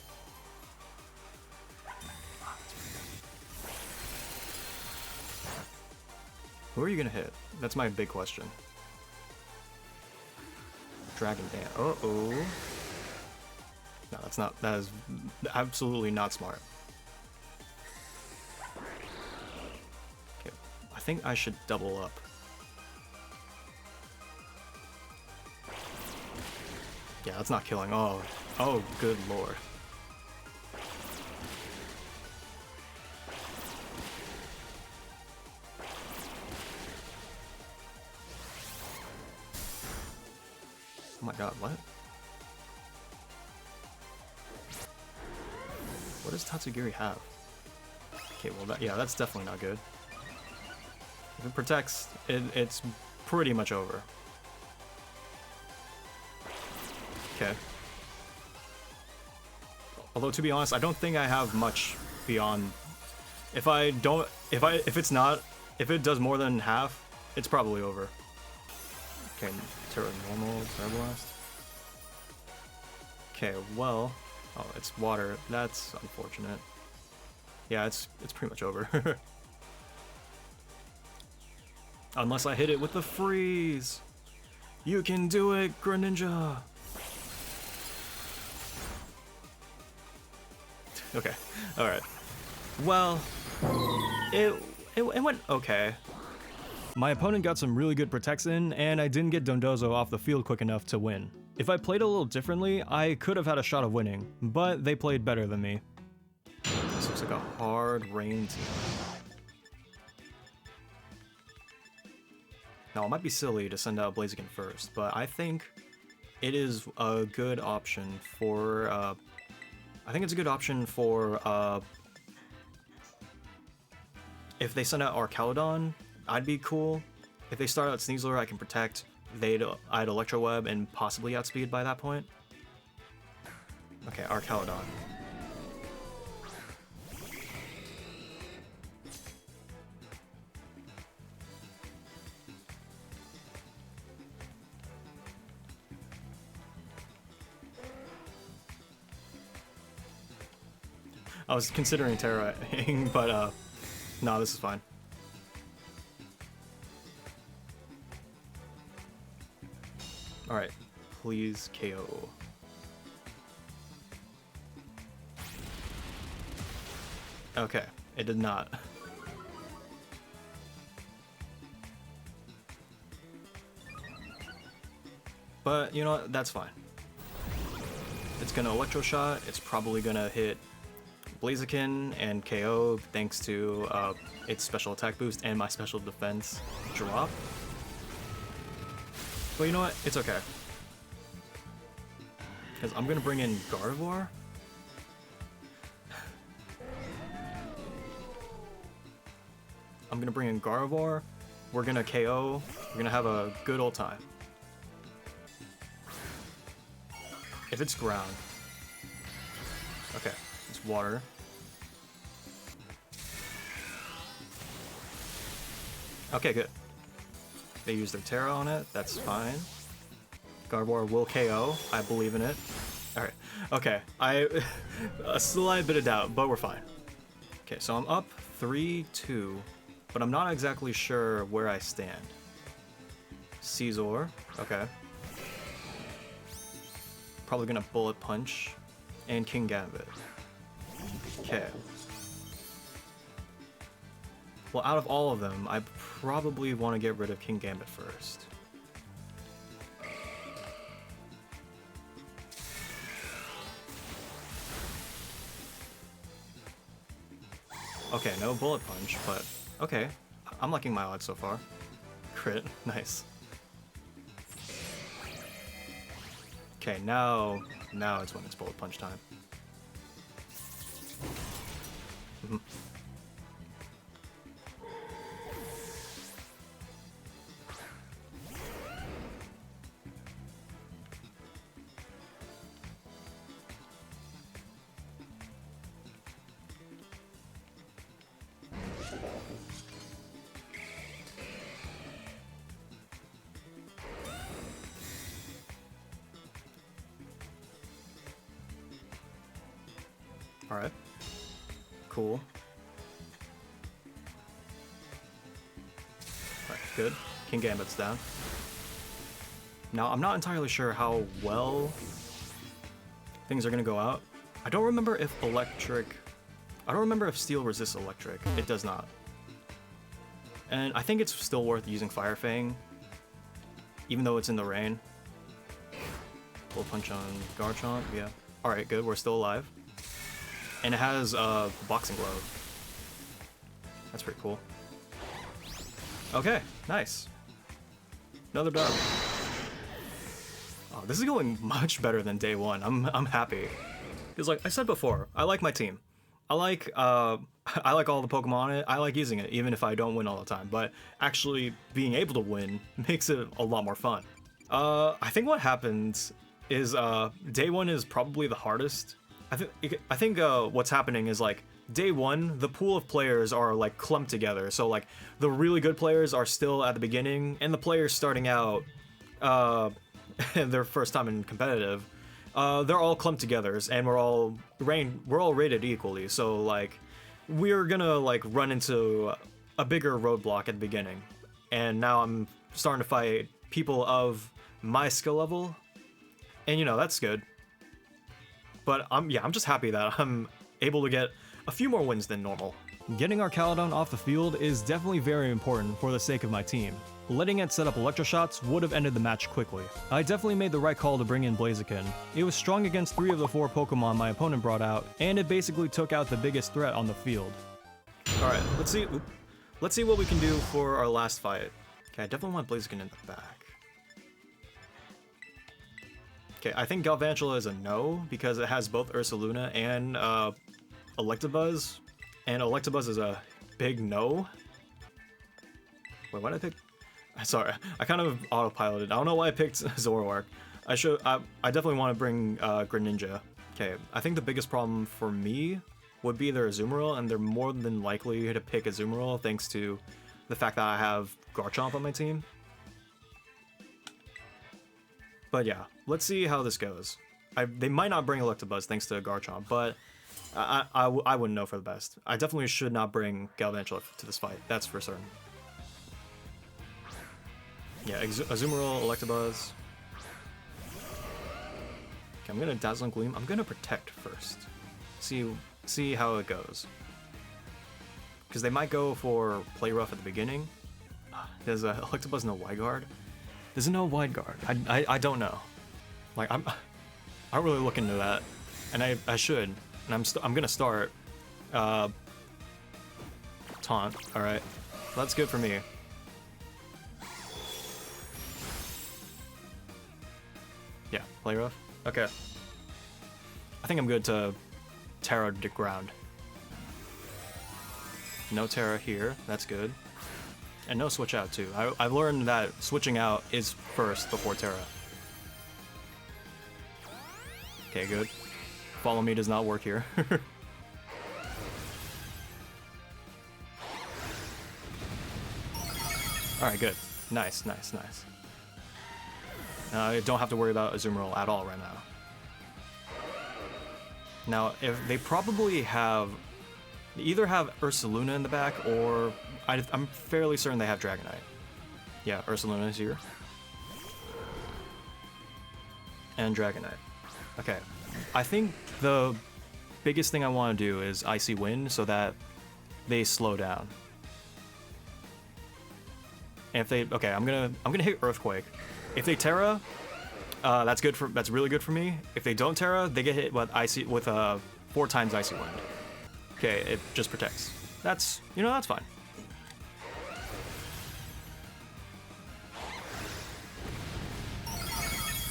Who are you gonna hit? That's my big question. Dragon Dance. Uh-oh. No, that's not. That is absolutely not smart. Okay, I think I should double up. Yeah, that's not killing. Oh, good lord. Oh my god, what? What does Tatsugiri have? Okay, well, that's definitely not good. If it protects, it's pretty much over. Okay. Although, to be honest, I don't think I have much beyond... If it does more than half, it's probably over. Okay, normal, Terra Blast. Okay, well... Oh, it's water. That's unfortunate. Yeah, it's pretty much over. Unless I hit it with the freeze! You can do it, Greninja! Okay, alright. Well, it went okay. My opponent got some really good protects in, and I didn't get Dondozo off the field quick enough to win. If I played a little differently, I could have had a shot of winning, but they played better than me. This looks like a hard rain team. Now, it might be silly to send out Blaziken first, but I think it is a good option for, I think it's a good option for, if they send out Arcaludon, I'd be cool. If they start out Sneasler, I can protect. I'd Electro Web and possibly outspeed by that point. Okay, Arcaludon. I was considering Terraing, but no, this is fine. Alright, please KO. Okay, it did not. But, you know what, that's fine. It's gonna Electro Shot, it's probably gonna hit Blaziken and KO thanks to its special attack boost and my special defense drop. But you know what? It's okay. Because I'm gonna bring in Gardevoir. We're gonna KO. We're gonna have a good old time. If it's ground. Okay, it's water. Okay, good. They use their Terra on it, that's fine. Gardevoir will KO, I believe in it. Alright, okay, a slight bit of doubt, but we're fine. Okay, so I'm up 3-2, but I'm not exactly sure where I stand. Caesar, okay. Probably gonna Bullet Punch, and King Gambit. Okay. Well, out of all of them, I probably want to get rid of King Gambit first. Okay, no Bullet Punch, but okay. I'm liking my odds so far. Crit, nice. Okay, now it's when it's Bullet Punch time. Alright. Cool. Alright, good. King Gambit's down. Now, I'm not entirely sure how well things are gonna go out. I don't remember if Steel resists electric. It does not. And I think it's still worth using Fire Fang, even though it's in the rain. Full punch on Garchomp, yeah. Alright, good, we're still alive. And it has Boxing Glove. That's pretty cool. Okay, nice. Another dub. Oh, this is going much better than day one. I'm happy. Because like I said before, I like my team. I like all the Pokemon on it. I like using it, even if I don't win all the time. But actually being able to win makes it a lot more fun. I think what happens is day one is probably the hardest. I think what's happening is like day one, the pool of players are like clumped together. So like the really good players are still at the beginning, and the players starting out their first time in competitive, they're all clumped together, and we're all rated equally. So like we're gonna like run into a bigger roadblock at the beginning, and now I'm starting to fight people of my skill level, and you know that's good. But I'm just happy that I'm able to get a few more wins than normal. Getting Arcaludon off the field is definitely very important for the sake of my team. Letting it set up Electro Shots would have ended the match quickly. I definitely made the right call to bring in Blaziken. It was strong against 3 of the 4 Pokemon my opponent brought out, and it basically took out the biggest threat on the field. Alright, let's see what we can do for our last fight. Okay, I definitely want Blaziken in the back. Okay, I think Galvantula is a no because it has both Ursaluna and Electabuzz, and Electabuzz is a big no. Wait, why did I pick? Sorry, I kind of autopiloted. I don't know why I picked Zoroark. I definitely want to bring Greninja. Okay, I think the biggest problem for me would be their Azumarill, and they're more than likely to pick Azumarill thanks to the fact that I have Garchomp on my team. But yeah, let's see how this goes. They might not bring Electabuzz thanks to Garchomp, but I wouldn't know for the best. I definitely should not bring Galvantula to this fight, that's for certain. Yeah, Azumarill, Electabuzz. Okay, I'm gonna Dazzling Gleam. I'm gonna Protect first. See how it goes. Because they might go for Play Rough at the beginning. Does Electabuzz know Wide Guard? Does it know Wide Guard? I don't know. Like I'm really looking into that, and I should. And I'm gonna start Taunt. All right, that's good for me. Yeah, Play Rough. Okay. I think I'm good to Terra to ground. No Terra here. That's good. And no switch out too. I've learned that switching out is first before Terra. Okay, good. Follow me does not work here. Alright, good. Nice, nice, nice. I don't have to worry about Azumarill at all right now. Now, if they probably have... They either have Ursaluna in the back, or I'm fairly certain they have Dragonite. Yeah, Ursaluna is here. And Dragonite. Okay. I think the biggest thing I want to do is Icy Wind so that they slow down. And if they... Okay, I'm gonna hit Earthquake. If they Terra, that's really good for me. If they don't Terra, they get hit with 4 times Icy Wind. Okay, it just protects. That's fine.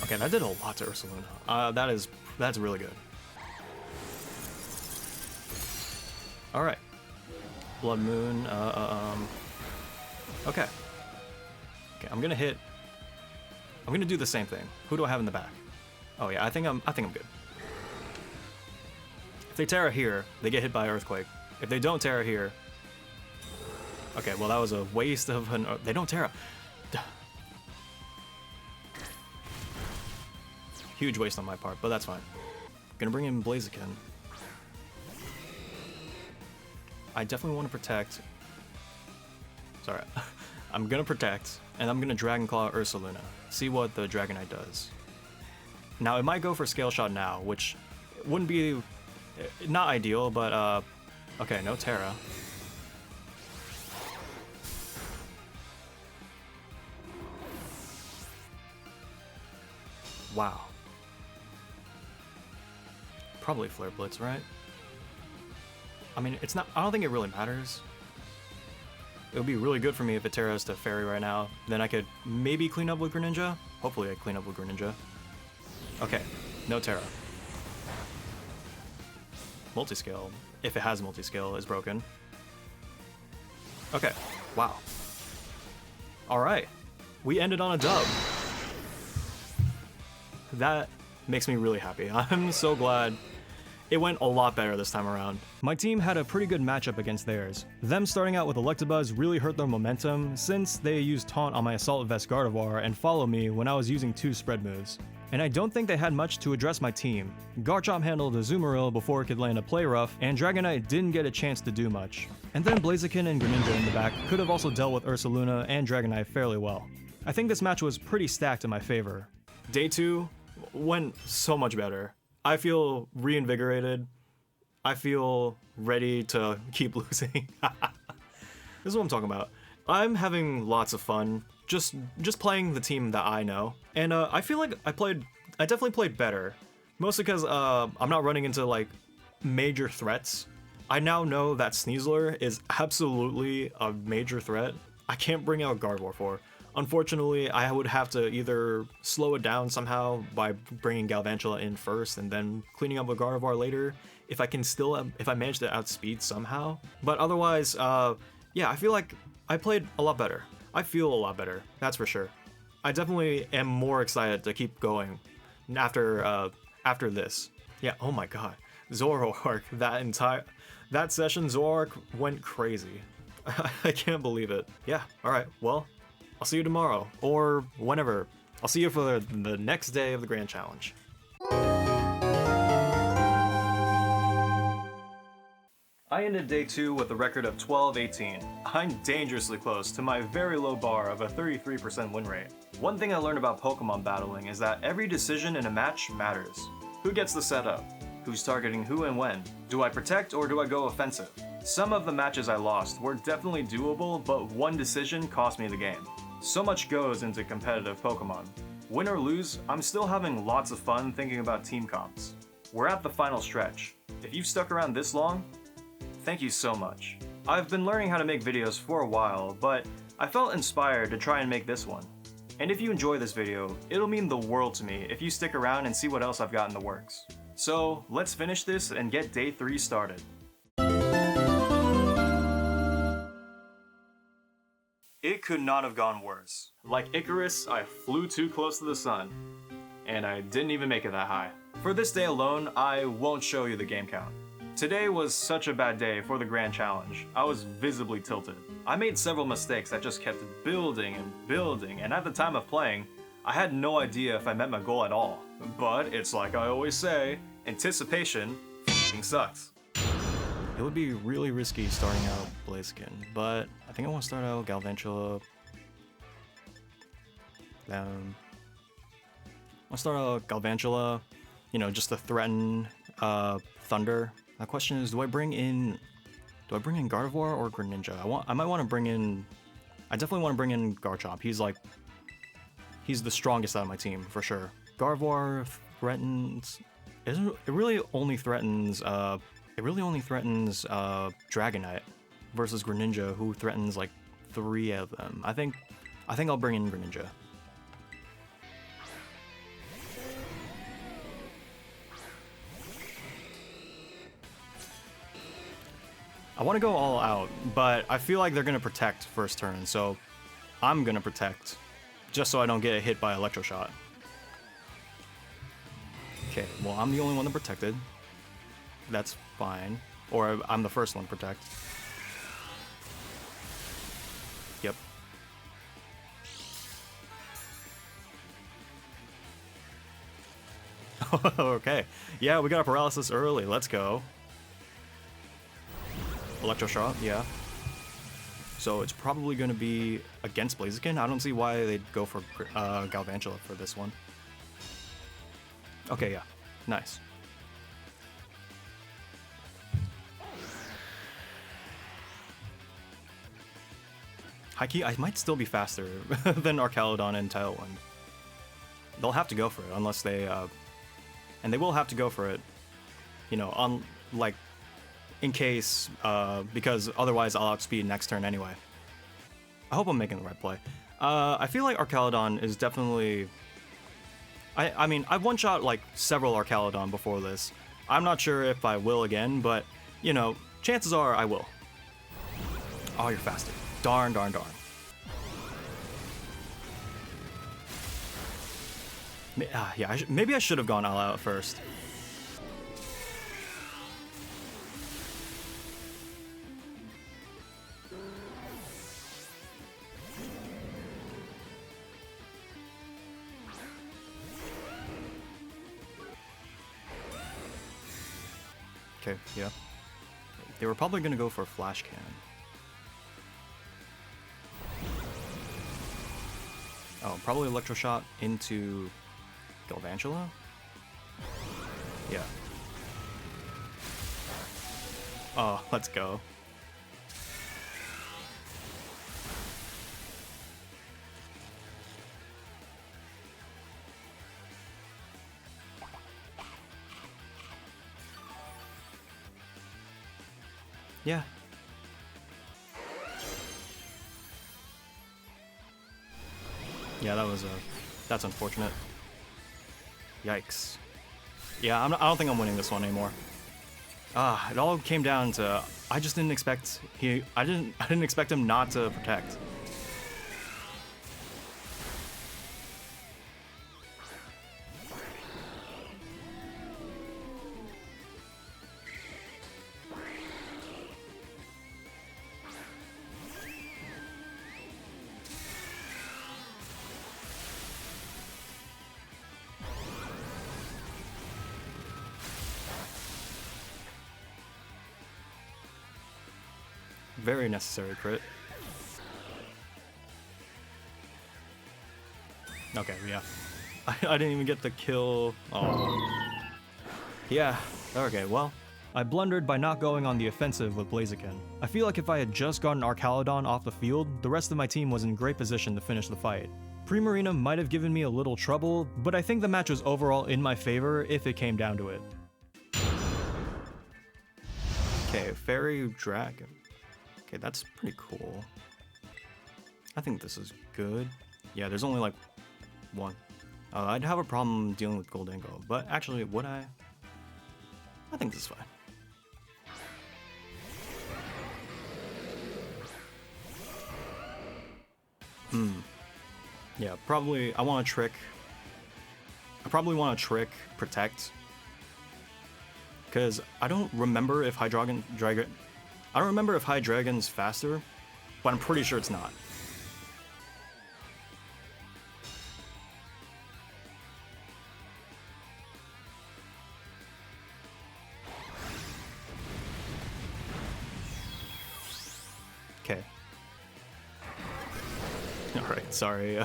Okay, that did a lot to Ursaluna. That's really good. All right, Blood Moon. Okay. Okay, I'm gonna do the same thing. Who do I have in the back? Oh yeah, I think I'm good. If they Terra here, they get hit by Earthquake. If they don't Terra here... Okay, well that was a waste of an... They don't Terra. Huge waste on my part, but that's fine. Gonna bring in Blaziken. I definitely want to protect... Sorry. I'm gonna protect, and I'm gonna Dragon Claw Ursaluna. See what the Dragonite does. Now, it might go for Scale Shot now, which wouldn't be... Not ideal, but, okay, no Terra. Wow. Probably Flare Blitz, right? I mean, it's not... I don't think it really matters. It would be really good for me if it Terras to Fairy right now. Then I could maybe clean up with Greninja. Hopefully I clean up with Greninja. Okay, no Terra. Multiscale, if it has multiscale, is broken. Okay, wow. Alright, we ended on a dub. That makes me really happy. I'm so glad it went a lot better this time around. My team had a pretty good matchup against theirs. Them starting out with Electabuzz really hurt their momentum since they used Taunt on my Assault Vest Gardevoir and Follow Me when I was using 2 spread moves. And I don't think they had much to address my team. Garchomp handled Azumarill before it could land a Play Rough, and Dragonite didn't get a chance to do much. And then Blaziken and Greninja in the back could have also dealt with Ursaluna and Dragonite fairly well. I think this match was pretty stacked in my favor. Day 2 went so much better. I feel reinvigorated. I feel ready to keep losing. This is what I'm talking about. I'm having lots of fun just playing the team that I know. And I feel like I definitely played better. Mostly because I'm not running into like major threats. I now know that Sneasler is absolutely a major threat. I can't bring out Gardevoir for. Unfortunately, I would have to either slow it down somehow by bringing Galvantula in first and then cleaning up with Gardevoir later, if I manage to outspeed somehow. But otherwise, yeah, I feel like I played a lot better. I feel a lot better, that's for sure. I definitely am more excited to keep going after this. Yeah, oh my god. Zoroark, that session, Zoroark went crazy. I can't believe it. Yeah, alright, well, I'll see you tomorrow, or whenever. I'll see you for the next day of the Grand Challenge. I ended day 2 with a record of 12-18. I'm dangerously close to my very low bar of a 33% win rate. One thing I learned about Pokemon battling is that every decision in a match matters. Who gets the setup? Who's targeting who and when? Do I protect or do I go offensive? Some of the matches I lost were definitely doable, but one decision cost me the game. So much goes into competitive Pokemon. Win or lose, I'm still having lots of fun thinking about team comps. We're at the final stretch. If you've stuck around this long, thank you so much. I've been learning how to make videos for a while, but I felt inspired to try and make this one. And if you enjoy this video, it'll mean the world to me if you stick around and see what else I've got in the works. So let's finish this and get day 3 started. It could not have gone worse. Like Icarus, I flew too close to the sun, and I didn't even make it that high. For this day alone, I won't show you the game count. Today was such a bad day for the Grand Challenge. I was visibly tilted. I made several mistakes that just kept building and building, and at the time of playing, I had no idea if I met my goal at all. But it's like I always say, anticipation f***ing sucks. It would be really risky starting out Blaziken, but I think I want to start out Galvantula. I want to start out Galvantula, you know, just to threaten Thunder. The question is, do I bring in Gardevoir or Greninja? I might want to bring in. I definitely want to bring in Garchomp. He's the strongest out of my team for sure. Gardevoir threatens. It really only threatens. It really only threatens Dragonite versus Greninja, who threatens like 3 of them. I think I'll bring in Greninja. I want to go all out, but I feel like they're going to protect first turn, so I'm going to protect, just so I don't get hit by Electroshot. Okay, well, I'm the only one that protected. That's fine. Or I'm the first one to protect. Yep. Okay. Yeah, we got a paralysis early. Let's go. Electroshock, yeah. So it's probably going to be against Blaziken. I don't see why they'd go for Galvantula for this one. Okay, yeah. Nice. High-key, I might still be faster than Archaludon and Tailwind. They'll have to go for it unless they... and they will have to go for it, you know, like, in case, because otherwise I'll outspeed next turn anyway. I hope I'm making the right play. I feel like Archaludon is definitely... I mean, I've one-shot, like, several Archaludon before this. I'm not sure if I will again, but, you know, chances are I will. Oh, you're faster. Darn, darn, darn. Yeah, maybe I should have gone all out first. Okay, yeah. They were probably gonna go for a Flash Cannon. Oh, probably Electroshot into Galvantula? Yeah. Oh, let's go. Yeah. Yeah, that's unfortunate. Yikes. Yeah, I don't think I'm winning this one anymore. It all came down to I just didn't expect I didn't expect him not to protect. Very necessary crit. Okay, yeah. I didn't even get the kill. Oh. Yeah, okay, well. I blundered by not going on the offensive with Blaziken. I feel like if I had just gotten Archaludon off the field, the rest of my team was in great position to finish the fight. Primarina might have given me a little trouble, but I think the match was overall in my favor if it came down to it. Okay, Fairy Dragon. Okay, that's pretty cool. I think this is good. Yeah, there's only like one. I'd have a problem dealing with Goldango, but actually, would I? I think this is fine. Yeah, probably, I probably want to trick Protect. Because I don't remember if I don't remember if Hydreigon's faster, but I'm pretty sure it's not. Okay. Alright, sorry.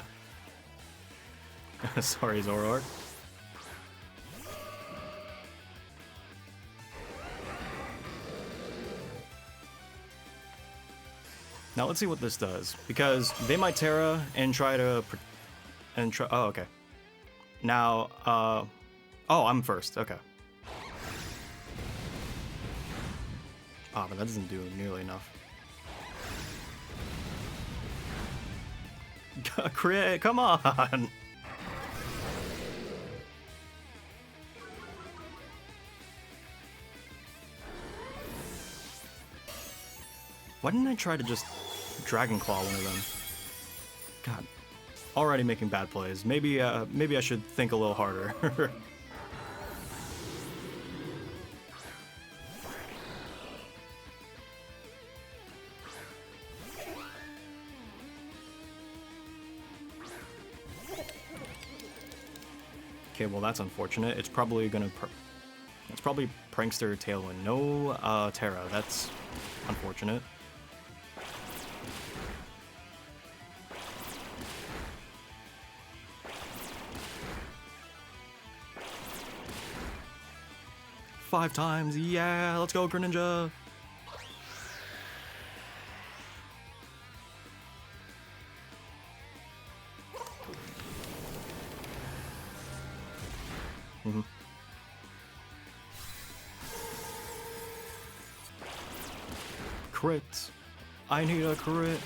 Sorry, Zoroark. Now let's see what this does, because they might Terra and try to, oh, okay. Now, oh, I'm first, okay. Oh, but that doesn't do nearly enough. Crit, come on! Why didn't I try to just Dragon Claw one of them? God, already making bad plays. Maybe I should think a little harder. Okay, well that's unfortunate. It's probably gonna, it's probably Prankster Tailwind. No Terra. That's unfortunate. Five times, yeah, let's go, Greninja. Crit. I need a crit.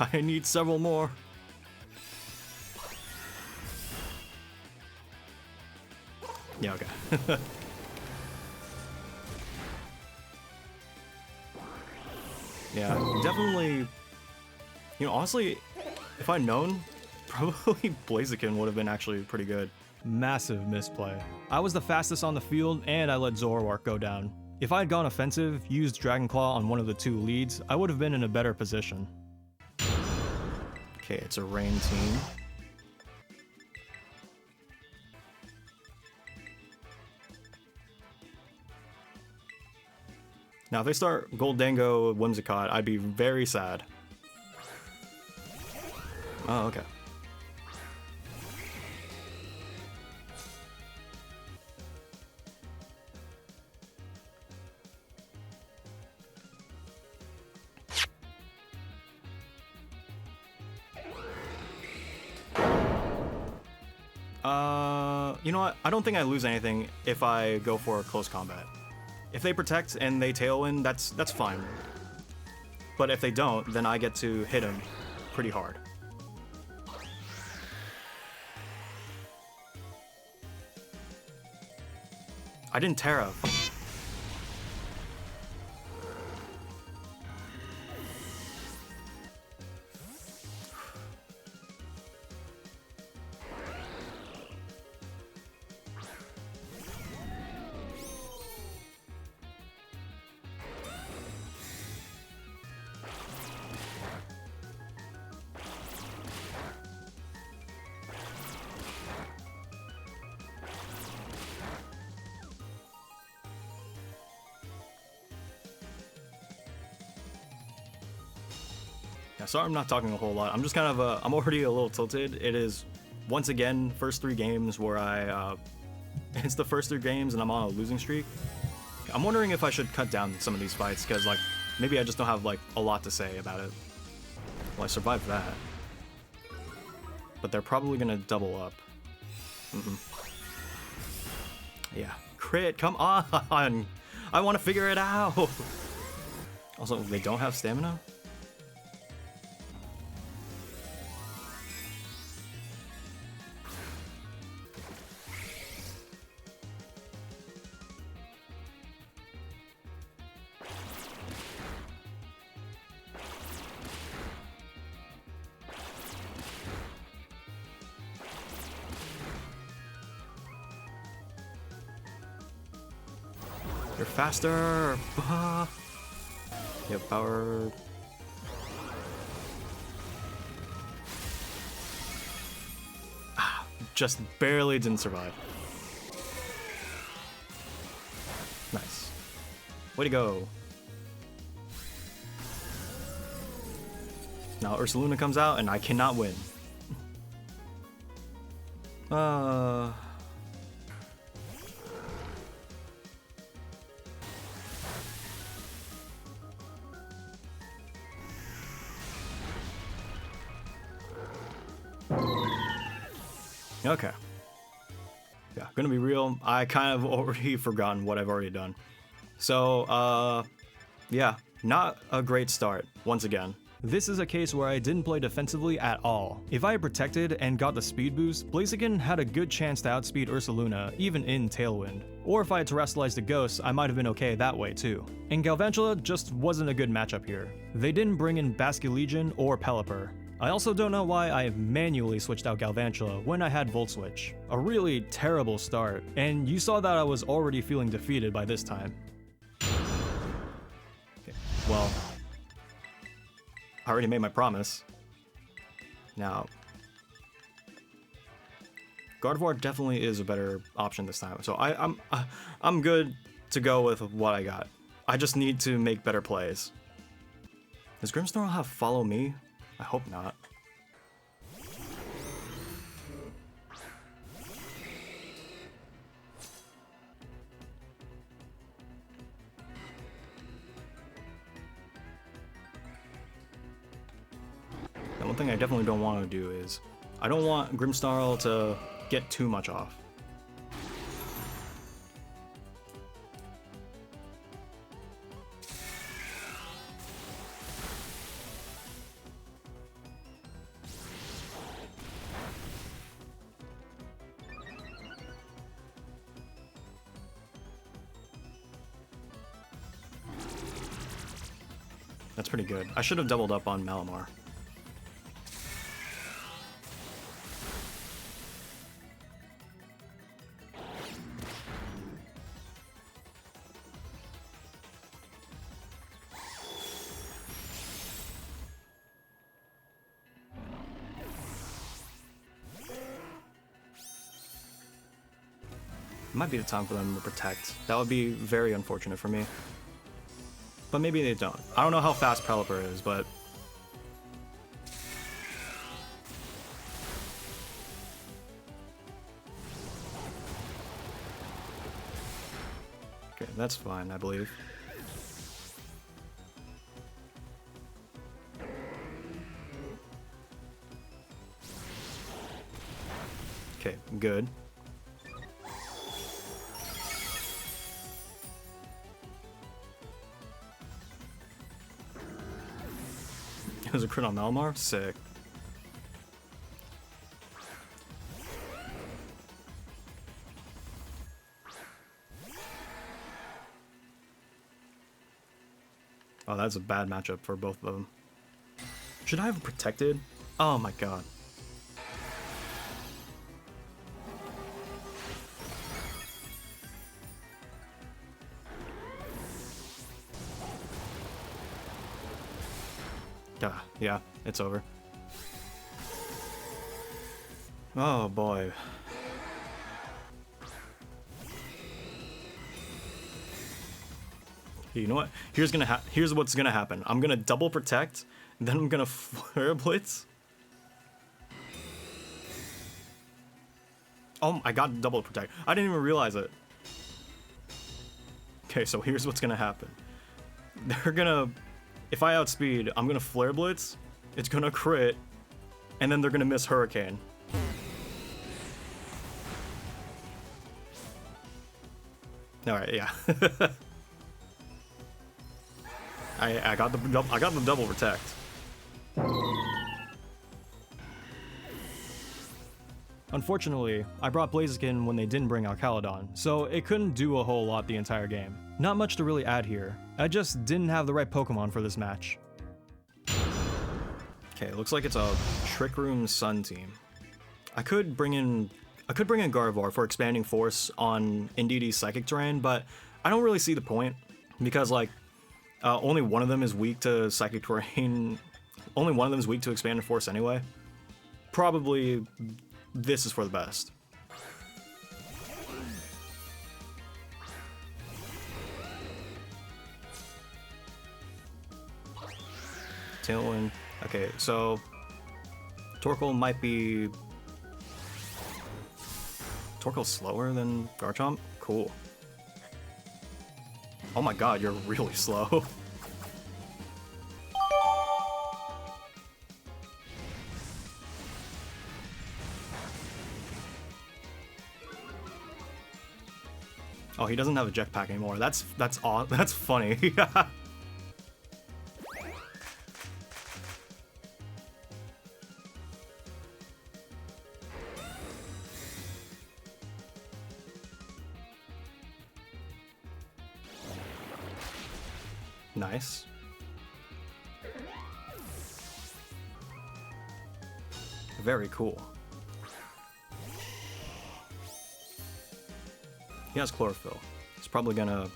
I need several more. Yeah, okay. Yeah, definitely. You know, honestly, if I'd known, probably Blaziken would have been actually pretty good. Massive misplay. I was the fastest on the field, and I let Zoroark go down. If I had gone offensive, used Dragon Claw on one of the two leads, I would have been in a better position. Okay, it's a rain team. Now, if they start Goldango Whimsicott, I'd be very sad. Oh, okay. You know what? I don't think I lose anything if I go for a close combat. If they protect and they tailwind, that's fine. But if they don't, then I get to hit him pretty hard. I didn't Terra. Yeah, sorry I'm not talking a whole lot. I'm just kind of, I'm already a little tilted. It is, once again, first 3 games where it's the first 3 games and I'm on a losing streak. I'm wondering if I should cut down some of these fights, because, like, maybe I just don't have, like, a lot to say about it. Well, I survived that. But they're probably gonna double up. Yeah. Crit, come on! I want to figure it out! Also, they don't have stamina? You're faster! You have power. Just barely didn't survive. Nice. Way to go. Now Ursaluna comes out and I cannot win. Okay. Yeah, gonna be real. I kind of already forgotten what I've already done. So, yeah, not a great start, once again. This is a case where I didn't play defensively at all. If I had protected and got the speed boost, Blaziken had a good chance to outspeed Ursaluna, even in Tailwind. Or if I had terrestrialized the Ghosts, I might have been okay that way too. And Galvantula just wasn't a good matchup here. They didn't bring in Basculegion or Pelipper. I also don't know why I manually switched out Galvantula when I had Volt Switch. A really terrible start, and you saw that I was already feeling defeated by this time. Okay, well, I already made my promise. Now, Gardevoir definitely is a better option this time, so I'm good to go with what I got. I just need to make better plays. Does Grimmsnarl have Follow Me? I hope not. And one thing I definitely don't want to do is, I don't want Grimmsnarl to get too much off. That's pretty good. I should have doubled up on Malamar. Might be the time for them to protect. That would be very unfortunate for me. But maybe they don't. I don't know how fast Pelipper is, but... Okay, that's fine, I believe. Okay, good. It was a crit on Malamar? Sick. Oh, that's a bad matchup for both of them. Should I have protected? Oh my god. Yeah, it's over. Oh boy. You know what? Here's what's gonna happen. I'm gonna double protect, then I'm gonna flare blitz. Oh, I got double protect. I didn't even realize it. Okay, so here's what's gonna happen. They're gonna, if I outspeed, I'm gonna flare blitz. It's gonna crit, and then they're gonna miss Hurricane. All right, yeah. I got the double protect. Unfortunately, I brought Blaziken when they didn't bring out Caledon, so it couldn't do a whole lot the entire game. Not much to really add here. I just didn't have the right Pokemon for this match. Okay, looks like it's a Trick Room Sun team. I could bring in Gardevoir for expanding force on Indeedee's Psychic Terrain, but I don't really see the point because like only one of them is weak to Psychic Terrain. Only one of them is weak to Expanded Force anyway. Probably this is for the best. Tailwind. Okay, so Torkoal might be... Torkoal's slower than Garchomp? Cool. Oh my god, you're really slow. Oh, he doesn't have a jetpack anymore. That's funny. Nice. Very cool. He has Chlorophyll. He's probably gonna...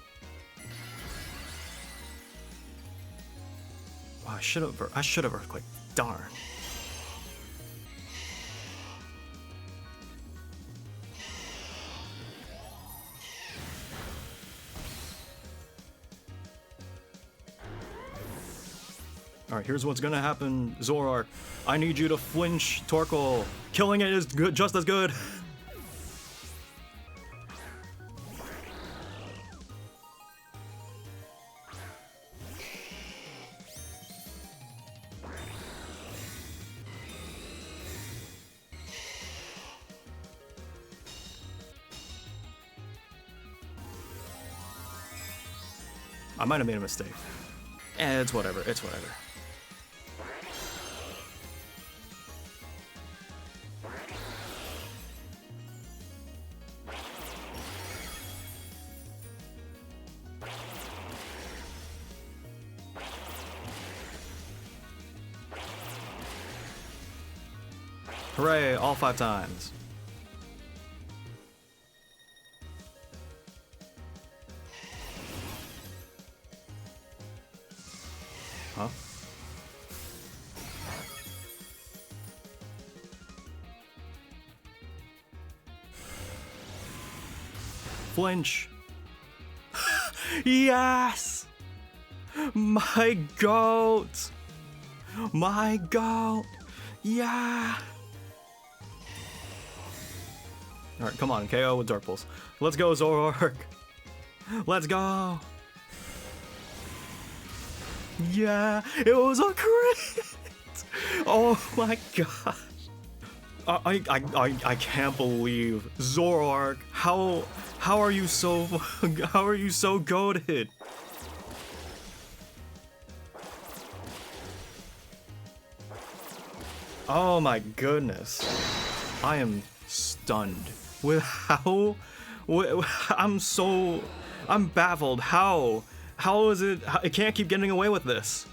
Oh, I should have Earthquake. Darn. Alright, here's what's gonna happen, Zoroark. I need you to flinch Torkoal. Killing it is good, just as good. I might have made a mistake. It's whatever, it's whatever. Hooray, all 5 times. Huh? Flinch. Yes! My goat! My goat! Yeah! Alright, come on, KO with Dark Pulse. Let's go, Zoroark! Let's go! Yeah! It was a crit! Oh my gosh! I can't believe Zoroark. How are you so goated? Oh my goodness. I am stunned with how... I'm baffled. How? How is it? It can't keep getting away with this.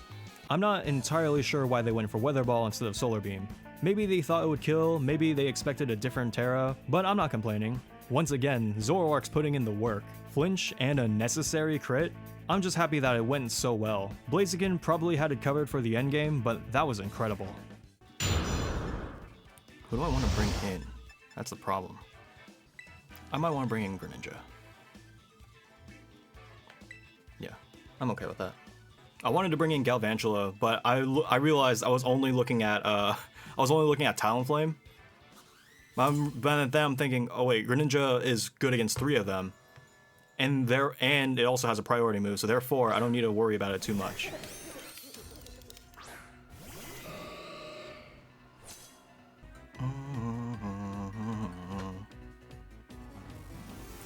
I'm not entirely sure why they went for Weather Ball instead of Solar Beam. Maybe they thought it would kill, maybe they expected a different Terra, but I'm not complaining. Once again, Zoroark's putting in the work. Flinch and a necessary crit? I'm just happy that it went so well. Blaziken probably had it covered for the endgame, but that was incredible. Who do I want to bring in? That's the problem. I might want to bring in Greninja. Yeah, I'm okay with that. I wanted to bring in Galvantula, but I realized I was only looking at Talonflame. But then I'm thinking, oh wait, Greninja is good against 3 of them, and it also has a priority move, so therefore I don't need to worry about it too much.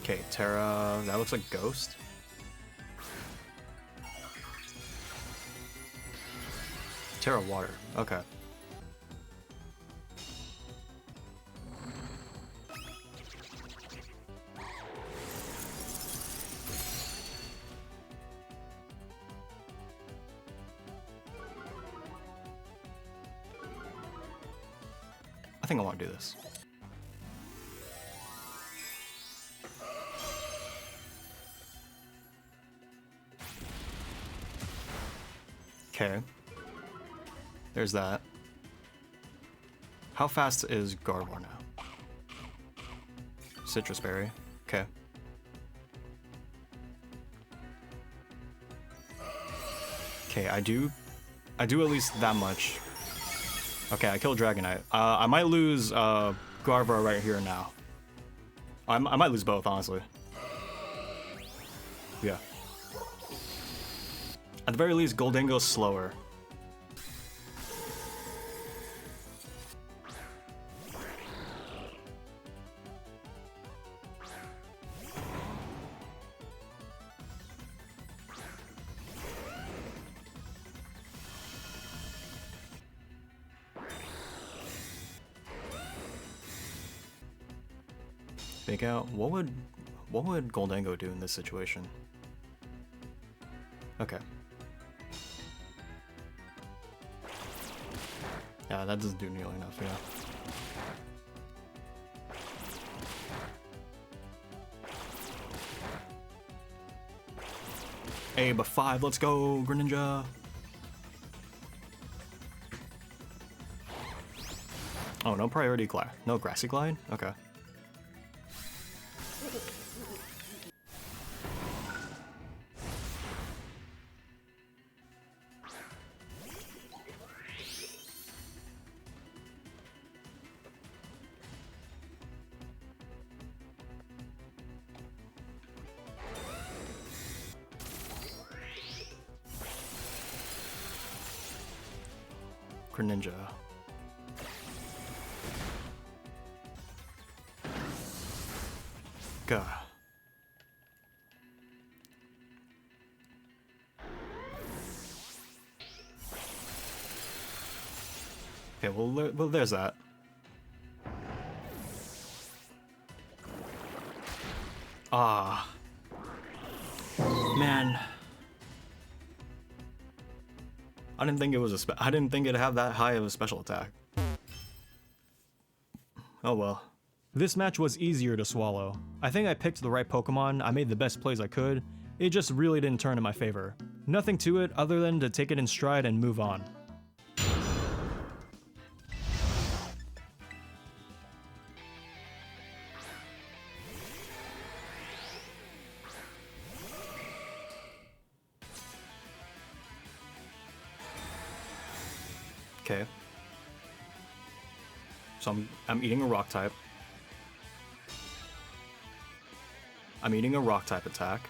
Okay, Terra, that looks like Ghost. Terra Water, okay. I think I want to do this. Okay. There's that. How fast is Gardevoir now? Citrus Berry. Okay. Okay, I do at least that much. Okay, I killed Dragonite. I might lose Gardevoir right here and now. I might lose both, honestly. Yeah. At the very least, Goldengo's slower. Fake out. What would Goldengo do in this situation? Okay. Yeah, that doesn't do nearly enough, yeah. Hey, but 5, let's go, Greninja! Oh, no priority glide. No grassy glide? Okay. Greninja. Gah. Okay, well, there's that. Ah. Man. I didn't think it was I didn't think it'd have that high of a special attack. Oh well. This match was easier to swallow. I think I picked the right Pokemon, I made the best plays I could, it just really didn't turn in my favor. Nothing to it other than to take it in stride and move on. Okay. So I'm eating a rock type. I'm eating a rock type attack.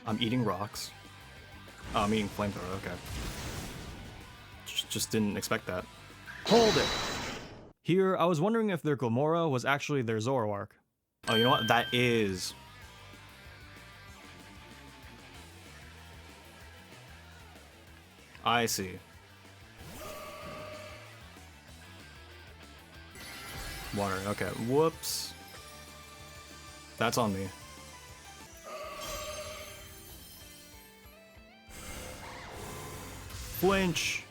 I'm eating rocks. Oh, I'm eating flamethrower, okay. Just didn't expect that. Hold it! Here, I was wondering if their Gomora was actually their Zoroark. Oh, you know what? That is. I see. Water, okay. Whoops. That's on me. Flinch.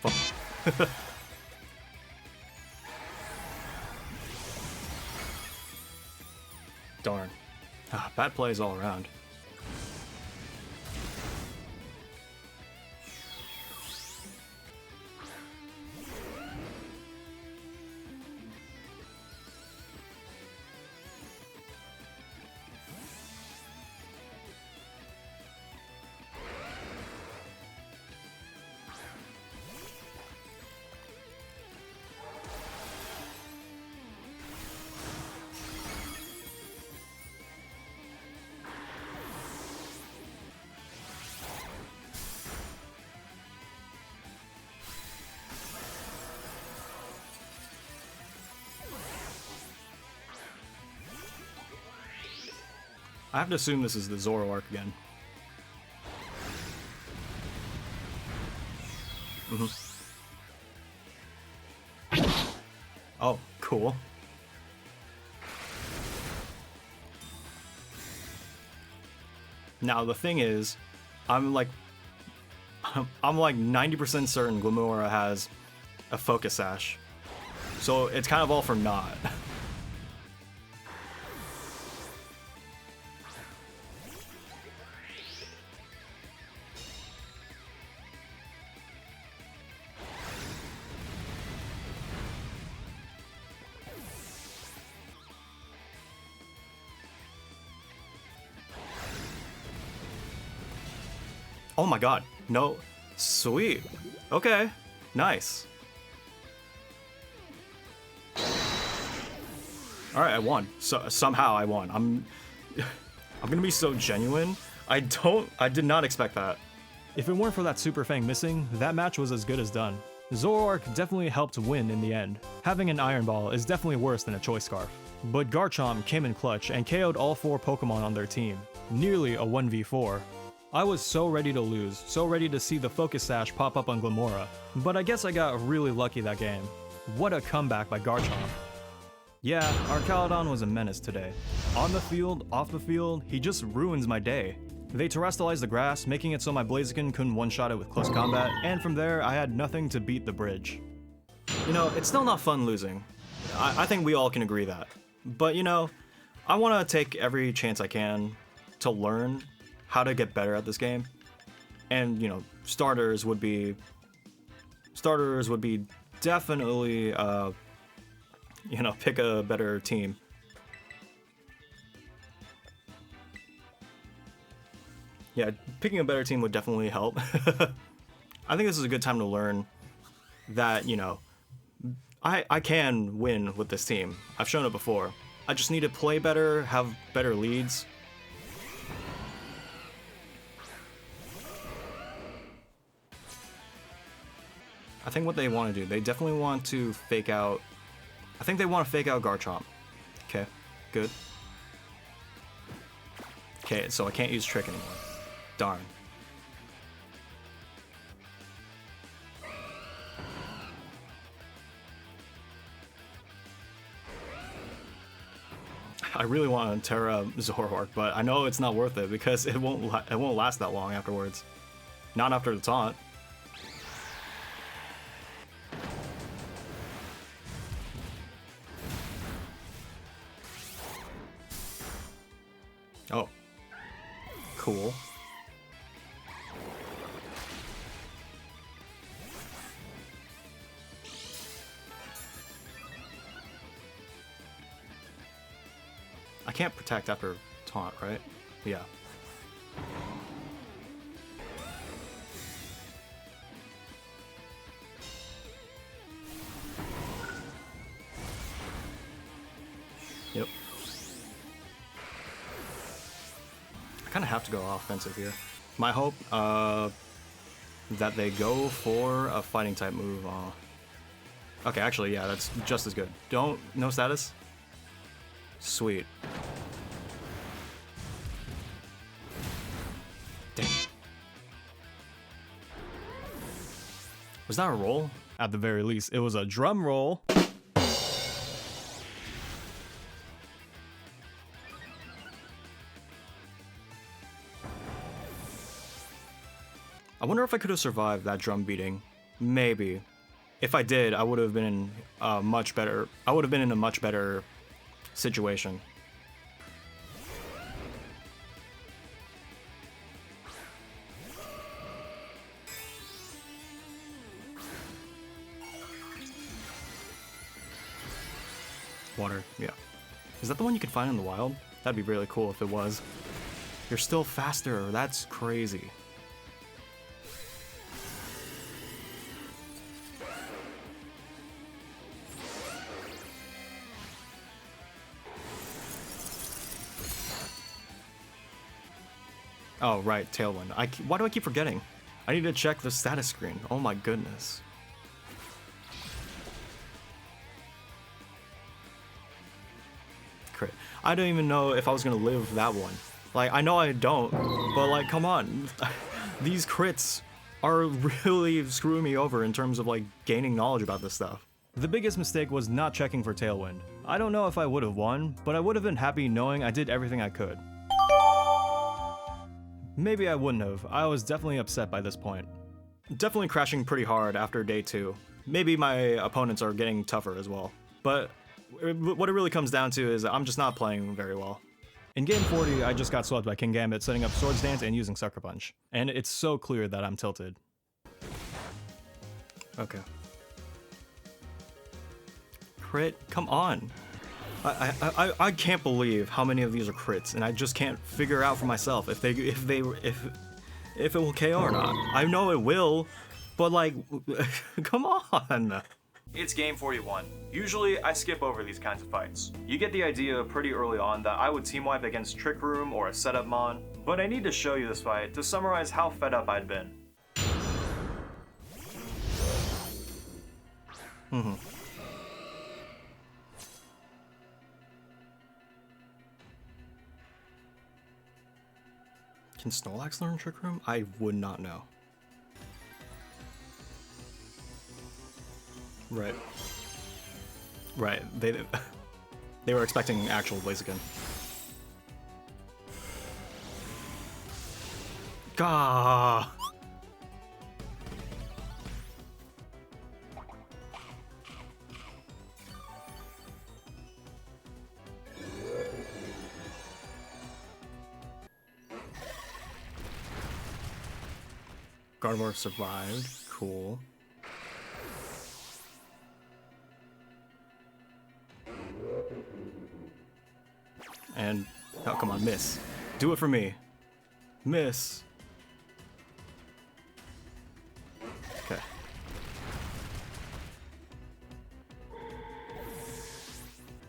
Fuck. Darn. Bad plays all around. I have to assume this is the Zoroark again. Oh, cool. Now the thing is, I'm like 90% certain Glimora has a Focus Sash. So it's kind of all for naught. Oh my god, no. Sweet. Okay, nice. Alright, I won. So somehow I won. I'm gonna be so genuine. I did not expect that. If it weren't for that Super Fang missing, that match was as good as done. Zoroark definitely helped win in the end. Having an Iron Ball is definitely worse than a Choice Scarf. But Garchomp came in clutch and KO'd all 4 Pokemon on their team. Nearly a 1v4. I was so ready to lose, so ready to see the Focus Sash pop up on Glimora, but I guess I got really lucky that game. What a comeback by Garchomp. Yeah, our Caledon was a menace today. On the field, off the field, he just ruins my day. They terrestrialized the grass, making it so my Blaziken couldn't one-shot it with close combat, and from there, I had nothing to beat the bridge. You know, it's still not fun losing. I think we all can agree that. But you know, I want to take every chance I can to learn how to get better at this game. And, you know, starters would be definitely, you know, pick a better team. Yeah, picking a better team would definitely help. I think this is a good time to learn that, you know, I can win with this team. I've shown it before. I just need to play better, have better leads. I think what they want to do, they definitely want to fake out... I think they want to fake out Garchomp. Okay, good. Okay, so I can't use Trick anymore. Darn. I really want to Terra Zoroark, but I know it's not worth it because it won't last that long afterwards. Not after the taunt. Oh. Cool. I can't protect after taunt, right? Yeah. Yep. I kind of have to go offensive here. My hope, that they go for a fighting type move. Okay, actually, yeah, that's just as good. No status? Sweet. Dang. Was that a roll? At the very least, it was a drum roll. I wonder if I could have survived that drum beating. Maybe. If I did, I would have been in a much better situation. Water, yeah. Is that the one you can find in the wild? That'd be really cool if it was. You're still faster, that's crazy. Oh, right, Tailwind. Why do I keep forgetting? I need to check the status screen. Oh my goodness. Crit. I don't even know if I was gonna live that one. Like, I know I don't, but like, come on. These crits are really screwing me over in terms of like gaining knowledge about this stuff. The biggest mistake was not checking for Tailwind. I don't know if I would have won, but I would have been happy knowing I did everything I could. Maybe I wouldn't have. I was definitely upset by this point. Definitely crashing pretty hard after day 2. Maybe my opponents are getting tougher as well. But what it really comes down to is I'm just not playing very well. In game 40, I just got swept by King Gambit setting up Swords Dance and using Sucker Punch. And it's so clear that I'm tilted. Okay. Crit, come on. I can't believe how many of these are crits, and I just can't figure out for myself if it will KO or not. I know it will, but like, come on. It's game 41. Usually, I skip over these kinds of fights. You get the idea pretty early on that I would team wipe against Trick Room or a setup mon, but I need to show you this fight to summarize how fed up I'd been. Can Snorlax learn Trick Room? I would not know. Right. Right. They were expecting actual Blaziken. Gah! Gardevoir survived. Cool. And oh, come on, miss. Do it for me. Miss. Okay.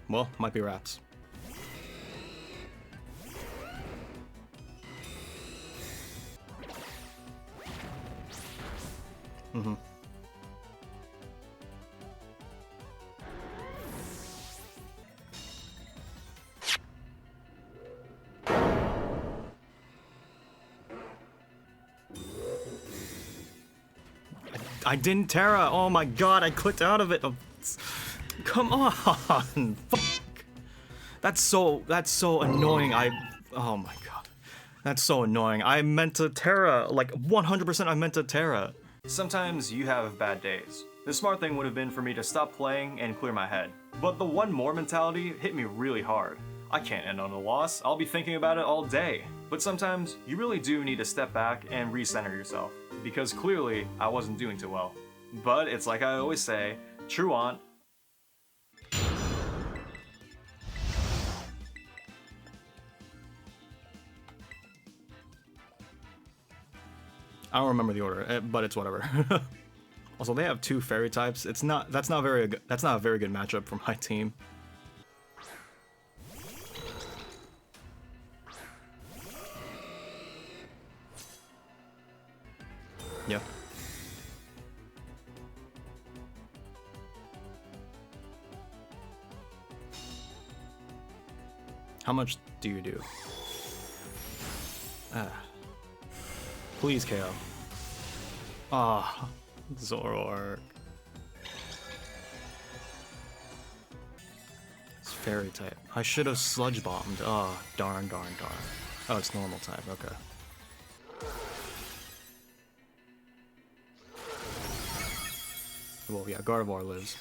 Well, might be wraps. I didn't Terra. Oh my god, I clicked out of it. Oh, come on. Fuck. That's so annoying. Oh my god. That's so annoying. I meant to Terra. Like 100% I meant to Terra. Sometimes you have bad days. The smart thing would have been for me to stop playing and clear my head. But the one more mentality hit me really hard. I can't end on a loss. I'll be thinking about it all day. But sometimes you really do need to step back and recenter yourself. Because clearly I wasn't doing too well. But it's like I always say, true aunt. I don't remember the order, but it's whatever. Also, they have 2 fairy types. That's not a very good matchup for my team. Yeah. How much do you do? Please KO. Ah, Zoroark. It's fairy type. I should have sludge bombed. Oh, darn. Oh, it's normal type. Okay. Well, yeah, Gardevoir lives.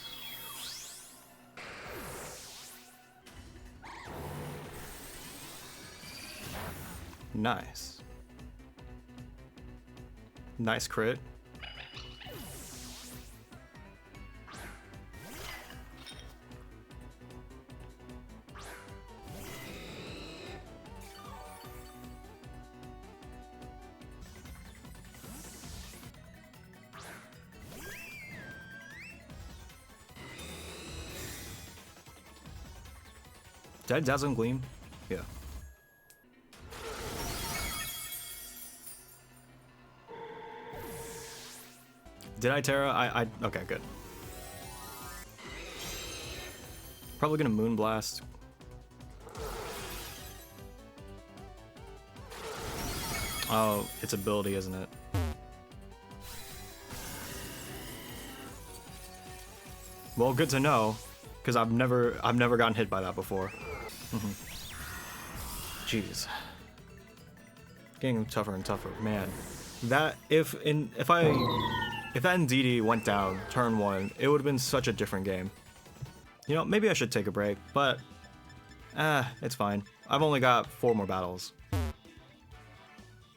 Nice. Nice crit. Did I Dazzling Gleam? Yeah. Did I Terra? Okay, good. Probably gonna Moonblast. Oh, it's ability, isn't it? Well, good to know, because I've never gotten hit by that before. Jeez. Getting tougher and tougher, man. That if that Ndidi went down turn 1, it would have been such a different game. You know, maybe I should take a break, but it's fine. I've only got 4 more battles.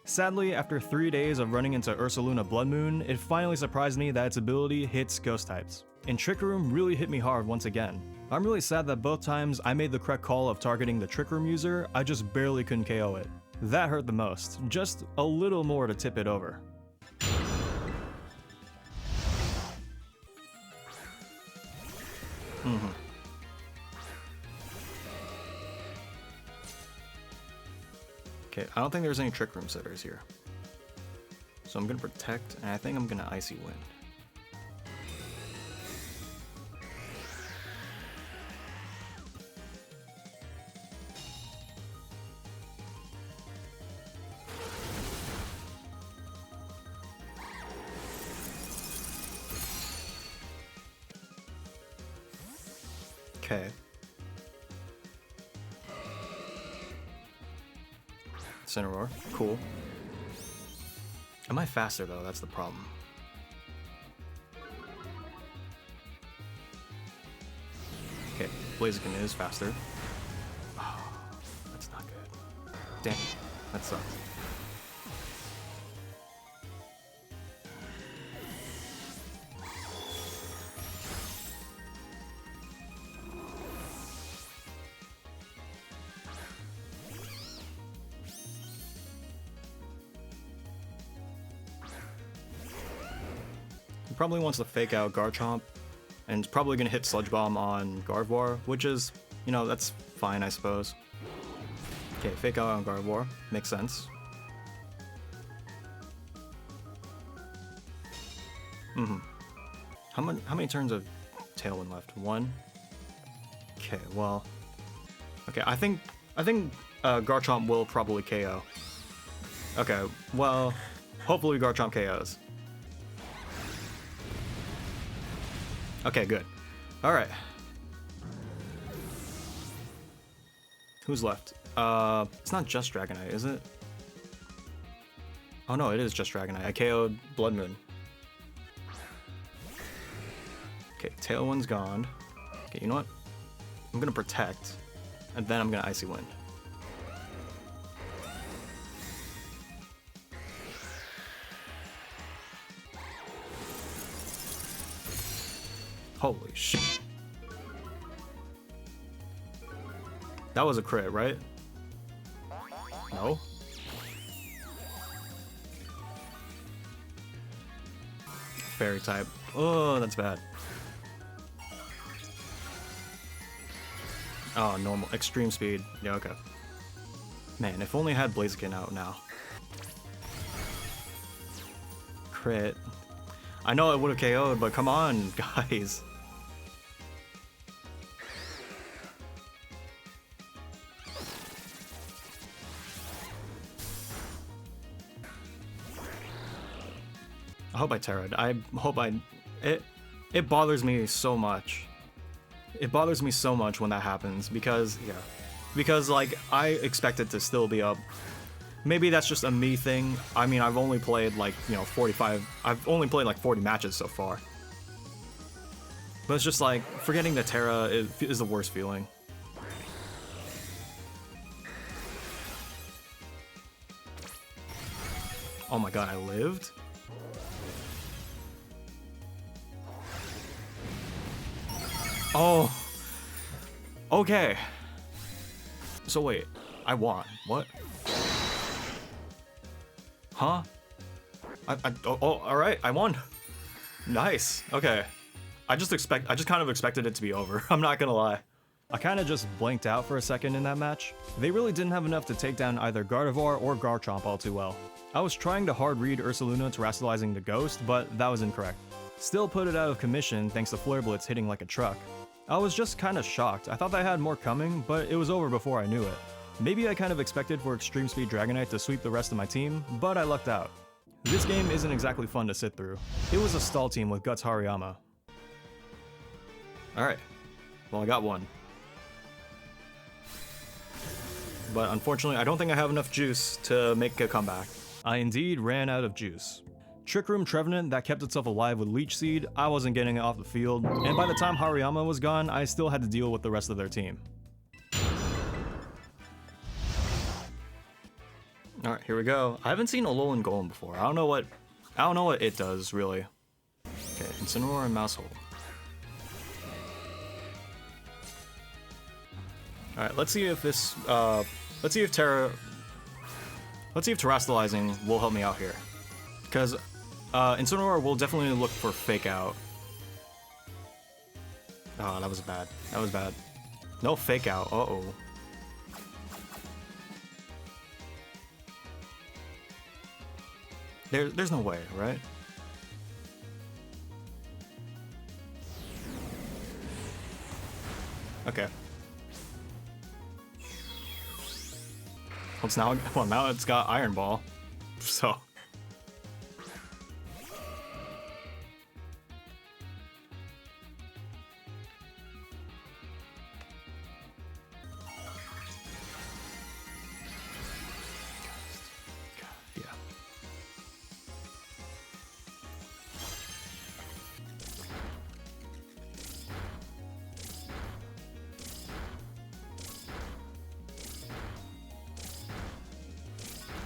Sadly, after 3 days of running into Ursaluna Blood Moon, it finally surprised me that its ability hits ghost types. And Trick Room really hit me hard once again. I'm really sad that both times I made the correct call of targeting the Trick Room user, I just barely couldn't KO it. That hurt the most, just a little more to tip it over. Okay, I don't think there's any Trick Room sitters here. So I'm gonna Protect, and I think I'm gonna Icy Wind. Okay. Cineroar, cool. Am I faster though? That's the problem. Okay, Blaziken is faster. Oh, that's not good. Damn, that sucks. Probably wants to fake out Garchomp, and it's probably gonna hit Sludge Bomb on Gardevoir, which is, you know, that's fine, I suppose. Okay, fake out on Gardevoir, makes sense. How many turns of Tailwind left? 1. Okay, well, okay, I think Garchomp will probably KO. Okay, well, hopefully Garchomp KOs. Okay, good. Alright. Who's left? It's not just Dragonite, is it? Oh no, it is just Dragonite. I KO'd Blood Moon. Okay, Tailwind's gone. Okay, you know what? I'm gonna Protect, and then I'm gonna Icy Wind. Holy shit. That was a crit, right? No? Fairy type. Oh, that's bad. Oh, normal. Extreme speed. Yeah, okay. Man, if only I had Blaziken out now. Crit. I know it would have KO'd, but come on, guys. I hope I Terra'd. I hope I... It bothers me so much. It bothers me so much when that happens, because, yeah. Because, like, I expect it to still be up. Maybe that's just a me thing. I mean, I've only played, like, you know, 45... I've only played, like, 40 matches so far. But it's just like, forgetting the Terra is the worst feeling. Oh my god, I lived? Oh. Okay. So wait, I won. What? Huh? Oh, all right, I won. Nice. Okay. I just kind of expected it to be over. I'm not gonna lie. I kind of just blanked out for a second in that match. They really didn't have enough to take down either Gardevoir or Garchomp all too well. I was trying to hard read Ursaluna terrestrializing the Ghost, but that was incorrect. Still put it out of commission thanks to Flare Blitz hitting like a truck. I was just kind of shocked. I thought I had more coming, but it was over before I knew it. Maybe I kind of expected for Extreme Speed Dragonite to sweep the rest of my team, but I lucked out. This game isn't exactly fun to sit through. It was a stall team with Guts Hariyama. Alright, well I got one. But unfortunately I don't think I have enough juice to make a comeback. I indeed ran out of juice. Trick Room Trevenant that kept itself alive with Leech Seed, I wasn't getting it off the field, and by the time Hariyama was gone, I still had to deal with the rest of their team. Alright, here we go. I haven't seen Alolan Golem before. I don't know what it does, really. Okay, Incineroar and Mousehole. Alright, let's see if Terrestrializing will help me out here. Because Incineroar will definitely look for Fake Out. Oh, that was bad. That was bad. No Fake Out. Uh-oh. There's no way, right? Okay. Now it's got Iron Ball, so. Yeah.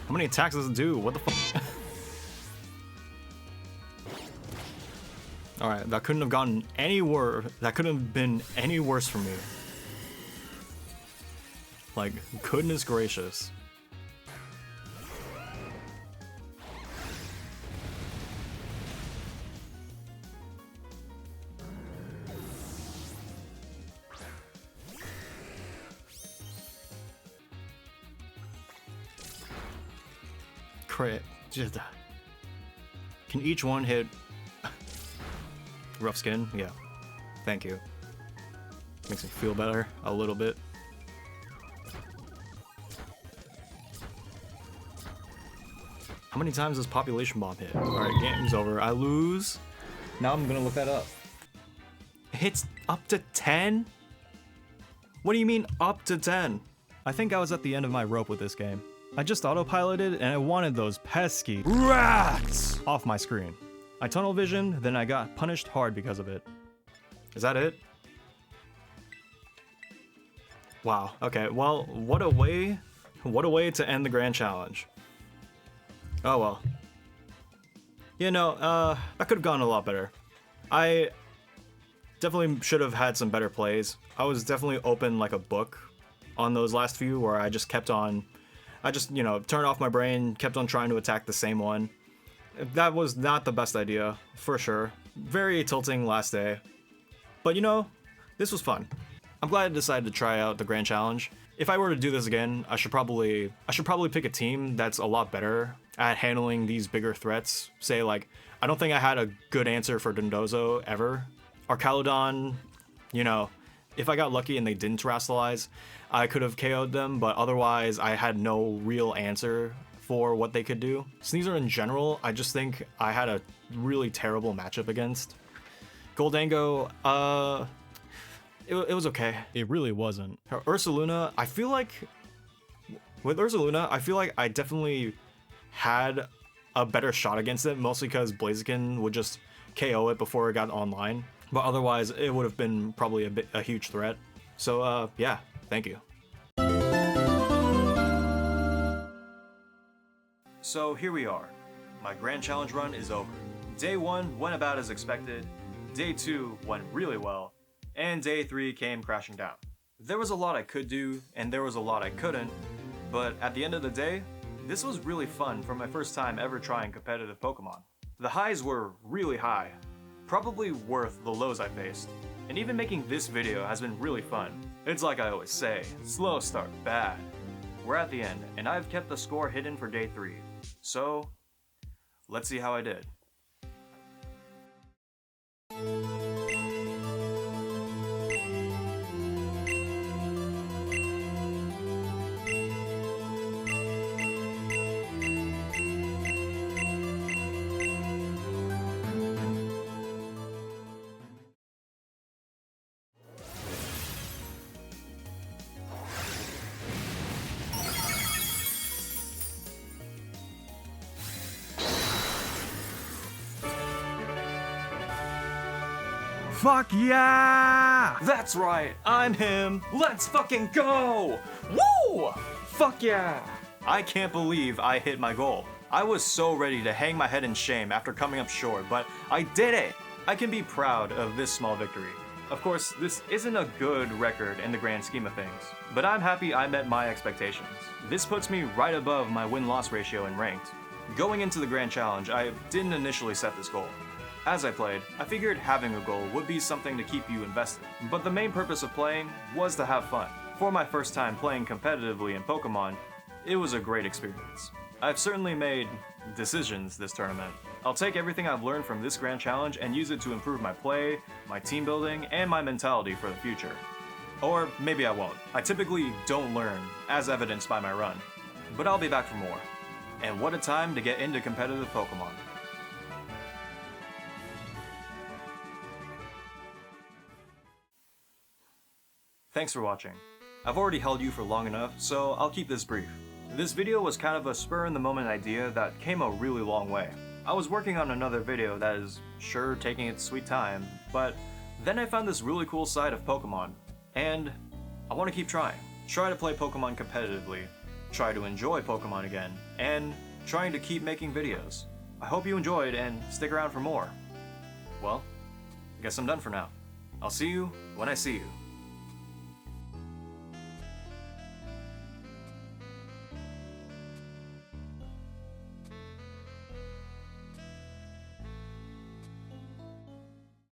How many attacks does it do? What the fuck? Alright, that couldn't have gotten any worse. That couldn't have been any worse for me. Like, goodness gracious. Crit. Just can each one hit Rough Skin? Yeah. Thank you. Makes me feel better a little bit. How many times does Population Bomb hit? Alright, game's over. I lose. Now I'm gonna look that up. It hits up to 10? What do you mean up to 10? I think I was at the end of my rope with this game. I just autopiloted and I wanted those pesky rats off my screen. I tunnel visioned, then I got punished hard because of it. Is that it? Wow, okay, well, what a way to end the Grand Challenge. Oh well. You know, that could have gone a lot better. I definitely should have had some better plays. I was definitely open like a book on those last few where I just, you know, turned off my brain, kept on trying to attack the same one. That was not the best idea, for sure. Very tilting last day. But you know, this was fun. I'm glad I decided to try out the Grand Challenge. If I were to do this again, I should probably pick a team that's a lot better at handling these bigger threats. Say like, I don't think I had a good answer for Dondozo ever. Arcaludon, you know, if I got lucky and they didn't terrestrialize, I could have KO'd them, but otherwise I had no real answer for what they could do. Sneasel in general, I just think I had a really terrible matchup against. Goldango, it was okay. It really wasn't. Ursaluna, I feel like I definitely had a better shot against it, mostly because Blaziken would just KO it before it got online. But otherwise, it would have been probably a huge threat. So, yeah, thank you. So here we are. My Grand Challenge run is over. Day 1 went about as expected, Day 2 went really well, and Day 3 came crashing down. There was a lot I could do, and there was a lot I couldn't, but at the end of the day, this was really fun for my first time ever trying competitive Pokemon. The highs were really high, probably worth the lows I faced, and even making this video has been really fun. It's like I always say, slow start bad. We're at the end, and I've kept the score hidden for Day 3, so let's see how I did. Fuck yeah! That's right, I'm him! Let's fucking go! Woo! Fuck yeah! I can't believe I hit my goal. I was so ready to hang my head in shame after coming up short, but I did it! I can be proud of this small victory. Of course, this isn't a good record in the grand scheme of things, but I'm happy I met my expectations. This puts me right above my win-loss ratio in ranked. Going into the Grand Challenge, I didn't initially set this goal. As I played, I figured having a goal would be something to keep you invested, but the main purpose of playing was to have fun. For my first time playing competitively in Pokemon, it was a great experience. I've certainly made decisions this tournament. I'll take everything I've learned from this Grand Challenge and use it to improve my play, my team building, and my mentality for the future. Or maybe I won't. I typically don't learn, as evidenced by my run. But I'll be back for more. And what a time to get into competitive Pokemon. Thanks for watching. I've already held you for long enough, so I'll keep this brief. This video was kind of a spur-in-the-moment idea that came a really long way. I was working on another video that is sure taking its sweet time, but then I found this really cool side of Pokemon, and I want to keep trying. Try to play Pokemon competitively, try to enjoy Pokemon again, and trying to keep making videos. I hope you enjoyed and stick around for more. Well, I guess I'm done for now. I'll see you when I see you.